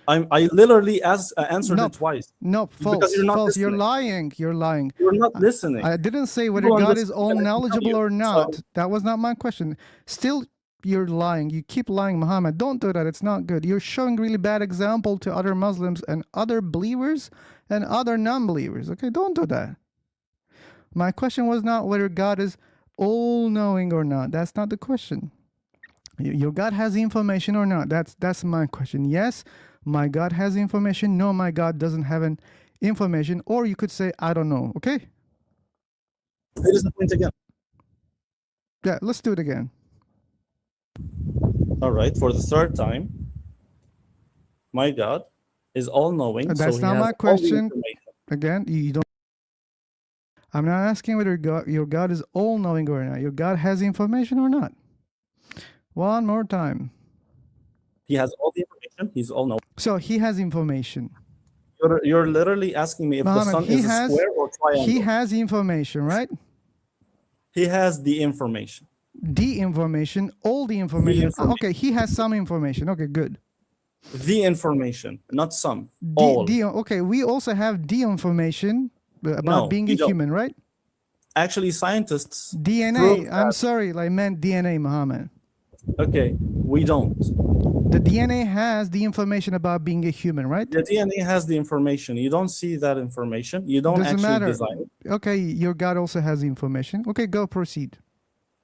I literally answered Nope. it twice. Nope, Because false, you're not false. You're listening. lying. You're lying. You're not listening. I didn't say whether People God is understand all that I can tell knowledgeable you. or not. So That was not my question. Still, you're lying. You keep lying, Muhammad. Don't do that. It's not good. You're showing really bad example to other Muslims and other believers and other non-believers. Okay, don't do that. My question was not whether God is all-knowing or not. That's not the question. Your God has information or not. That's my question. Yes, my God has information. No, my God doesn't have an information. Or you could say, I don't know. Okay? it is the point again. Yeah, let's do it again. All right, for the third time, my God is all-knowing. That's so he not has my all the question. information. Again, you don't. I'm not asking whether your God is all-knowing or not. Your God has information or not. One more time. He has all the information. He's all-knowing. So he has information. You're literally asking me if Muhammad, the sun is a square or triangle. He has information, right? He has the information. The information, all the information. Okay, he has some information. Okay, good. The information, not some. Okay, we also have the information about being a human, right? Actually, scientists DNA. I'm sorry, I meant DNA, Muhammad. Okay, we don't. The DNA has the information about being a human, right? The DNA has the information. You don't see that information. You don't Doesn't actually matter. design it. Okay, your God also has information. Okay, go proceed.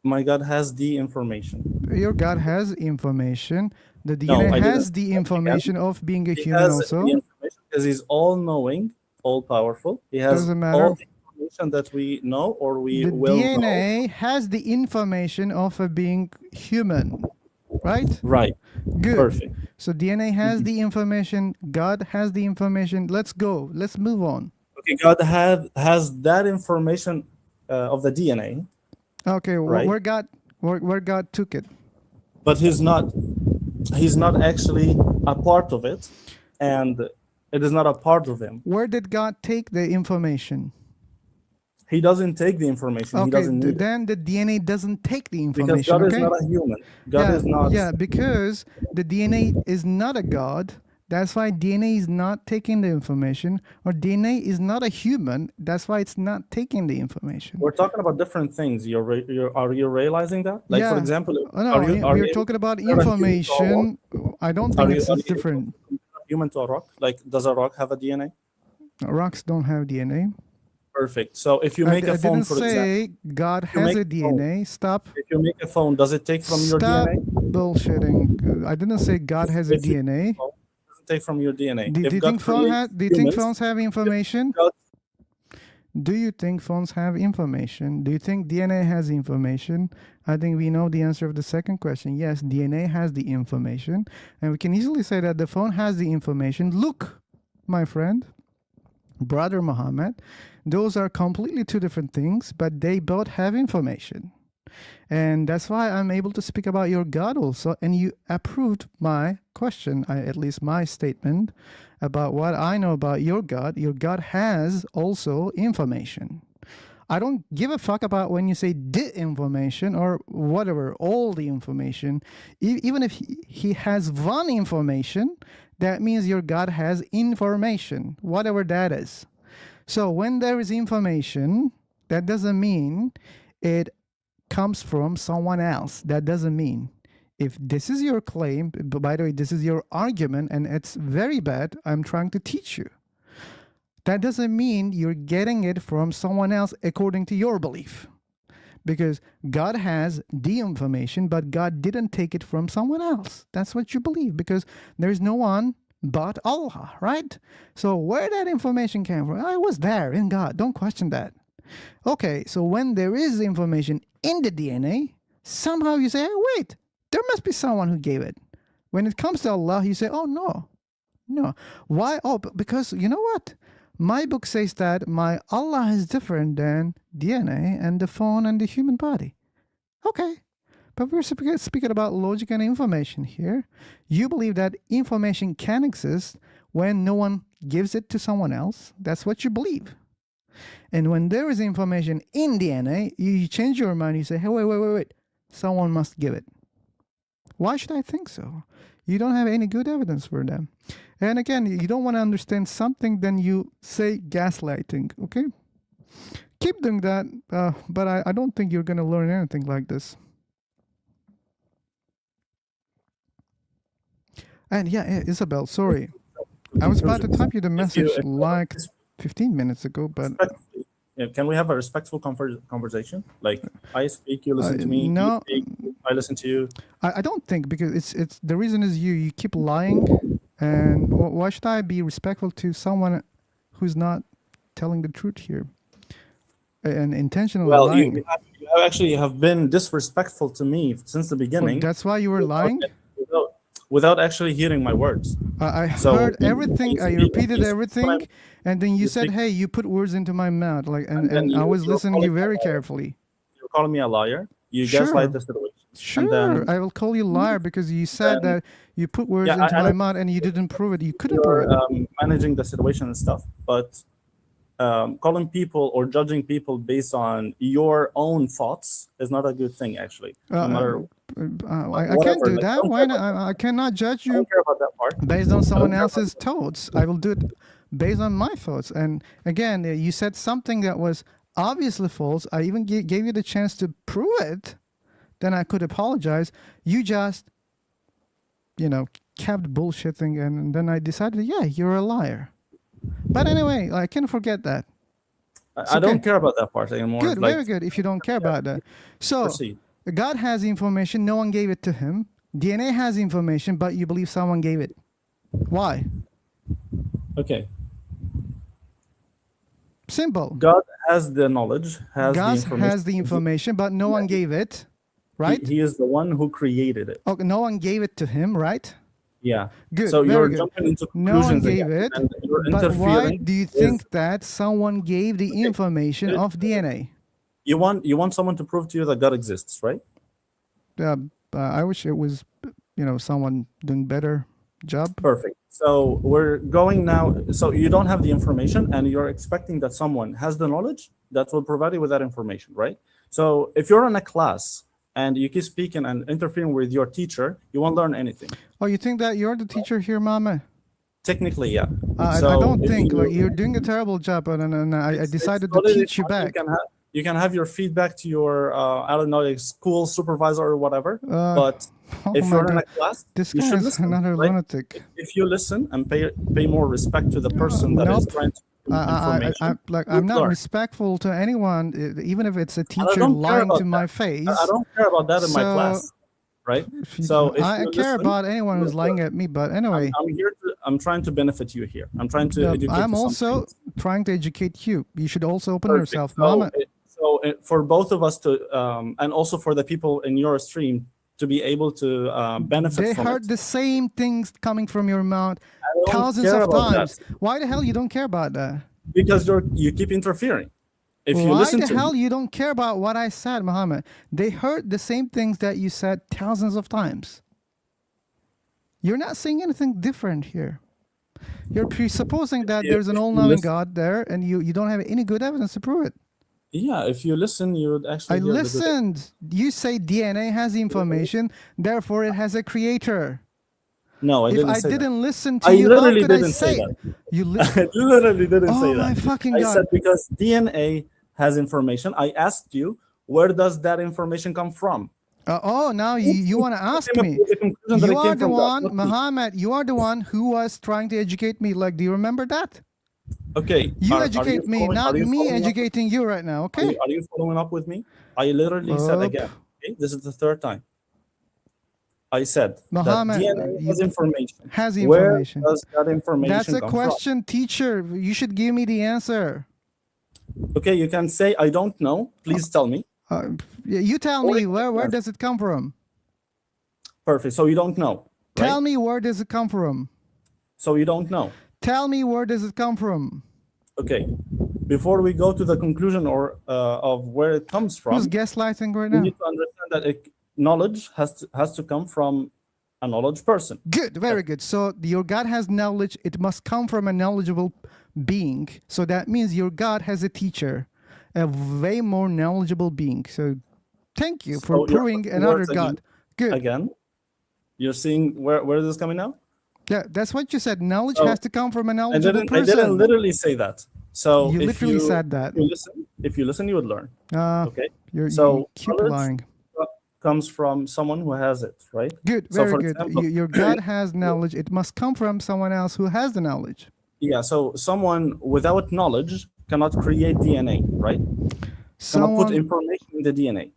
My God has the information. Your God has information. The DNA has the information of being a human also. The information because he's all-knowing, all-powerful. He has Doesn't matter. all the information that we know or we The will know. DNA has the information of a being human, right? Right. Good. Perfect. So DNA has the information. God has the information. Let's go. Let's move on. Okay, God has that information of the DNA. Okay, right? where God took it. But he's not actually a part of it, and it is not a part of him. Where did God take the information? He doesn't take the information. He Okay, doesn't need it. then the DNA doesn't take the Because information. God is Okay? not a human. God is not. Yeah, because the DNA is not a God. That's why DNA is not taking the information, or DNA is not a human. That's why it's not taking the information. We're talking about different things. Are you realizing that? Like, Yeah. for example, No, we're talking about information. I don't think it's different. Human to a rock? Like, does a rock have a DNA? Rocks don't have DNA. Perfect. So if you make a phone, for example, I didn't say God has a DNA. Stop. If you make a phone, does it take from your Stop DNA? bullshitting. I didn't say God has a DNA. Doesn't take from your DNA. Do you think phones have information? Do you think phones have information? Do you think DNA has information? I think we know the answer of the second question. Yes, DNA has the information. And we can easily say that the phone has the information. Look, my friend, brother Muhammad, those are completely two different things, but they both have information. And that's why I'm able to speak about your God also. And you approved my question, at least my statement about what I know about your God. Your God has also information. I don't give a fuck about when you say the information or whatever, all the information. Even if he has one information, that means your God has information, whatever that is. So when there is information, that doesn't mean it comes from someone else. That doesn't mean. If this is your claim, by the way, this is your argument, and it's very bad, I'm trying to teach you. That doesn't mean you're getting it from someone else according to your belief. Because God has the information, but God didn't take it from someone else. That's what you believe, because there's no one but Allah, right? So where that information came from, I was there in God. Don't question that. Okay, so when there is information in the DNA, somehow you say, hey, wait, there must be someone who gave it. When it comes to Allah, you say, oh, no. Why? Oh, because you know what? My book says that my Allah is different than DNA and the phone and the human body. Okay, but we're speaking about logic and information here. You believe that information can exist when no one gives it to someone else. That's what you believe. And when there is information in DNA, you change your mind. You say, hey, wait. Someone must give it. Why should I think so? You don't have any good evidence for them. And again, you don't want to understand something, then you say gaslighting, okay? Keep doing that, but I don't think you're going to learn anything like this. And yeah, Isabel, sorry. I was about to type you the message like 15 minutes ago, but... Can we have a respectful conversation? Like, I speak, you listen to me. No, you speak, I listen to you. I don't think, because it's the reason is you keep lying, and why should I be respectful to someone who's not telling the truth here and intentionally lying? You actually have been disrespectful to me since the beginning. Well, that's why you were lying? Without actually hearing my words. I heard everything, I repeated everything, and then you said, hey, you put words into my mouth, like, and I was listening to you very carefully. You're calling me a liar? You gaslight the situation. Sure, I will call you liar because you said that you put words into my mouth and you didn't prove it. You couldn't prove it. Managing the situation and stuff, but calling people or judging people based on your own thoughts is not a good thing, actually. No matter I can't do that. Why not? I cannot judge you based on someone else's thoughts. I will do it based on my thoughts. And again, you said something that was obviously false. I even gave you the chance to prove it. Then I could apologize. You just, kept bullshitting, and then I decided, yeah, you're a liar. But anyway, I can forget that. I don't care about that part anymore. Good, very good. If you don't care about that, so proceed. God has information. No one gave it to him. DNA has information, but you believe someone gave it. Why? Okay. Simple. God has the knowledge, God has the information, but no one gave it, right? He is the one who created it. Okay, no one gave it to him, right? Yeah. Good. So very you're good. jumping into No one conclusions gave again, it, and you're but why interfering do you think that someone gave the information of DNA? You want someone to prove to you that God exists, right? I wish it was, someone doing better job. Perfect. So we're going now. So you don't have the information, and you're expecting that someone has the knowledge that will provide you with that information, right? So if you're in a class and you keep speaking and interfering with your teacher, you won't learn anything. Oh, you think that you're the teacher here, Mama? Technically, yeah. I don't think. You're doing a terrible job, and I decided to teach you back. You can have your feedback to your, I don't know, school supervisor or whatever. But if you're in a class, this you guy should is listen, another right? lunatic. If you listen and pay more respect to the person that is trying to information, I'm not respectful to anyone, even if it's a teacher lying to my face. I don't care about that in my class, right? So if I care about anyone who's lying at me, but anyway. I'm trying to benefit you here. I'm trying to educate you. I'm also trying to educate you. You should also open Perfect. yourself, So, Mama. So for both of us to, and also for the people in your stream to be able to benefit they from heard it. the same things coming from your mouth I don't thousands care of about times. that. Why the hell you don't care about that? Because you keep interfering. If you Why listen the to hell me, you don't care about what I said, Muhammad? They heard the same things that you said thousands of times. You're not saying anything different here. You're presupposing that there's an if you all-knowing listen, God there, and you don't have any good evidence to prove it. yeah, if you listen, you would I actually hear the good. listened. You say DNA has information, therefore it has a creator. No, I If didn't I say that. didn't listen to I you, how literally could I didn't say say that. it? You I listen. literally didn't say Oh that. my fucking I God. said because DNA has information. I asked you, where does that information come from? Now you want to ask Came up me. with the conclusion that You it are came the from God, one, not me. Muhammad, you are the one who was trying to educate me. Like, do you remember that? Okay, You are you educate me, following? Are not you me following up? educating you right now, okay? Are you following up with me? I literally said again. Okay, this is the third time. I said that Muhammad, DNA has information. has Where information. does that information That's a come question, teacher. You should give me the answer. from? Okay, you can say I don't know. Please tell me. You tell me, where does it come from? Perfect. So you don't know, right? Tell me, where does it come from? So you don't know. Tell me, where does it come from? Okay. Before we go to the conclusion or of where it comes from, Who's gaslighting right we now? need to understand that knowledge has to come from a knowledge person. Good, very good. So your God has knowledge. It must come from a knowledgeable being. So that means your God has a teacher, a way more knowledgeable being. So thank you for So you're proving putting another words God. Good. Again, you're seeing where is this coming now? Yeah, that's what you said. Knowledge So, has to come from a knowledgeable I person. didn't literally say that. So You literally said that. if you listen, you would learn. Okay. You So keep knowledge lying. comes from someone who has it, right? Good, So very for good. example, Your God has knowledge. It must come from someone else who has the knowledge. yeah. So someone without knowledge cannot create DNA, right? Cannot put Someone, information in the DNA.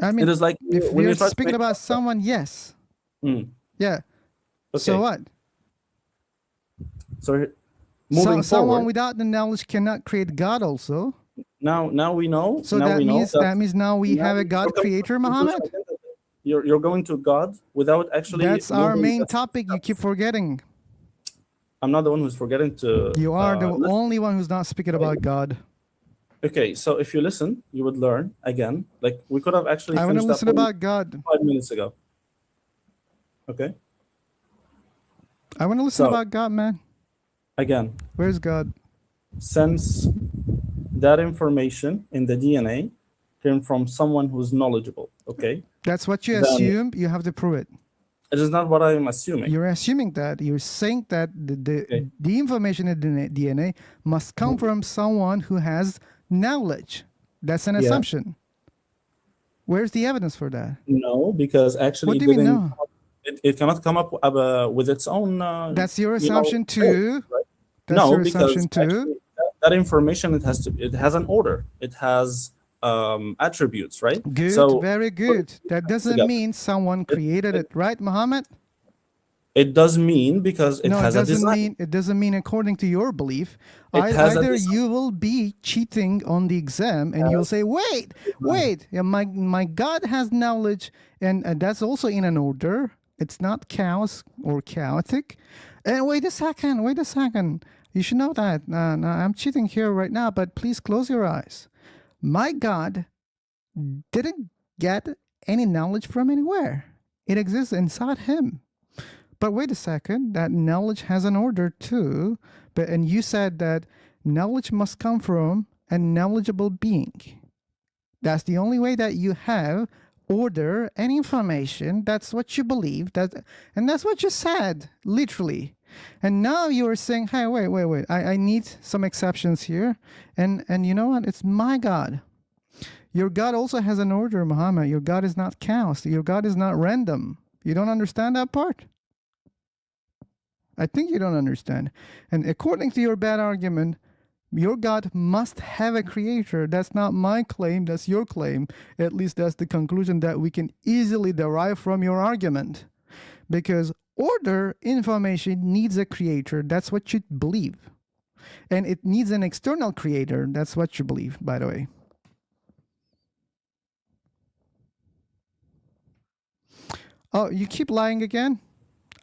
I mean, It is like if when we you are try to speaking make about pasta. someone, yes. Mm. Yeah. Okay. So what? So moving Someone forward, without the knowledge cannot create God also. now we know. So now that we know means now we have a God creator, Muhammad. You're going to God without actually. That's our moving main the topic. You keep forgetting. I'm not the one who's forgetting to. You are the listen. only one who's not speaking about God. Okay, so if you listen, you would learn again. Like we could have actually I want to finished that listen point about God. 5 minutes ago. Okay. I want to listen So about God, man. again, Where's God? since that information in the DNA came from someone who's knowledgeable, okay, That's what you then assume. You have to prove it. it is not what I am assuming. You're assuming that. You're saying that the information in the DNA must come from someone who has knowledge. That's an Yeah. assumption. Where's the evidence for that? No, because actually What it do you mean didn't. no? It cannot come up with its own. That's your assumption too. Right? That's No, your because assumption too. actually that information it has an order. It has attributes, right? Good, So very good. That doesn't together. mean someone created it, right, Muhammad? It does mean because it No, has it a doesn't design. mean. It doesn't mean according to your belief. It has a Either design. you will be cheating on the exam, and you'll say, "Wait, yeah, my God has knowledge, and that's also in an order. It's not chaos or chaotic." And wait a second. You should know that. No, I'm cheating here right now, but please close your eyes. My God didn't get any knowledge from anywhere. It exists inside him. But wait a second, that knowledge has an order too. And you said that knowledge must come from a knowledgeable being. That's the only way that you have order and information. That's what you believe. And that's what you said, literally. And now you are saying, hey, wait. I need some exceptions here. And you know what? It's my God. Your God also has an order, Muhammad. Your God is not chaos. Your God is not random. You don't understand that part? I think you don't understand. And according to your bad argument, your God must have a creator. That's not my claim, that's your claim. At least that's the conclusion that we can easily derive from your argument. Because order information needs a creator. That's what you believe. And it needs an external creator. That's what you believe, by the way. Oh, you keep lying again?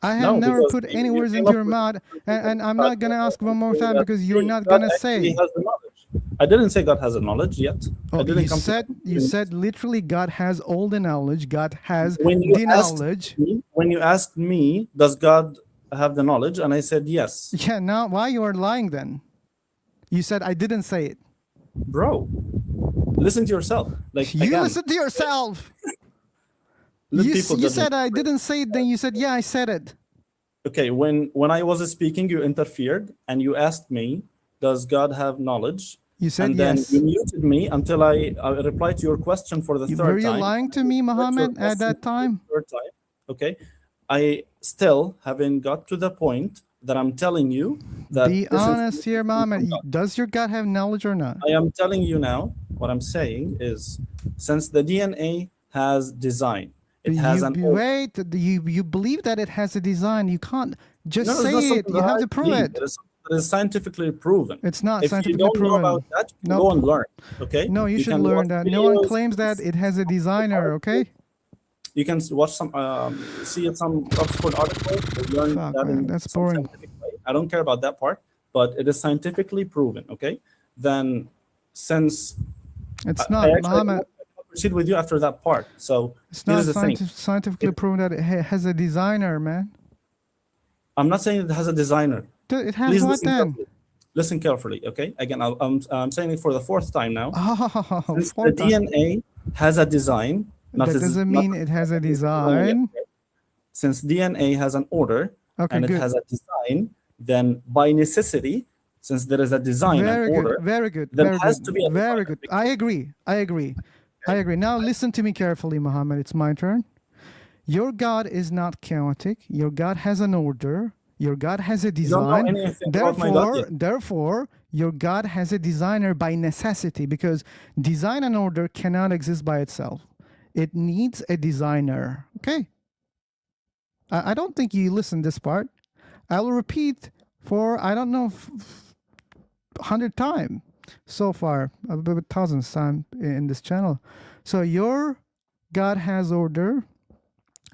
I have never put any words into your mouth, and I'm not going to ask one more time because you're not going to say. Has the knowledge. I didn't say God has a knowledge yet. I Oh, didn't you come said to you said literally God has all the knowledge. God has when you the asked knowledge. me, does God have the knowledge? And I said yes. Yeah. Now, why you are lying then? You said I didn't say it. Bro, listen to yourself. Like You again, listen to yourself. let You, people you judge me. said I didn't say it. Then you said yeah, I said it. Okay, when I was speaking, you interfered and you asked me, does God have knowledge? You said And then yes. you muted me until I replied to your question for the Were third you time. lying to me, Muhammad, at that time? Third time. Okay. I still haven't got to the point that I'm telling you that Be this honest information here, is from Muhammad. God. Does your God have knowledge or not? I am telling you now, what I'm saying is, since the DNA has design, it has an order. Wait. You believe that it has a design. You can't just No, it's not say it. something You that have I to prove believe. it. It is something that is scientifically proven. It's not If you scientifically don't know proven. about that, you can Nope. go and learn. Okay. No, you should can learn watch that. No one videos, claims that it has a designer. Okay. You can watch some, see some Oxford article, or learn Fuck, that man, in that's some boring. scientific way. I don't care about that part, but it is scientifically proven. Okay. Then, since It's I not, actually Muhammad. cannot proceed with you after that part. So It's here not is the thing. scientifically proven that it has a designer, man. I'm not saying it has a designer. It has Please what listen then? carefully. Listen carefully, okay? Again, I'm saying it for the fourth time now. Oh, Since the fourth time. DNA has a design, That doesn't mean it has a design. Since DNA has an order Okay, and it good. has a design, then by necessity, since there is a design and Very order, good. Very good. there Very has good. to be a Very good. I agree. I agree. I agree. Now listen to me carefully, Muhammad. It's my turn. Your God is not chaotic. Your God has an order. Your God has a You don't know design. anything about my God yet. Therefore, your God has a designer by necessity, because design and order cannot exist by itself. It needs a designer. Okay. I don't think you listened this part. I will repeat for, I don't know, 100 times so far, about thousands times in this channel. So your God has order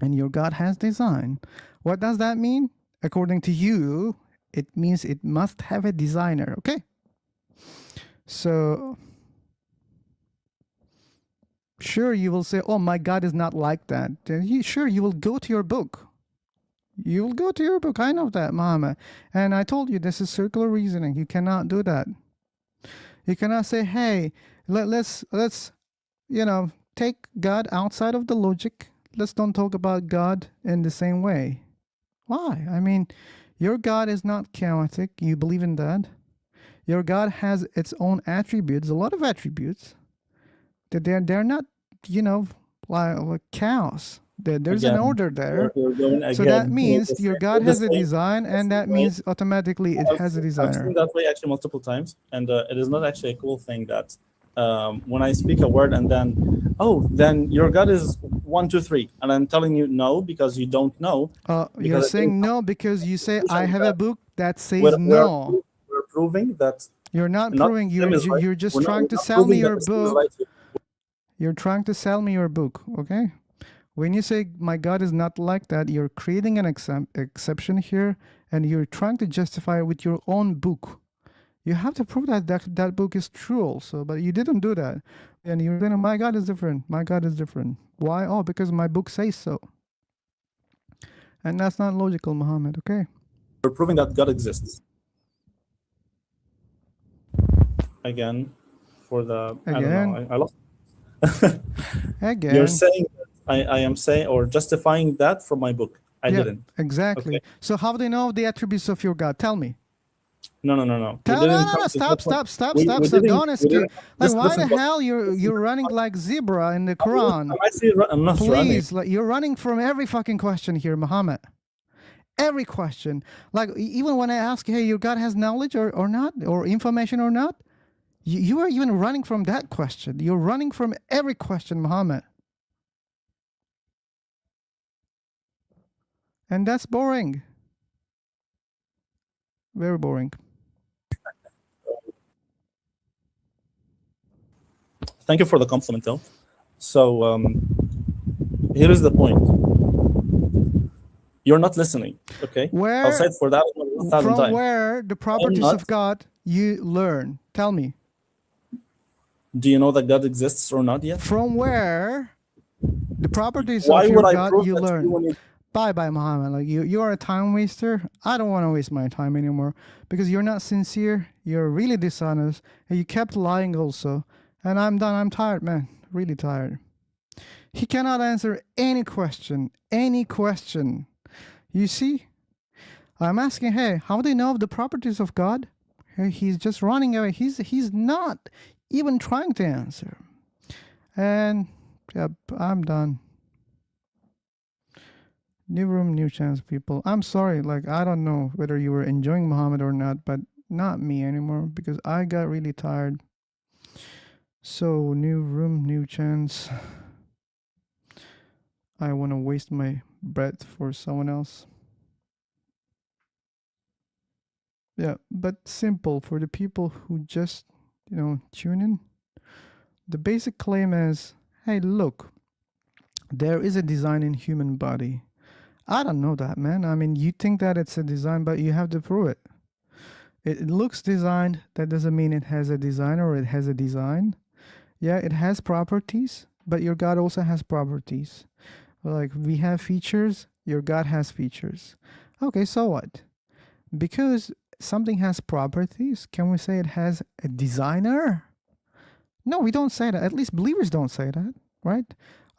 and your God has design. What does that mean? According to you, it means it must have a designer. Okay. So sure, you will say, oh, my God is not like that. Then sure, you will go to your book. You will go to your book. I know that, Muhammad. And I told you this is circular reasoning. You cannot do that. You cannot say, hey, let's take God outside of the logic. Let's don't talk about God in the same way. Why? I mean, your God is not chaotic. You believe in that. Your God has its own attributes, a lot of attributes. That they're not, like chaos. There's an order there. So that means your God has a design, and that means automatically it has a I've designer. seen that way actually multiple times, and it is not actually a cool thing that when I speak a word and then your God is 1, 2, 3, and I'm telling you no because you don't know. You're saying no because you say I have a book that says we're no. proving that you're not not proving. the same is right. You're just We're trying not to sell me proving that your the same is book. right. You're trying to sell me your book. Okay. When you say my God is not like that, you're creating an exception here, and you're trying to justify it with your own book. You have to prove that book is true also, but you didn't do that. And you're saying, my God is different. My God is different. Why? Oh, because my book says so. And that's not logical, Muhammad, okay? We're proving that God exists. Again, for the, I don't know, I lost. Again. You're saying I am saying or justifying that from my book. I didn't. Exactly. Okay. So how do you know the attributes of your God? Tell me. No. Stop. Don't escape. Like, why the hell you're running like zebra in the Quran? I'm not Please, running. like, you're running from every fucking question here, Muhammad. Every question. Like, even when I ask, hey, your God has knowledge or not, or information or not, you are even running from that question. You're running from every question, Muhammad. And that's boring. Very boring. Thank you for the compliment, though. So here is the point. You're not listening, okay? Where, I'll say it for that 1,000 from times. where the properties of God you learn? Tell me. Do you know that God exists or not yet? From where? The properties Why of would your I God prove you that to you learn. when you? Bye bye, Muhammad. Like you are a time waster. I don't want to waste my time anymore because you're not sincere. You're really dishonest, and you kept lying also. And I'm done. I'm tired, man. Really tired. He cannot answer any question. Any question. You see? I'm asking, hey, how do you know of the properties of God? Hey, he's just running away. He's not even trying to answer. And yep, I'm done. New room, new chance, people. I'm sorry, like I don't know whether you were enjoying Muhammad or not, but not me anymore because I got really tired. So new room, new chance. I want to waste my breath for someone else. Yeah, but simple for the people who just, tune in. The basic claim is, hey, look, there is a design in human body. I don't know that, man. I mean, you think that it's a design, but you have to prove it. It looks designed. That doesn't mean it has a design or it has a design. Yeah, it has properties, but your God also has properties. Like we have features, your God has features. Okay, so what? Because something has properties, can we say it has a designer? No, we don't say that. At least believers don't say that, right?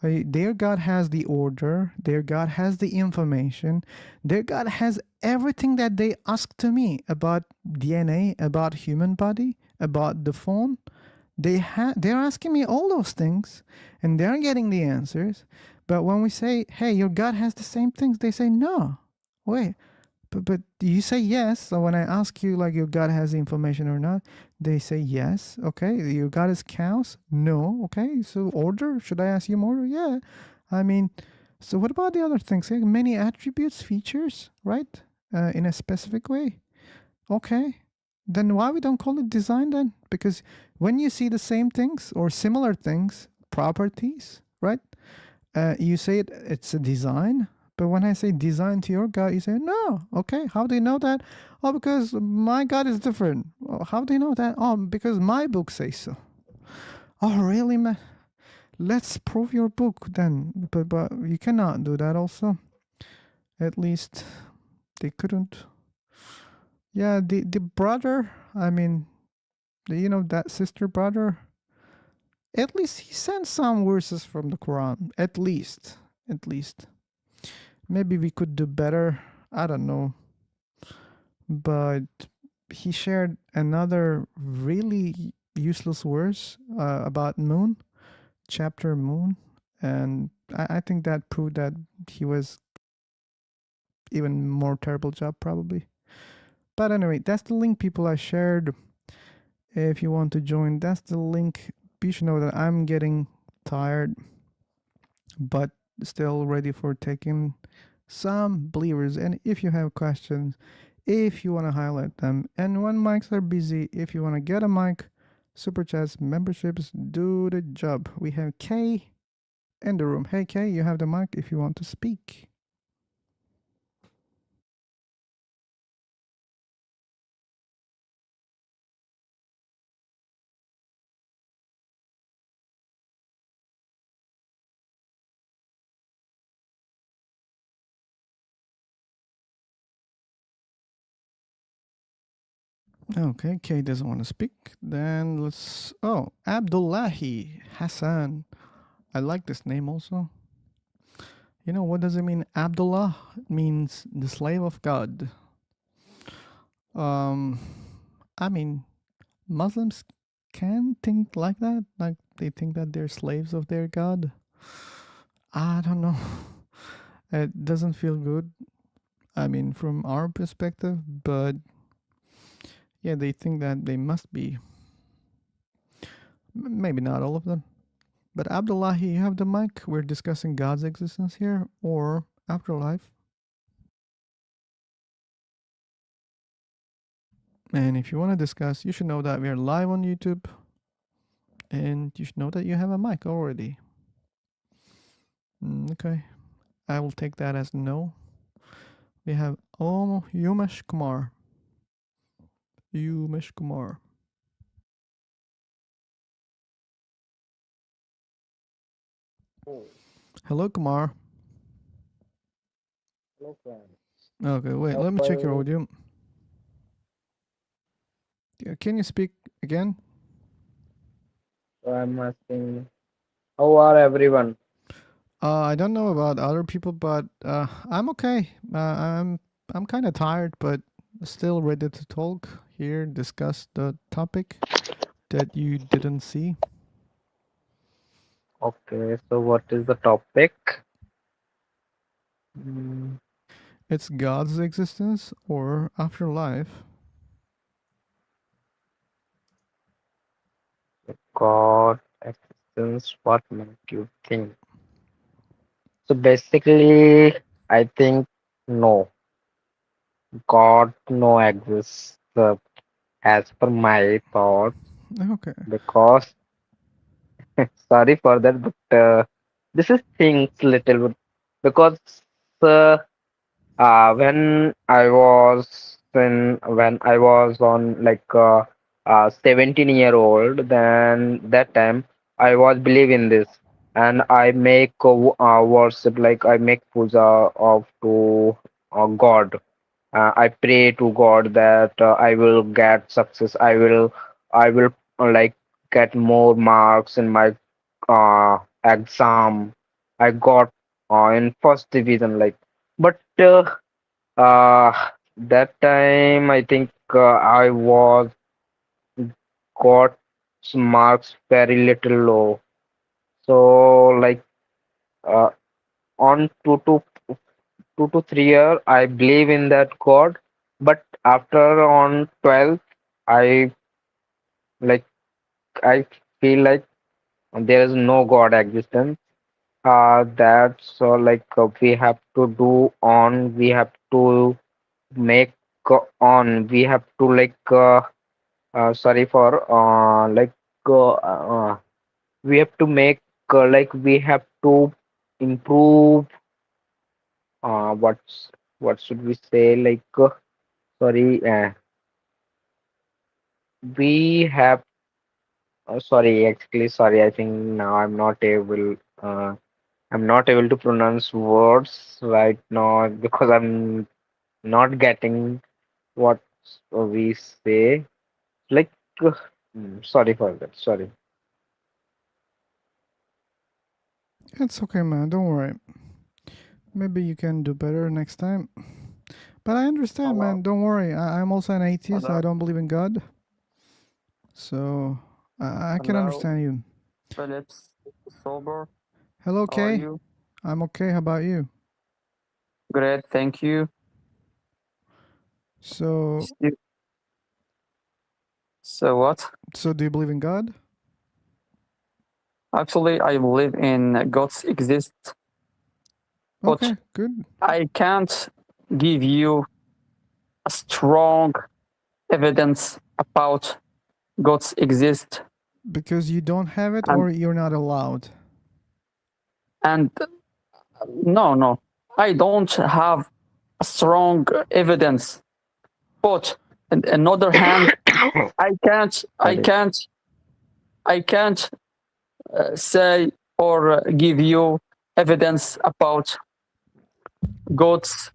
Their God has the order, their God has the information, their God has everything that they ask to me about DNA, about human body, about the phone. They're asking me all those things and they're getting the answers. But when we say, hey, your God has the same things, they say, no. Wait, but you say yes. So when I ask you like your God has the information or not, they say yes. Okay, your God is cows? No. Okay, so order? Should I ask you more? Yeah. I mean, so what about the other things? Like many attributes, features, right? In a specific way. Okay. Then why we don't call it design then? Because when you see the same things or similar things, properties, right? You say it's a design, but when I say design to your God, you say no. Okay, how do you know that? Oh, because my God is different. Oh, how do you know that? Oh, because my book says so. Oh, really, man? Let's prove your book then. But you cannot do that. Also, at least they couldn't. Yeah, the brother. I mean, that sister brother. At least he sent some verses from the Quran. At least. Maybe we could do better. I don't know. But he shared another really useless verse about moon, chapter moon. And I think that proved that he was even more terrible job probably. But anyway, that's the link, people, I shared. If you want to join, that's the link. You should know that I'm getting tired, but still ready for taking some believers. And if you have questions, if you want to highlight them, and when mics are busy, if you want to get a mic, super chats, memberships, do the job. We have Kay in the room. Hey Kay, you have the mic if you want to speak. Okay, Kay doesn't want to speak. Then let's. Oh, Abdullahi Hassan. I like this name also. You know, what does it mean? Abdullah means the slave of God. Um, I mean, Muslims can think like that. Like they think that they're slaves of their God. I don't know. It doesn't feel good. I mean, from our perspective, but yeah, they think that they must be. Maybe not all of them. But Abdullahi, you have the mic. We're discussing God's existence here or afterlife. And if you want to discuss, you should know that we are live on YouTube. And you should know that you have a mic already. Okay. I will take that as no. We have Umesh Kumar. Umesh Kumar. Hello, Kumar. Hello, friend. Okay, wait, let me check your audio. Yeah, can you speak again? I'm asking, how are everyone? I don't know about other people, but I'm okay. I'm kind of tired, but still ready to talk here, discuss the topic that you didn't see. Okay, so what is the topic? Mm, It's God's existence or afterlife. God existence, what make you think? So basically, I think no, God no exists as per my thought Okay. because sorry for that, but this is things little bit because uh, when I was on like 17-year-old, then that time I was believe in this, and I make worship, like I make puja of to God. I pray to God that I will get success. I will like get more marks in my exam. I got in first division, like, but uh, that time I think I was got marks very little low. So like uh, on 2 to 3 year, I believe in that God. But after on 12th, I like I feel like there is no God existence. That's like we have to do on. We have to make on. We have to like sorry for we have to make like we have to improve what should we say, like sorry we have sorry, actually sorry, I think now I'm not able to pronounce words right now because I'm not getting what we say, like sorry for that, sorry. It's okay, man. Don't worry. Maybe you can do better next time. But I understand, Hello. man. Don't worry. I'm also an atheist. I Hello. don't believe in God. So I can Hello. understand you. Phillips. Sober. Hello, How are Kay. you? I'm okay. How about you? Great. Thank you. So, You- So what? so do you believe in God? Actually, I believe in God's exist, but Okay, good. I can't give you a strong evidence about God's exist. Because you don't have it And or you're not allowed? and no, I don't have a strong evidence. But on another hand, I can't, I Sorry. can't, I can't say or give you evidence about God's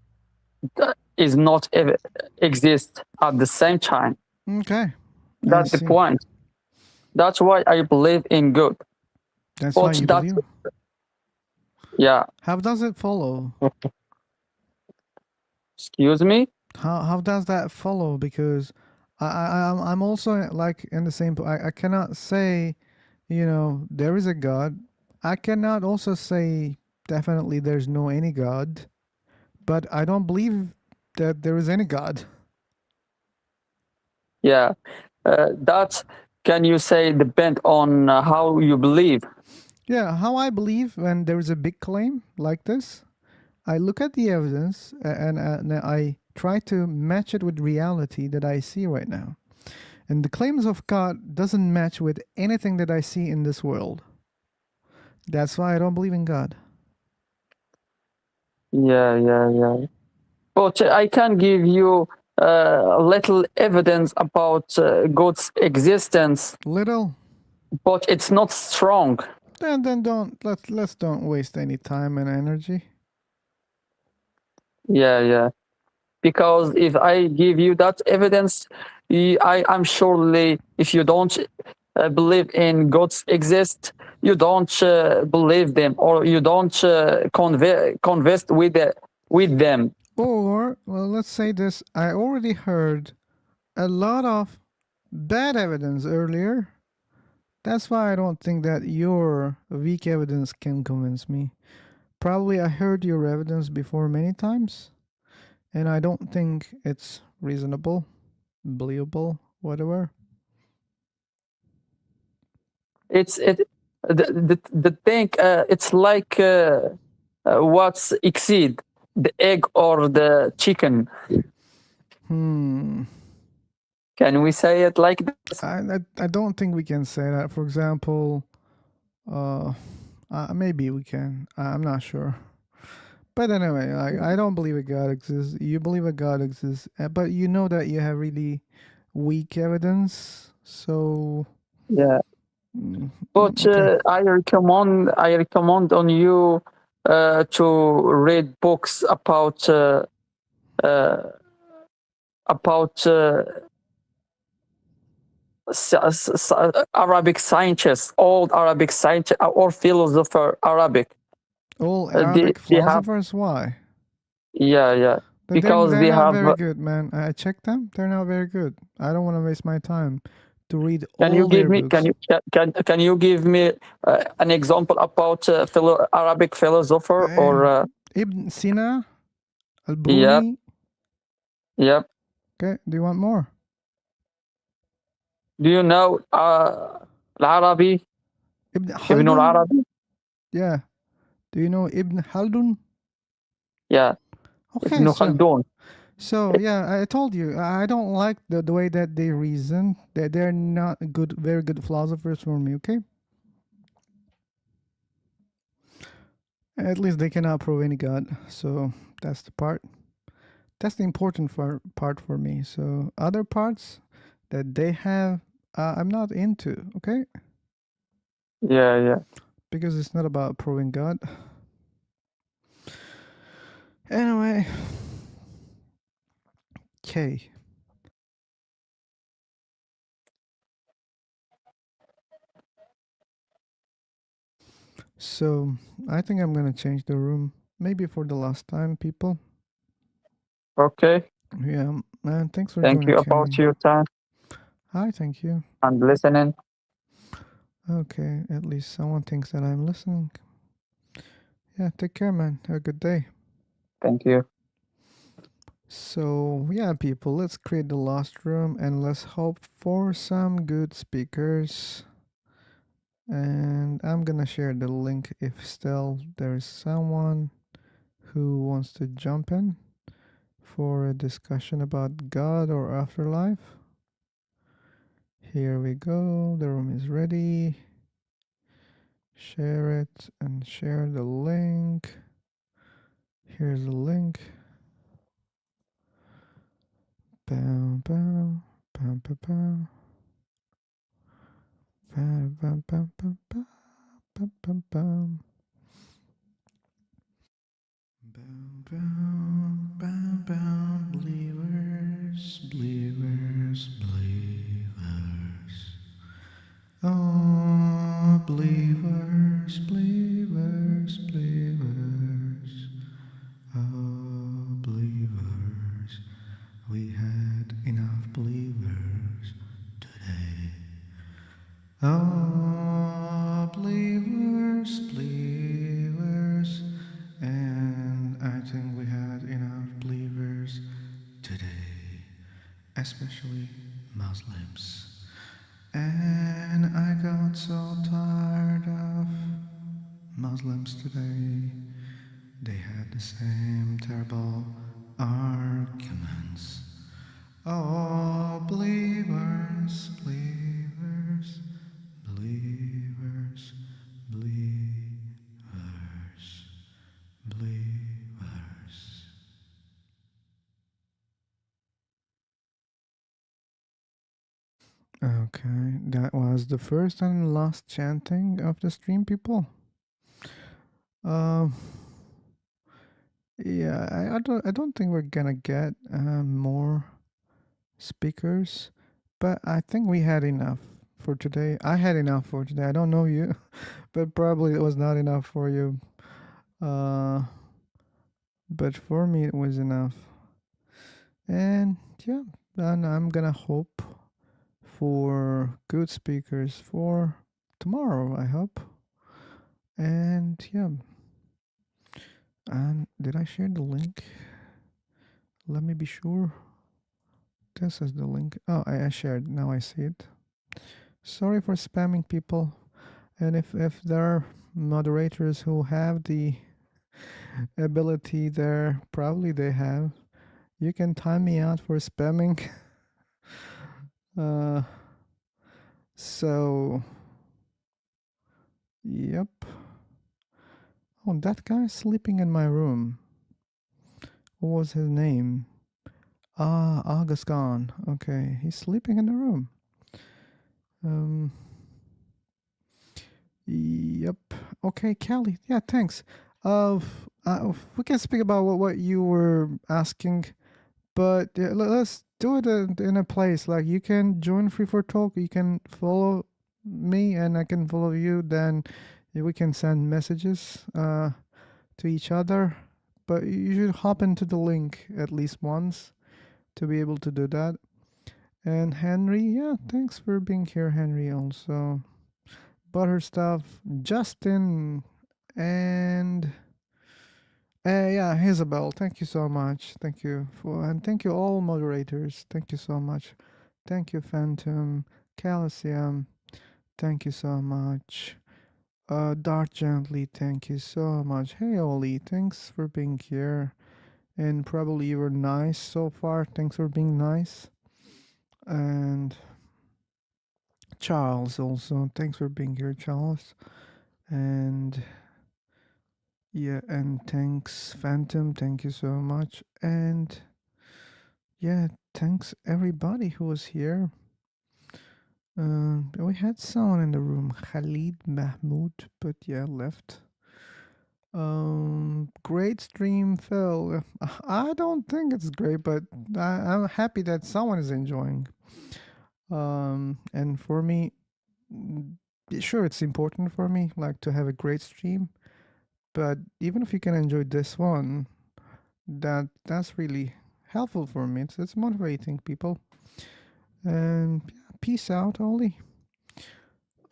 is not exist at the same time. Okay, I That's the see. point. That's why I believe in God. That's why But you that's believe. yeah. How does it follow? Excuse me. How does that follow? Because I'm also like in the same. I cannot say, there is a God. I cannot also say definitely there's no any God, but I don't believe that there is any God. Yeah, that can you say depend on how you believe. Yeah, how I believe when there is a big claim like this, I look at the evidence and I try to match it with reality that I see right now. And the claims of God doesn't match with anything that I see in this world. That's why I don't believe in God. Yeah. But I can give you little evidence about God's existence. Little. But it's not strong. Then let's don't waste any time and energy. Yeah. Because if I give you that evidence, I'm surely, if you don't believe in God's exist, you don't believe them, or you don't converse with them. Or, well, let's say this, I already heard a lot of bad evidence earlier. That's why I don't think that your weak evidence can convince me. Probably I heard your evidence before many times, and I don't think it's reasonable, believable, whatever. It's the thing. It's like what's exceed the egg or the chicken. Can we say it like this? I don't think we can say that. For example, maybe we can. I'm not sure. But anyway, I don't believe a God exists. You believe a God exists, but you know that you have really weak evidence. So Yeah. But okay. I recommend on you to read books about Arabic scientists, old Arabic scientists or philosopher Arabic. All Arabic They have, philosophers? Why? yeah, because They're they not have. very good, man. I checked them. They're not very good. I don't want to waste my time to read Can you all give their me? books. Can you give me an example about Arabic philosopher or? Ibn Sina, Yep. Al-Bruni. Yep. Okay. Do you want more? Do you know Al-Arabi? Ibn Ibn Khaldun? al-Arabi? Yeah. Do you know Ibn Khaldun? Yeah. Okay, Ibn Khaldun. so yeah, I told you I don't like the way that they reason. They're not good, very good philosophers for me. Okay. At least they cannot prove any God. So that's the part. That's the important part for me. So other parts that they have, I'm not into. Okay. Yeah. Because it's not about proving God. Anyway. Okay. So I think I'm gonna change the room. Maybe for the last time, people. Okay. Yeah, man. Thanks for Thank joining, you about Kenny. your time Hi, thank you. and listening. Okay, at least someone thinks that I'm listening. Yeah, take care, man. Have a good day. Thank you. So, yeah, people, let's create the last room and let's hope for some good speakers. And I'm gonna share the link if still there is someone who wants to jump in for a discussion about God or afterlife. Here we go. The room is ready. Share it and share the link. Here's the link. Bow, bow, bow, bow, bow. Bow, bow, bow, bow, bow, bow, bow, bow. Bow, bow, bow, bow, believers, believers, believers. Oh, believers, believers, believers. Oh, believers. We had enough believers today. Oh, believers, believers. And I think we had enough believers today, especially Muslims. And I got so tired of Muslims today. They had the same terrible arguments. Oh, believers, believers, believers, believers, believers. Okay, that was the first and last chanting of the stream, people. Um, yeah, I don't think we're gonna get more speakers, but I think we had enough for today. I had enough for today. I don't know you, but probably it was not enough for you. But for me, it was enough. And yeah, and I'm gonna hope for good speakers for tomorrow, I hope. And yeah, and did I share the link? Let me be sure. This is the link. Oh, I shared. Now I see it. Sorry for spamming people. And if there are moderators who have the ability there, probably they have. You can time me out for spamming. So yep. Oh, that guy's sleeping in my room. What was his name? Ah, August gone. Okay, he's sleeping in the room. Yep. Okay, Kelly. Yeah, thanks. We can speak about what you were asking, but let's do it in a place like you can join Free for Talk. You can follow me, and I can follow you. Then we can send messages to each other. But you should hop into the link at least once to be able to do that. And Henry, yeah, thanks for being here, Henry. Also, Butter Stuff, Justin, and yeah, Isabel. Thank you so much. Thank you and thank you all moderators. Thank you so much. Thank you, Phantom, Calcium. Thank you so much. Dart Gently. Thank you so much. Hey, Oli. Thanks for being here. And probably you were nice so far. Thanks for being nice. And Charles also. Thanks for being here, Charles. And yeah, and thanks, Phantom. Thank you so much. And yeah, thanks everybody who was here. We had someone in the room, Khalid Mahmoud, but yeah, left. Great stream, Phil. I don't think it's great, but I'm happy that someone is enjoying. And for me, sure, it's important for me, like to have a great stream. But even if you can enjoy this one, that's really helpful for me. It's motivating people. And yeah, peace out, Ollie.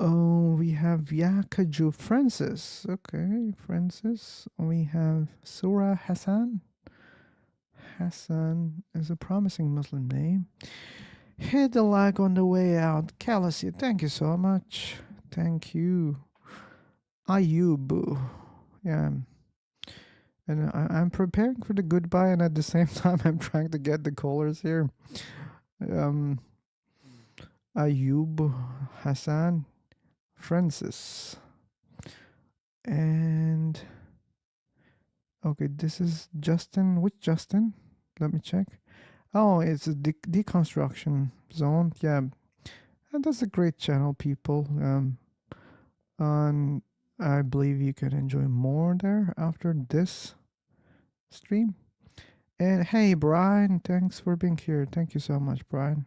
Oh, we have Yakaju Francis. Okay, Francis. We have Surah Hassan. Hassan is a promising Muslim name. Hit the like on the way out. Kalasi, thank you so much. Thank you. Ayub. Yeah. And I'm preparing for the goodbye, and at the same time, I'm trying to get the callers here. Ayub, Hassan, Francis. And okay, this is Justin. Which Justin? Let me check. Oh, it's a deconstruction zone. Yeah, and that's a great channel, people. And I believe you can enjoy more there after this stream. And hey, Brian, thanks for being here. Thank you so much, Brian.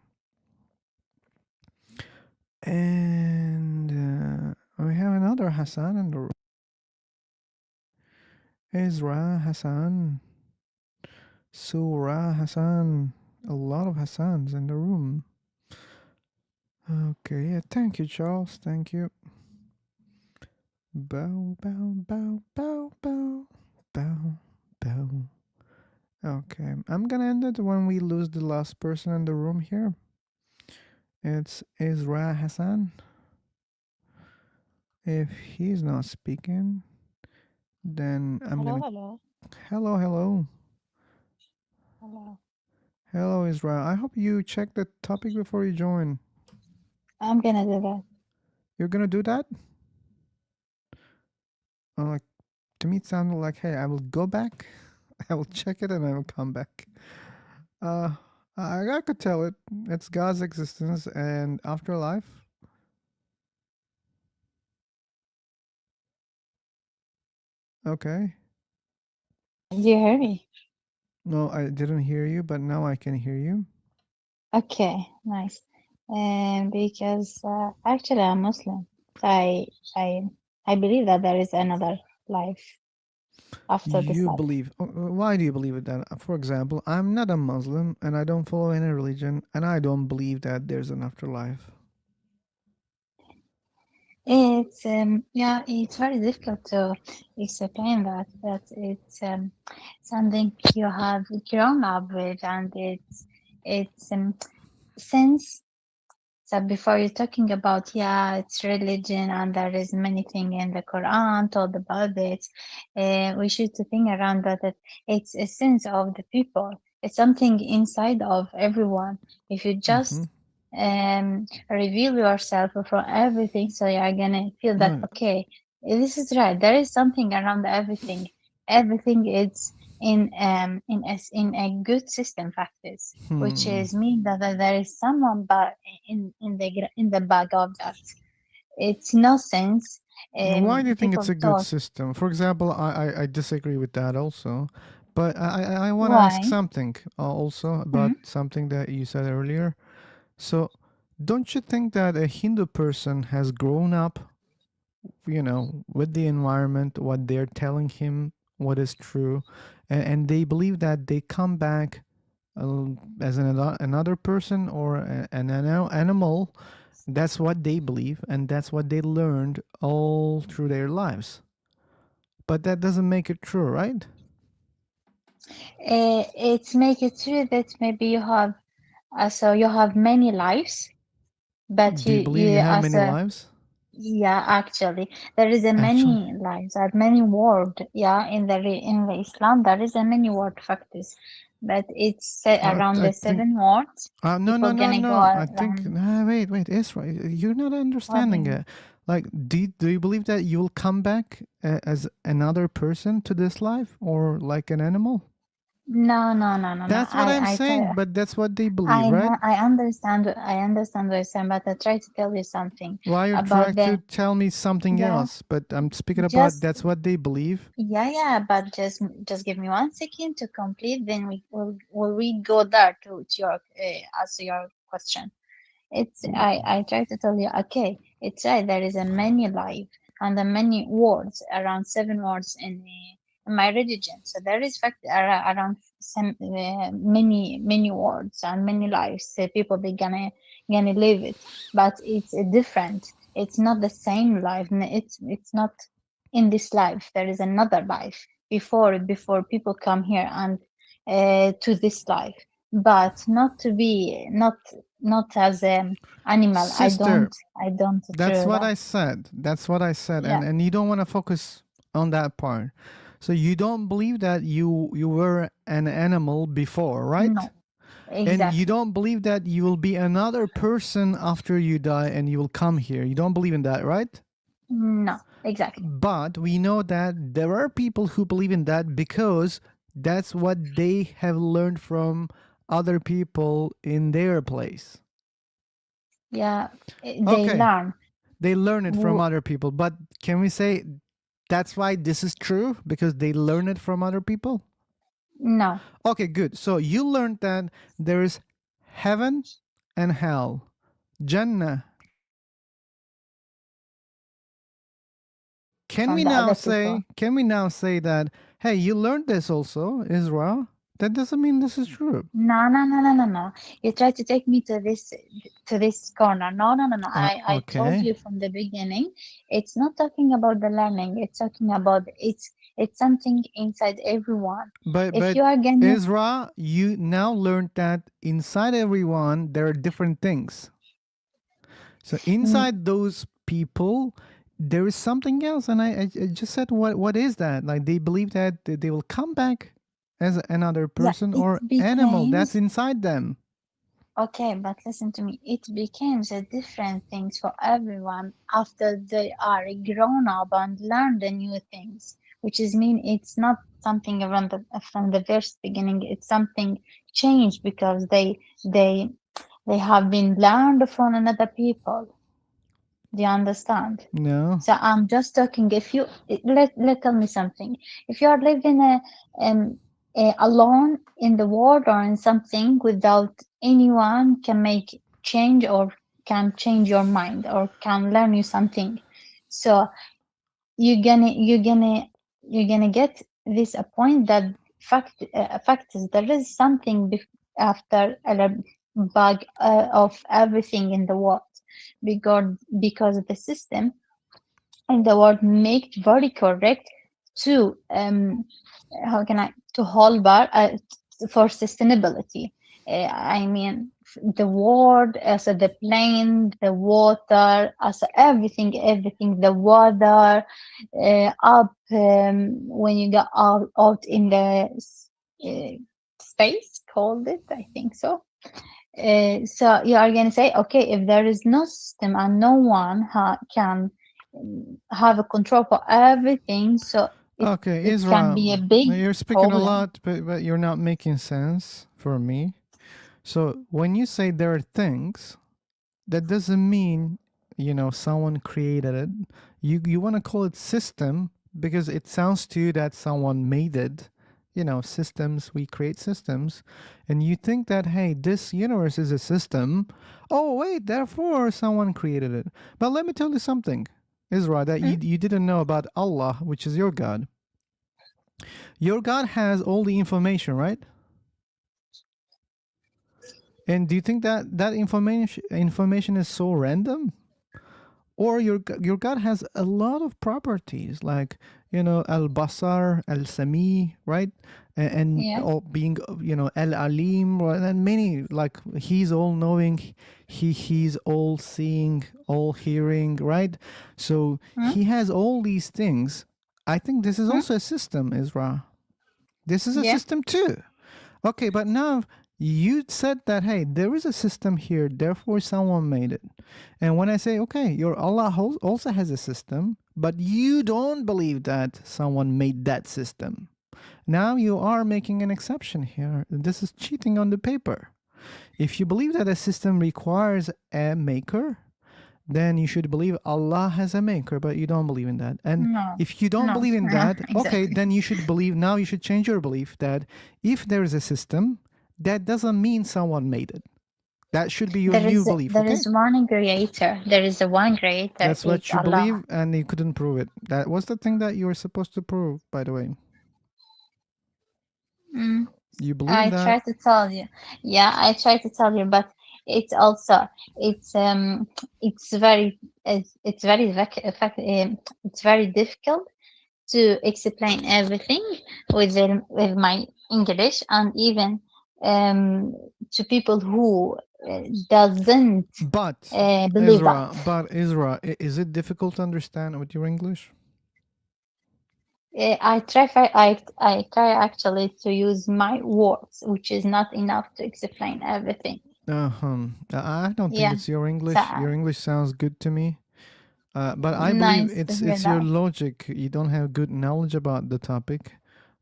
And we have another Hassan in the room. Ezra Hassan. Surah Hassan. A lot of Hassans in the room. Okay, yeah, thank you, Charles. Thank you. Bow, bow, bow, bow, bow, bow, bow. Okay, I'm gonna end it when we lose the last person in the room here. It's Ezra Hassan. If he's not speaking, then I'm Hello, gonna. hello, Hello, hello. hello. Hello, Israel. I hope you check the topic before you join. I'm gonna do that. You're gonna do that? Like, to me, it sounded like, hey, I will go back, I will check it, and I will come back. I could tell it. It's God's existence and afterlife. Okay. You hear me? No, I didn't hear you, but now I can hear you. Okay, nice. Because actually I'm Muslim. I I I believe that there is another life after this You life. believe. Why do you believe it then? For example, I'm not a Muslim and I don't follow any religion and I don't believe that there's an afterlife. It's yeah, it's very difficult to explain that. That it's something you have grown up with, and it's since. So before you're talking about, yeah, it's religion and there is many things in the Quran told about it, we should to think around that it's a sense of the people. It's something inside of everyone. If you just reveal yourself from everything, so you're gonna feel that, No. okay, this is right. There is something around everything. Everything is in a good system practice, which is mean that there is someone but in the back of that. It's no sense. Why do you think it's People a good thought, system? For example, I disagree with that also, but I want to ask why? something also Hmm? about something that you said earlier. So, don't you think that a Hindu person has grown up, with the environment, what they're telling him, what is true, and they believe that they come back as another person or an animal? That's what they believe, and that's what they learned all through their lives. But that doesn't make it true, right? It's make it true that maybe you have so you have many lives, but Do you believe you you have as many a lives? yeah, actually there is a Actually, many lives and many word, yeah, in the Islam there is a many word factors, but it's around I the think. seven words. No, People no, no, gonna go no. I think. around. Nah, wait, Israel. You're not What do you understanding mean? it. Like, do you believe that you'll come back as another person to this life or like an animal? No, no, no, no, no. That's what I'm I saying, tell. but that's what they believe, right? I understand. I understand what you're saying, but I try to tell you something Why you're about trying to the tell me something yeah. else, but I'm speaking about Just that's what they believe. yeah, yeah. But just give me 1 second to complete. Then will we go there to your answer your question. It's I try to tell you, okay, it's right. There is a many life and the many words, around seven words in my religion. So there is fact around some many words and many lives. People they gonna live it, but it's a different. It's not the same life. It's not in this life. There is another life before people come here and to this life, but not to be not as animal. Sister, I don't that's true what that. I said. That's what I said. Yeah. And you don't want to focus on that part. So you don't believe that you were an animal before, right? No. And you Exactly. don't believe that you will be another person after you die and you will come here. You don't believe in that, right? No. Exactly. But we know that there are people who believe in that because that's what they have learned from other people in their place. Yeah. They Okay, learn. they learn it from W- other people, but can we say that's why this is true? Because they learn it from other people? No. Okay, good. So you learned that there is heaven and hell, Jannah. From the other people. Can we now say that, hey, you learned this also, Israel? That doesn't mean this is true. No, no, no, no, no, no. You try to take me to this corner. No, no, no, no. I told Okay. you from the beginning. It's not talking about the learning. It's talking about it's something inside everyone. If But you are gonna Ezra, you now learned that inside everyone there are different things. So mm, inside those people, there is something else, and I just said what is that? Like they believe that they will come back as another yeah, person it or animal that's becomes inside them. okay, but listen to me. It becomes a different things for everyone after they are grown up and learn the new things. which is mean it's not something from the first beginning. It's something changed because they have been learned from another people. Do you understand? No. So I'm just talking. If you let tell me something. If you are living alone in the world or in something without anyone can make change or can change your mind or can learn you something, so you're gonna get this a point that fact is there is something after a bug of everything in the world because the system in the world make very correct to how can I to hold bar for sustainability. I mean the world as the plane, the water, as everything, the water up when you go out in the space, called it, I think so. So you are gonna say, okay, if there is no system and no one can have a control for everything, so Okay, it can Isra, be a big you're speaking a problem. lot, but you're not making sense for me. So when you say there are things, that doesn't mean someone created it. You want to call it system because it sounds to you that someone made it. Systems, we create systems, and you think that, hey, this universe is a system. Oh wait, therefore someone created it. But let me tell you something, Isra, that you didn't know about Allah, which is your God. Your God has all the information, right? And do you think that that information is so random? Or your God has a lot of properties like al basar, al sami, right? And Yeah. all being al alim, right? And many, like he's all knowing, he's all seeing, all hearing, right? So he has all these things. I think this is also a system, Isra. This is a Yeah. system too. Okay, but now you said that, hey, there is a system here, therefore someone made it. And when I say, okay, your Allah also has a system, but you don't believe that someone made that system. Now you are making an exception here. This is cheating on the paper. If you believe that a system requires a maker, then you should believe Allah has a maker, but you don't believe in that. And No. if you don't No. believe in that, okay, Exactly. then you should believe, now you should change your belief that if there is a system, that doesn't mean someone made it. That should be your new belief, There okay? is one creator. There is a one creator. That's what It's you Allah. believe, and you couldn't prove it. That was the thing that you were supposed to prove, by the way. You believe I in that? try to tell you. Yeah, I try to tell you, but it's also it's very it's very it's very difficult to explain everything with my English, and even to people who doesn't But believe that. Isra, is it difficult to understand with your English? I try actually to use my words, which is not enough to explain everything. I don't think Yeah. it's your English. So Your English sounds good to me. But I believe nice to hear it's your that. logic. You don't have good knowledge about the topic.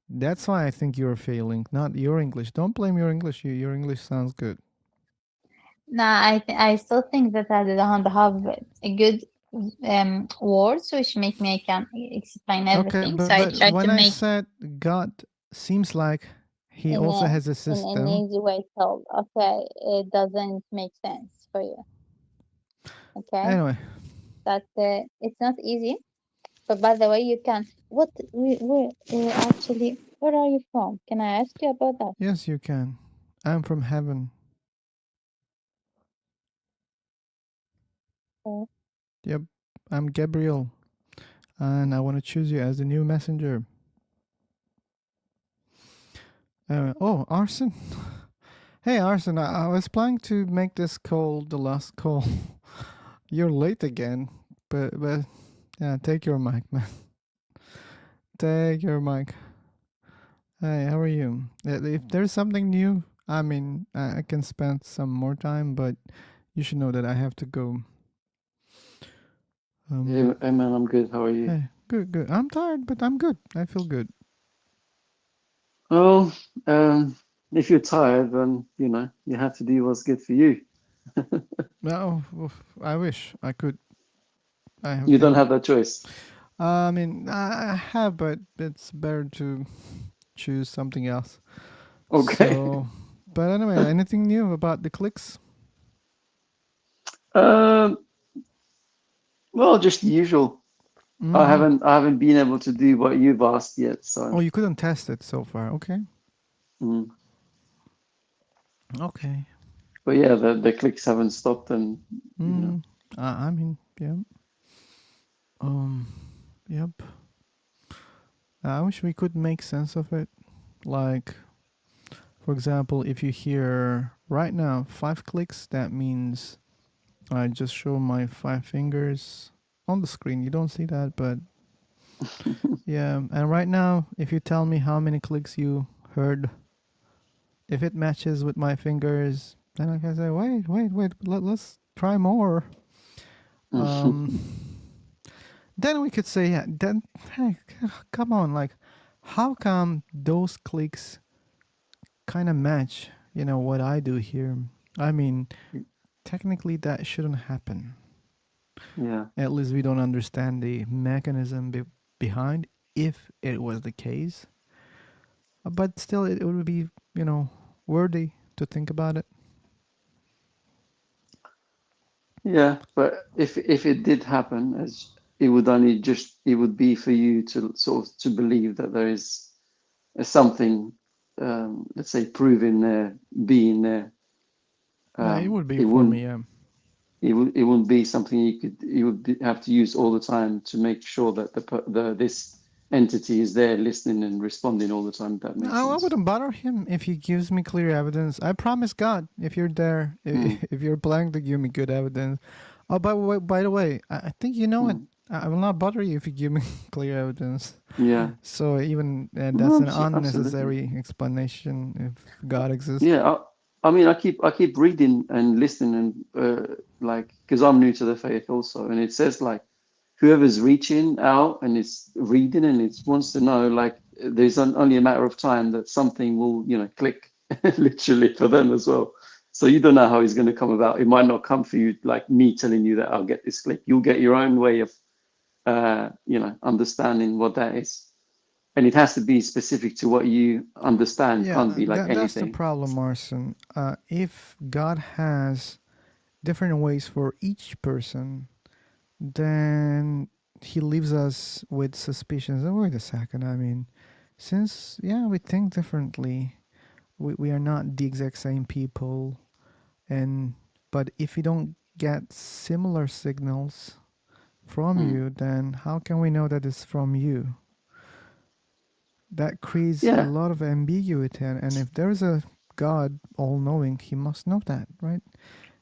That's why I think you're failing, not your English. Don't blame your English. Your English sounds good. No, I still think that I don't have a good words which make me I can explain Okay, everything. So I but try to when I make said God seems like he in also has a an system. easy way told. Okay, it doesn't make sense for you. Okay, Anyway, but it's not easy. But by the way, you can. What we actually? Where are you from? Can I ask you about that? yes, you can. I'm from heaven. Oh. Yep, I'm Gabriel, and I want to choose you as the new messenger. Oh, Arson. Hey, Arson, I was planning to make this call the last call. You're late again, but yeah, take your mic, man. Take your mic. Hey, how are you? If there's something new, I mean, I can spend some more time, but you should know that I have to go. Hey man, I'm good. How are you? Hey, Good, good. I'm tired, but I'm good. I feel good. Well, if you're tired, then you have to do what's good for you. No, I wish I could. You don't have that choice. I mean, I have, but it's better to choose something else. Okay. So, but anyway, anything new about the clicks? Um, well, just the usual. I Mm-hmm. haven't been able to do what you've asked yet, Oh, so. you couldn't test it so far. Okay. Mm. Okay. But yeah, the clicks haven't stopped, and I mean, yeah. Um, yep. I wish we could make sense of it. Like, for example, if you hear right now 5 clicks, that means I just show my 5 fingers on the screen. You don't see that, but yeah. And right now, if you tell me how many clicks you heard, if it matches with my fingers, then I can say, wait, let's try more. Then we could say, yeah, then, hey, come on, like, how come those clicks kind of match, what I do here? I mean, technically that shouldn't happen. Yeah. At least we don't understand the mechanism behind if it was the case. But still, it would be, worthy to think about it. Yeah, but if it did happen, as it would be for you to sort of to believe that there is something, let's say, proven there, being there. Yeah, it would be It for wouldn't me, yeah. it wouldn't be something you would have to use all the time to make sure that this entity is there listening and responding all the time. If that makes No, I sense. wouldn't bother him if he gives me clear evidence. I promise God, if you're there, if you're planning to give me good evidence. Oh, by the way, I think you know it. I will not bother you if you give me clear evidence. Yeah. So even that's No, an absolutely. unnecessary explanation if God exists. Yeah, I mean, I keep reading and listening, and like, because I'm new to the faith also, and it says like whoever's reaching out and is reading and it wants to know, like, there's only a matter of time that something will, click, literally for them as well. So you don't know how it's going to come about. It might not come for you like me telling you that I'll get this click. You'll get your own way of, understanding what that is. And it has to be specific to what you understand. Yeah, Can't be like that's the anything. problem, Marson. If God has different ways for each person, then he leaves us with suspicions. Oh, wait a second. I mean, since, yeah, we think differently, we are not the exact same people. But if we don't get similar signals from you, then how can we know that it's from you? That creates a Yeah, lot of ambiguity. And if there's a God all knowing, he must know that, right?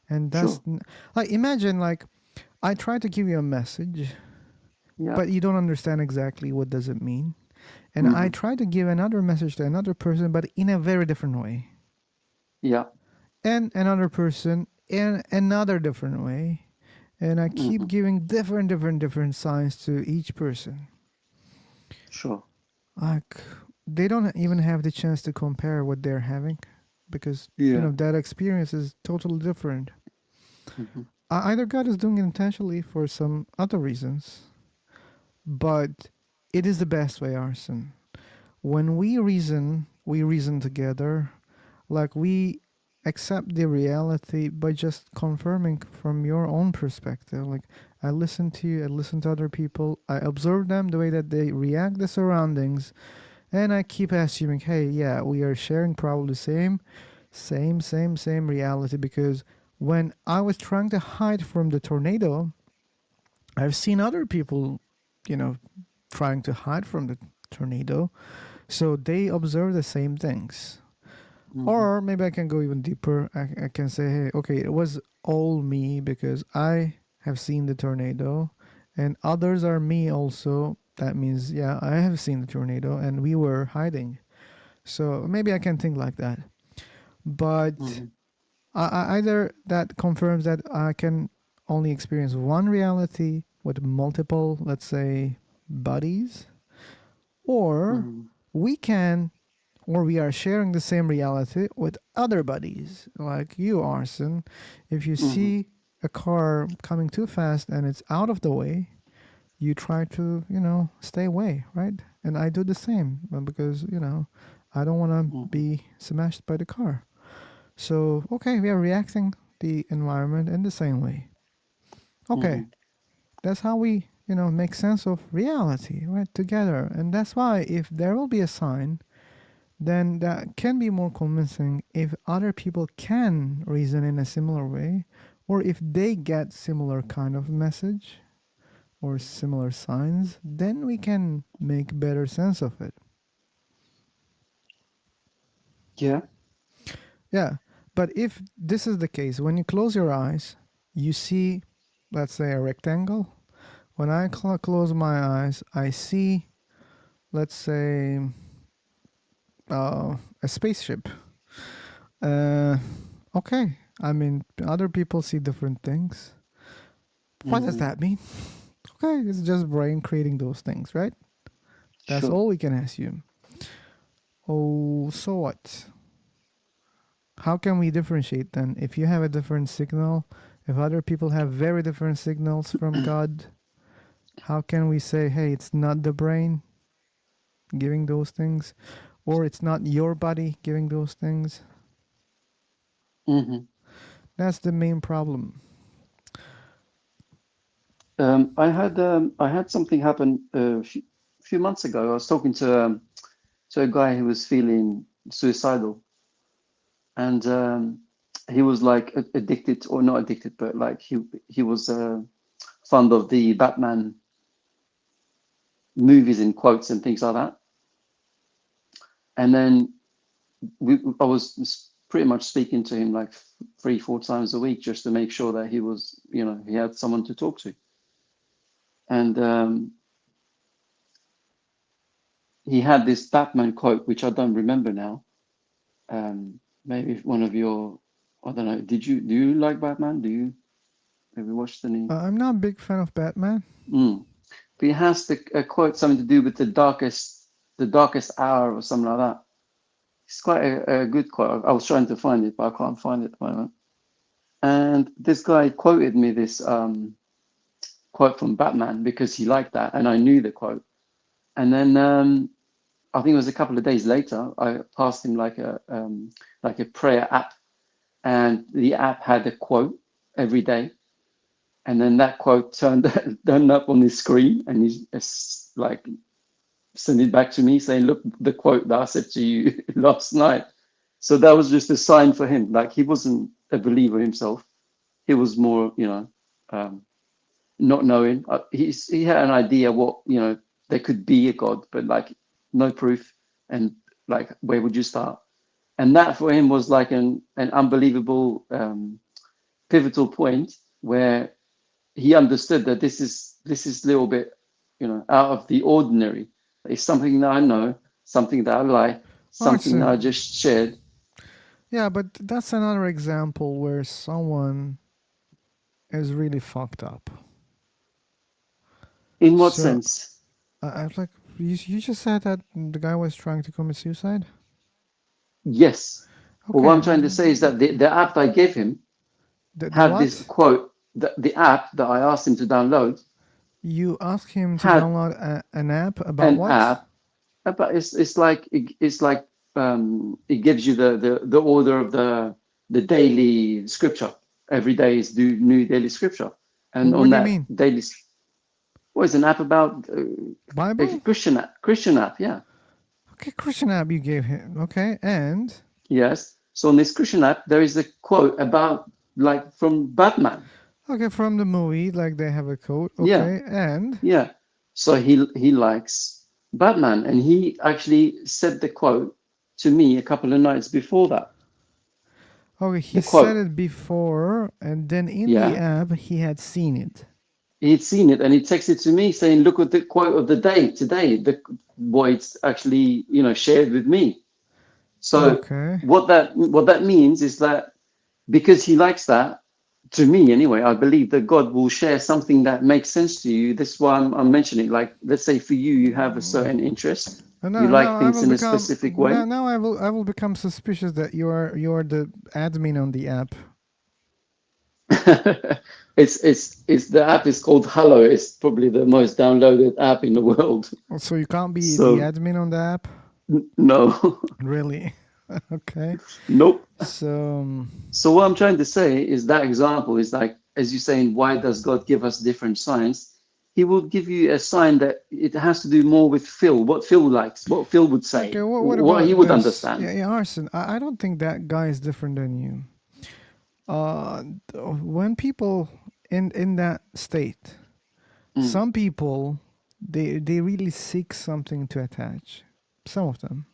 And sure. like, imagine, like, I try to give you a message, Yeah. but you don't understand exactly what does it mean. And I Hmm. try to give another message to another person, but in a very different way. Yeah. And another person in another different way. And I keep Hmm. giving different signs to each person. Sure. Like, they don't even have the chance to compare what they're having because, Yeah. that experience is totally different. Hmm. Either God is doing it intentionally for some other reasons, but it is the best way, Arson. When we reason together, like, we accept the reality by just confirming from your own perspective. Like, I listen to you, I listen to other people, I observe them, the way that they react the surroundings, and I keep assuming, hey, yeah, we are sharing probably the same reality. Because when I was trying to hide from the tornado, I've seen other people, you know, trying to hide from the tornado. So they observe the same things. Hmm. Or maybe I can go even deeper. I can say, hey, okay, it was all me because I have seen the tornado, and others are me also. That means, yeah, I have seen the tornado and we were hiding. So maybe I can think like that. But Hmm. either that confirms that I can only experience one reality with multiple, let's say, buddies, or we are sharing the same reality with other buddies, like you, Arson. If you see a car coming too fast and it's out of the way, you try to, stay away, right? And I do the same because, I don't want to be smashed by the car. So, okay, we are reacting the environment in the same way. Okay, that's how we, make sense of reality, right, together. And that's why if there will be a sign, then that can be more convincing if other people can reason in a similar way, or if they get similar kind of message or similar signs, then we can make better sense of it. Yeah. Yeah, but if this is the case, when you close your eyes, you see, let's say, a rectangle. When I close my eyes, I see, let's say, a spaceship. Okay, I mean, other people see different things. What does that mean? Okay, it's just brain creating those things, right? That's all we can assume. Oh, so what? How can we differentiate then? If you have a different signal, if other people have very different signals from God, how can we say, hey, it's not the brain giving those things, or it's not your body giving those things? That's the main problem. I had something happen a few months ago. I was talking to a guy who was feeling suicidal, and he was like addicted, or not addicted, but like he was fond of the Batman movies and quotes and things like that. And then I was pretty much speaking to him like 3-4 times a week just to make sure that he was, he had someone to talk to. And he had this Batman quote, which I don't remember now. Maybe one of your, I don't know. Do you like Batman? Have you watched any? I'm not a big fan of Batman. But he has a quote something to do with the darkest hour or something like that. It's quite a good quote. I was trying to find it, but I can't find it at the moment. And this guy quoted me this quote from Batman because he liked that, and I knew the quote. And then I think it was a couple of days later, I passed him like a prayer app, and the app had a quote every day. And then that quote turned up on his screen, and he like sent it back to me saying, "Look, the quote that I said to you last night." So that was just a sign for him. Like, he wasn't a believer himself. He was more, not knowing. He had an idea what, there could be a God, but like no proof. And like, where would you start? And that for him was like an unbelievable pivotal point where he understood that this is a little bit, out of the ordinary. It's something that I know, something that I like, something that I just shared. Yeah, but that's another example where someone is really fucked up. In what sense? I like you just said that the guy was trying to commit suicide. Yes. Okay. Well, what I'm trying to say is that the app I gave him had this quote. The app that I asked him to download. You asked him to download an app about an what? An app. But it's like it gives you the order of the daily scripture. Every day is new daily scripture, and what on do that you mean? daily. What is an app about? Bible? A Christian app, yeah. Okay, Christian app you gave him. Okay, and? Yes. So on this Christian app, there is a quote about, like, from Batman. Okay, from the movie, like they have a quote. Okay, yeah. And? Yeah. So he likes Batman, and he actually said the quote to me a couple of nights before that. Okay, he said it before, and then in the app, he had seen it. He'd seen it, and he texted to me saying, "Look at the quote of the day today. The boy it's actually, shared with me." So what that means is that because he likes that, to me anyway, I believe that God will share something that makes sense to you. This is why I'm mentioning. Like, let's say for you, you have a certain interest. You like I things will in a become specific way. now I will become suspicious that you are the admin on the app. It's the app is called Hello. It's probably the most downloaded app in the world. So you can't be the So admin on the app? no. Really? Okay. Nope. So So what I'm trying to say is that example is like, as you're saying, why does God give us different signs? He will give you a sign that it has to do more with Phil, what Phil likes, what Phil would okay, say, what what he about would this? understand. Yeah, Arson, I don't think that guy is different than you. When people in that state, some people they really seek something to attach. Some of them.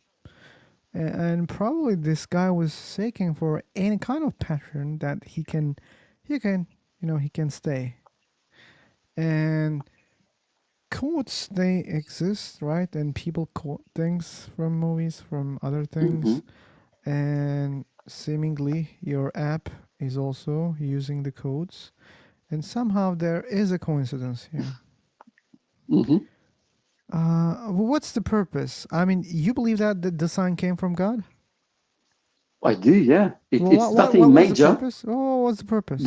And probably this guy was seeking for any kind of pattern that he can stay. And quotes they exist, right? And people quote things from movies, from other things, and seemingly your app is also using the codes, and somehow there is a coincidence here. What's the purpose? I mean, you believe that the sign came from God? I do, yeah. Well, It's what nothing was the major. purpose? Oh, what's the purpose?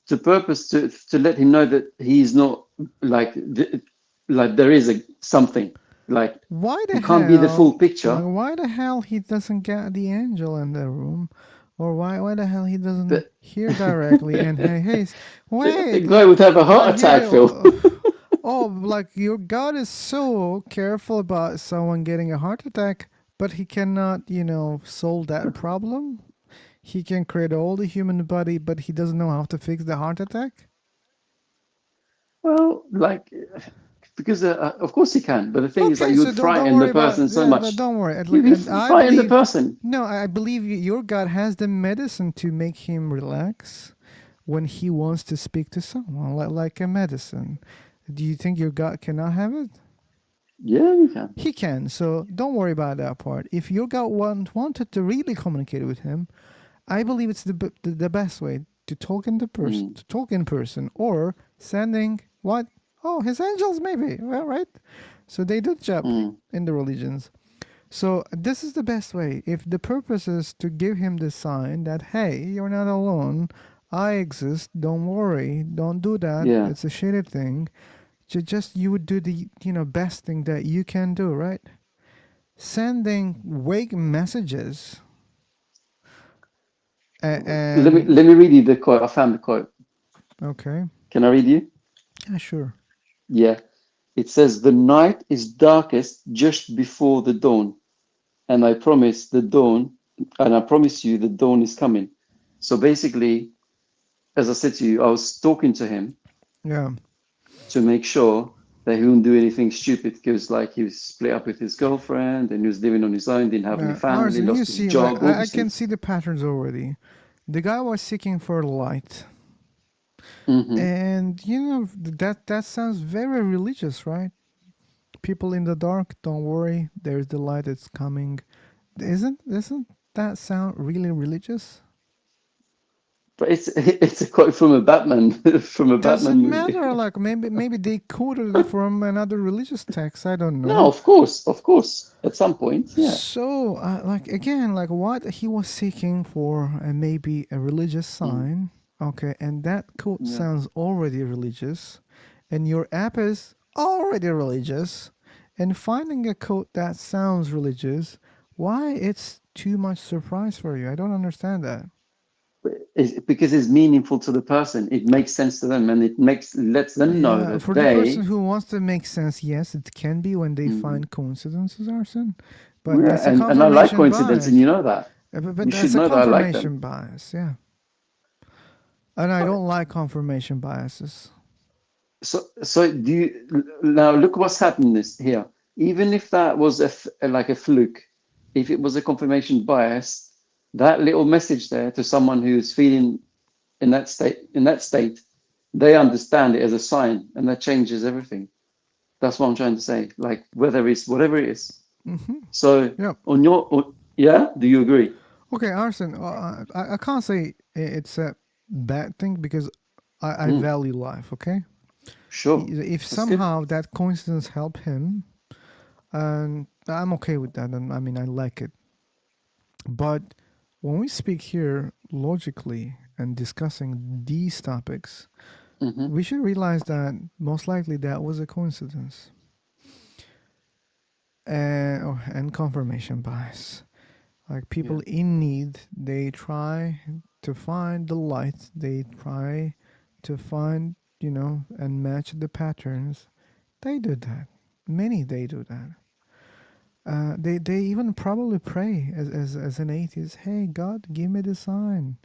The purpose to let him know that he's not like there is a something like Why the you can't be the full hell? picture. Why the hell he doesn't get the angel in the room, or why the hell he doesn't But hear directly? And hey, the wait, guy would have a heart attack, hey, Phil. like your God is so careful about someone getting a heart attack, but he cannot, solve that problem. He can create all the human body, but he doesn't know how to fix the heart attack. Well, like because of course he can, but the thing is like Okay, you so would don't frighten the worry about person so much. don't worry. You I frighten the believe person. no, I believe your God has the medicine to make him relax when he wants to speak to someone, like a medicine. Do you think your God cannot have it? Yeah, you can. He can. So don't worry about that part. If your God wanted to really communicate with him, I believe it's the best way to talk in person, or sending what? Oh, his angels maybe. Well, right. So they do the job in the religions. So this is the best way. If the purpose is to give him the sign that hey, you're not alone. I exist. Don't worry. Don't do that. Yeah. It's a shitty thing. Just you would do the best thing that you can do, right? Sending vague messages. And Let me read you the quote. I found the quote. okay. Can I read you? Yeah, sure. Yeah. It says the night is darkest just before the dawn, and I promise you the dawn is coming. So basically, as I said to you, I was talking to him Yeah. to make sure that he wouldn't do anything stupid because like he was split up with his girlfriend and he was living on his own, didn't have any family, Arsen, you lost his see, like job, all I these can things. see the patterns already. The guy was seeking for light, and that sounds very religious, right? People in the dark, don't worry. There's the light that's coming. Doesn't that sound really religious? But it's a quote from a Batman from a Batman Doesn't movie. matter. Like maybe they quoted it from another religious text. I don't No, know. of course, at some point, yeah. So, like again, like what he was seeking for, maybe a religious sign. Okay, and that quote Yeah. sounds already religious, and your app is already religious, and finding a quote that sounds religious, why it's too much surprise for you? I don't understand that. Because it's meaningful to the person. It makes sense to them, and it lets them know Yeah, that for the person they. who wants to make sense, yes, it can be when they Mhm. find coincidences, Arson, but Yeah, that's a and I like confirmation coincidence, and bias. you know that. But You should that's a know that I like them. confirmation bias, yeah. And I don't like confirmation biases. So do you now look what's happened this here? Even if that was like a fluke, if it was a confirmation bias, that little message there to someone who's feeling in that state, they understand it as a sign, and that changes everything. That's what I'm trying to say. Like whether it's whatever it is. So Yep. yeah, do you agree? Okay, Arson, I can't say it's bad thing because I Mm, value life. Okay, sure, if that's good. somehow that coincidence help him, and I'm okay with that, and I mean I like it. But when we speak here logically and discussing these topics, Hmm. we should realize that most likely that was a coincidence and confirmation bias. Like people Yeah. in need, they try to find the light, they try to find, and match the patterns. They do that. Many they do that. They even probably pray as an atheist, hey God, give me the sign.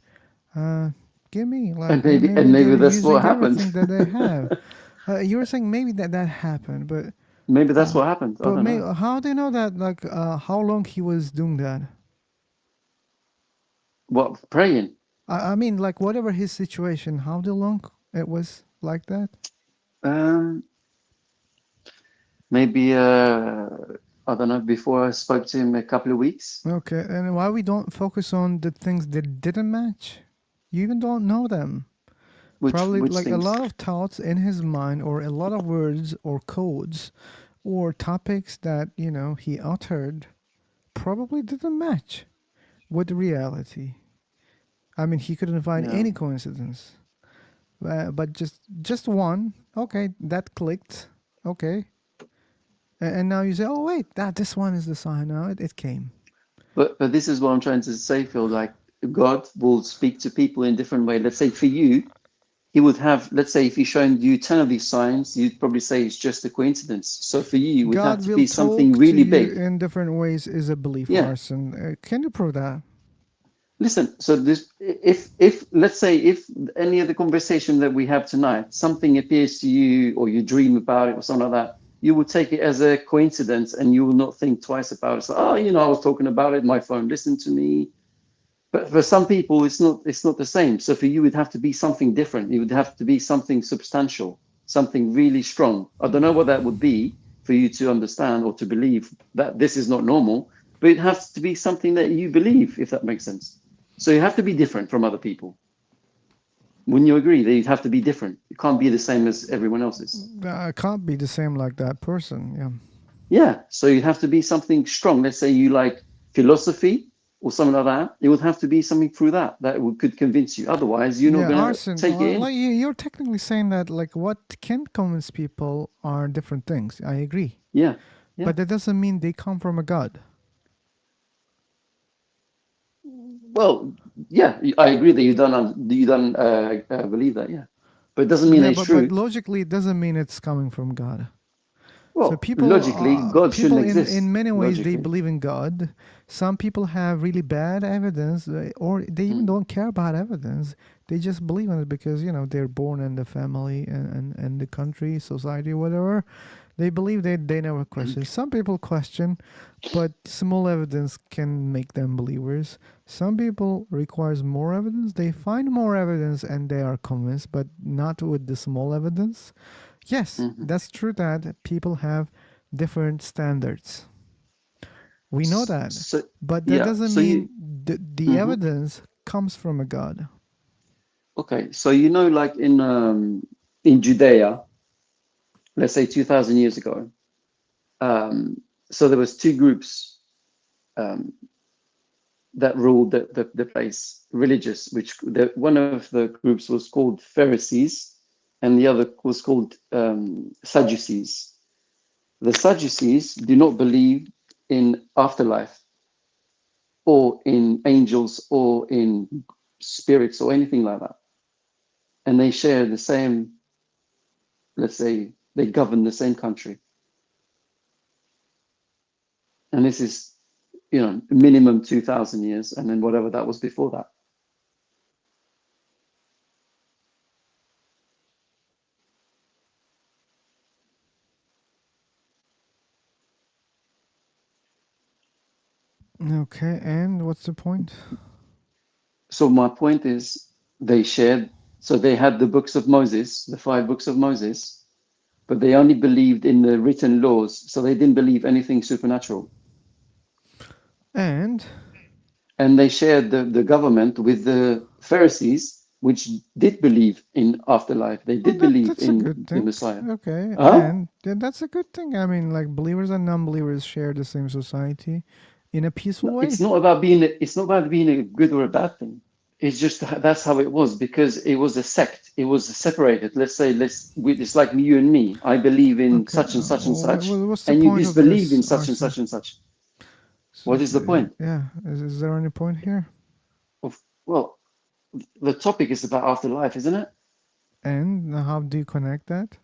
Uh, Give me And like maybe maybe they're that's what using happened. everything that they have. You were saying maybe that happened, but Maybe that's uh, what happened. I don't know. how do you know that? Like how long he was doing that? What, praying? I mean, like whatever his situation, how long it was like that? Um, maybe I don't know. Before I spoke to him a couple of weeks. Okay, and why we don't focus on the things that didn't match? You even don't know them. Probably Which like a things? lot of thoughts in his mind, or a lot of words or codes, or topics that he uttered probably didn't match with reality. I mean, he couldn't find Yeah. any coincidence, but just one. Okay, that clicked. Okay, and now you say, oh wait, this one is the sign. Now it came. But this is what I'm trying to say, Phil. Like God will speak to people in different way. Let's say for you, he would have. Let's say if he shown you 10 of these signs, you'd probably say it's just a coincidence. So for you, it would have God to will be something talk to really you big. in different ways is a belief, Yeah. Arson. Can you prove that? Listen, so this, if let's say if any of the conversation that we have tonight, something appears to you or you dream about it or something like that, you will take it as a coincidence and you will not think twice about it. So, oh, I was talking about it, my phone listened to me. But for some people, it's not the same. So for you, it'd have to be something different. It would have to be something substantial, something really strong. I don't know what that would be for you to understand or to believe that this is not normal, but it has to be something that you believe, if that makes sense. So you have to be different from other people. Wouldn't you agree that you'd have to be different? You can't be the same as everyone else's. I can't be the same like that person. Yeah. Yeah. So you have to be something strong. Let's say you like philosophy or something like that. It would have to be something through that could convince you. Otherwise, you're not Yeah, gonna Arson. take it in. Like you're technically saying that like what can convince people are different things. I agree, Yeah. Yeah. but that doesn't mean they come from a god. Well, yeah, I agree that you don't believe that. Yeah, but it doesn't mean that Yeah, it's but true. logically, it doesn't mean it's coming from God. So Well, logically, God people shouldn't in exist. many ways they Logically. believe in God. Some people have really bad evidence, or they even Mm. don't care about evidence. They just believe in it because they're born in the family and the country, society, whatever. They believe they never question. Some people question, but small evidence can make them believers. Some people requires more evidence. They find more evidence and they are convinced, but not with the small evidence. Yes, Mhm. that's true that people have different standards. We know that. So But that yeah, doesn't so mean you the mhm. evidence comes from a God. Okay, so like in Judea, let's say 2,000 years ago, so there was two groups um, that ruled the place, religious, which one of the groups was called Pharisees, and the other was called Sadducees. The Sadducees do not believe in afterlife or in angels or in spirits or anything like that. And they share the same, let's say, they govern the same country. And this is, minimum 2,000 years, and then whatever that was before that. Okay, and what's the point? So my point is, they had the books of Moses, the 5 books of Moses, but they only believed in the written laws, so they didn't believe anything supernatural. And And they shared the government with the Pharisees, which did believe in afterlife. They did believe That's a in good the thing. Messiah. Okay, Huh? and that's a good thing. I mean, like believers and non-believers share the same society in a peaceful No, way. it's not about being. It's not about being a good or a bad thing. It's just that's how it was because it was a sect. It was separated. Let's say it's like you and me. I believe in Okay, such and such and such, what's the and you point of disbelieve in this, such and Arson? such and such. So What is the point? yeah, is there any point here? Well, the topic is about afterlife, isn't it? And how do you connect that?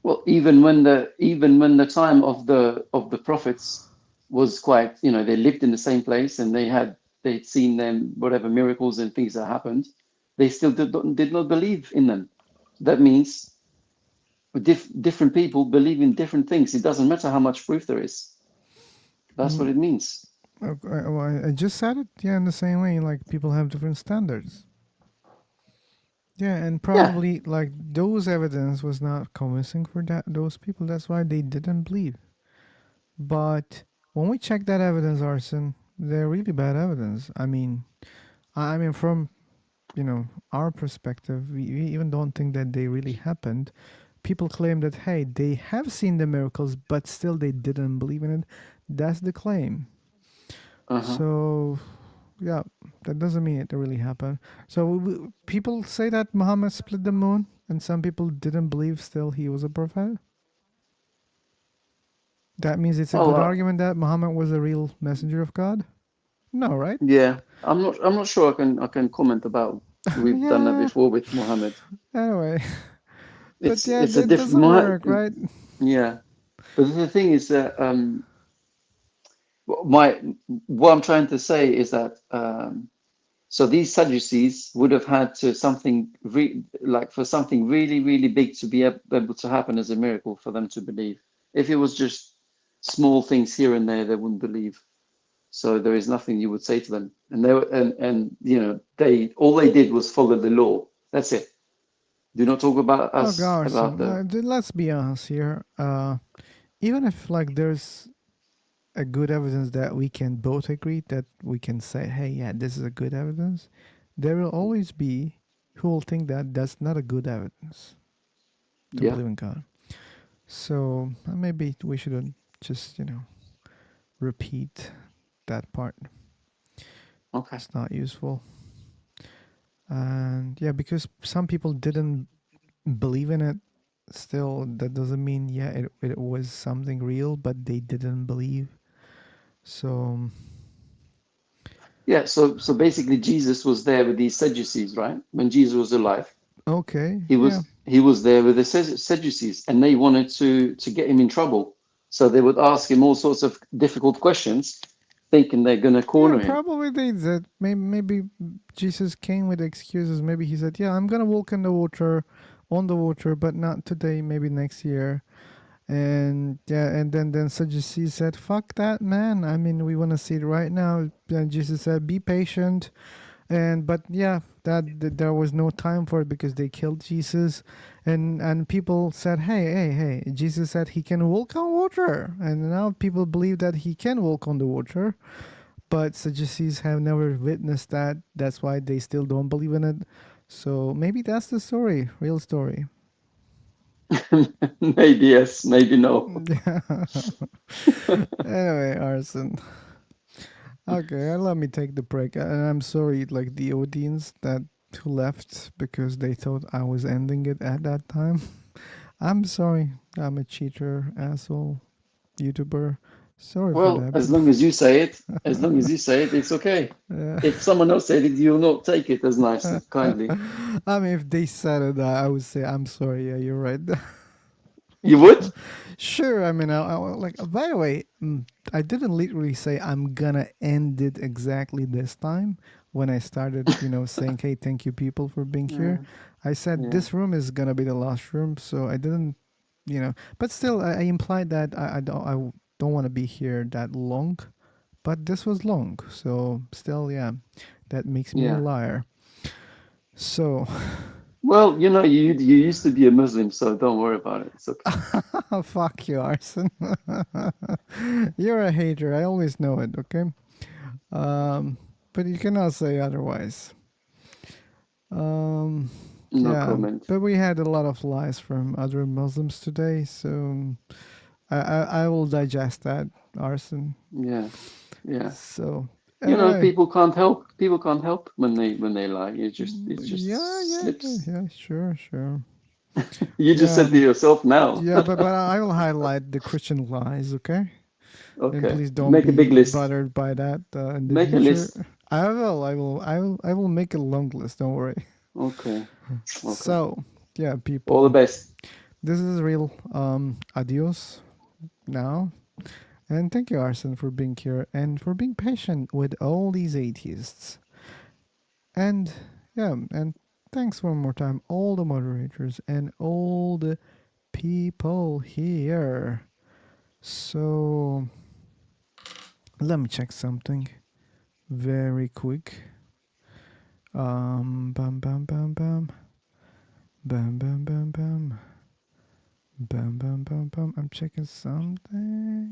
Well, even when the time of the prophets was quite, they lived in the same place and they'd seen them whatever miracles and things that happened, they still did not believe in them. That means different people believe in different things. It doesn't matter how much proof there is. That's what it means. Okay, well, I just said it, yeah, in the same way. Like people have different standards. Yeah, and probably like those evidence was not convincing for those people. That's why they didn't believe. But when we check that evidence, Arson, they're really bad evidence. I mean, from our perspective, we even don't think that they really happened. People claim that hey, they have seen the miracles, but still they didn't believe in it. That's the claim. So yeah, that doesn't mean it really happened. So people say that Muhammad split the moon, and some people didn't believe still he was a prophet. That means it's a good argument that Muhammad was a real messenger of God. No, right? Yeah, I'm not sure I can comment about. We've done that before with Muhammad. Anyway, It's but yeah, it's a that different. doesn't work, right? Yeah, but the thing is that what I'm trying to say is that so these Sadducees would have had to for something really really big to be able to happen as a miracle for them to believe. If it was just small things here and there, they wouldn't believe. So there is nothing you would say to them, and they all they did was follow the law. That's it. Do not talk about Oh, us about Garson, let's be honest here. Even if like there's a good evidence that we can both agree that we can say, hey, yeah, this is a good evidence, there will always be who will think that that's not a good evidence to believe in God. So maybe we shouldn't just repeat that part. Okay. It's not useful. And yeah, because some people didn't believe in it, still that doesn't mean it was something real, but they didn't believe. So yeah, so basically Jesus was there with these Sadducees, right? When Jesus was alive. Okay. He was there with the Sadducees, and they wanted to get him in trouble. So they would ask him all sorts of difficult questions, thinking they're gonna corner him. Probably they did. Maybe Jesus came with excuses. Maybe he said, "Yeah, I'm gonna walk in the water, on the water, but not today. Maybe next year." And yeah, and then Sadducees said, "Fuck that, man. I mean, we want to see it right now." And Jesus said, "Be patient." But yeah, that there was no time for it because they killed Jesus, and people said, hey, Jesus said he can walk on water, and now people believe that he can walk on the water. But Sadducees have never witnessed that. That's why they still don't believe in it. So maybe that's the story, real story. Maybe yes, maybe no. Anyway, Arson. Okay, let me take the break. And I'm sorry, like the audience that who left because they thought I was ending it at that time. I'm sorry. I'm a cheater, asshole, YouTuber. Sorry for Well, that. as long as you say it, it's okay. If someone else said it, you'll not take it as nicely, kindly. I mean, if they said it, I would say, I'm sorry. Yeah, you're right. You would? Sure. I mean, like, by the way, I didn't literally say I'm gonna end it exactly this time when I started, saying, hey, thank you people for being here. I said this room is gonna be the last room, so I didn't, but still, I implied that I don't want to be here that long, but this was long, so still, yeah, that makes me a liar. So. Well, you used to be a Muslim, so don't worry about it. It's okay. Fuck you, Arson. You're a hater. I always know it, okay? But you cannot say otherwise. No Yeah, comment. but we had a lot of lies from other Muslims today, so I will digest that, Arson. Yeah, yeah. So You know, anyway, people can't help. People can't help when they lie. It just yeah, slips. sure. You just Yeah, said to yourself now. yeah, but I will highlight the Christian lies, okay? And Okay, please don't make a be big list. bothered by that in the Make a future. list. I will make a long list. Don't worry. Okay, okay. So, yeah, All the people, best. this is real. Adios now, and thank you, Arson, for being here and for being patient with all these atheists. And yeah, and thanks one more time, all the moderators and all the people here. So let me check something very quick. Bam, bam, bam, bam, bam, bam, bam, bam, bam, bam, bam, bam. I'm checking something.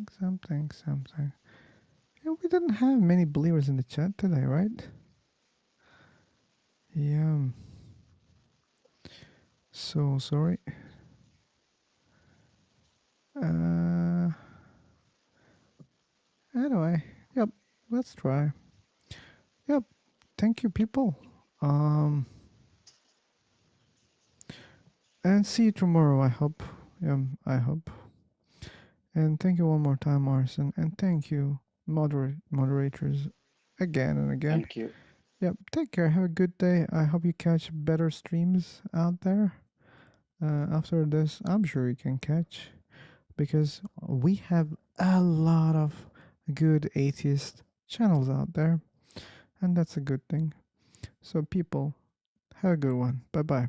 Yeah, we didn't have many believers in the chat today, right? Yeah. So sorry. Anyway, yep. Let's try. Yep. Thank you, people. And see you tomorrow. I hope. I hope. And thank you one more time, Arson. And thank you, moderators, again and again. Thank you. Yep. Take care. Have a good day. I hope you catch better streams out there. After this, I'm sure you can catch, because we have a lot of good atheist channels out there, and that's a good thing. So, people, have a good one. Bye bye.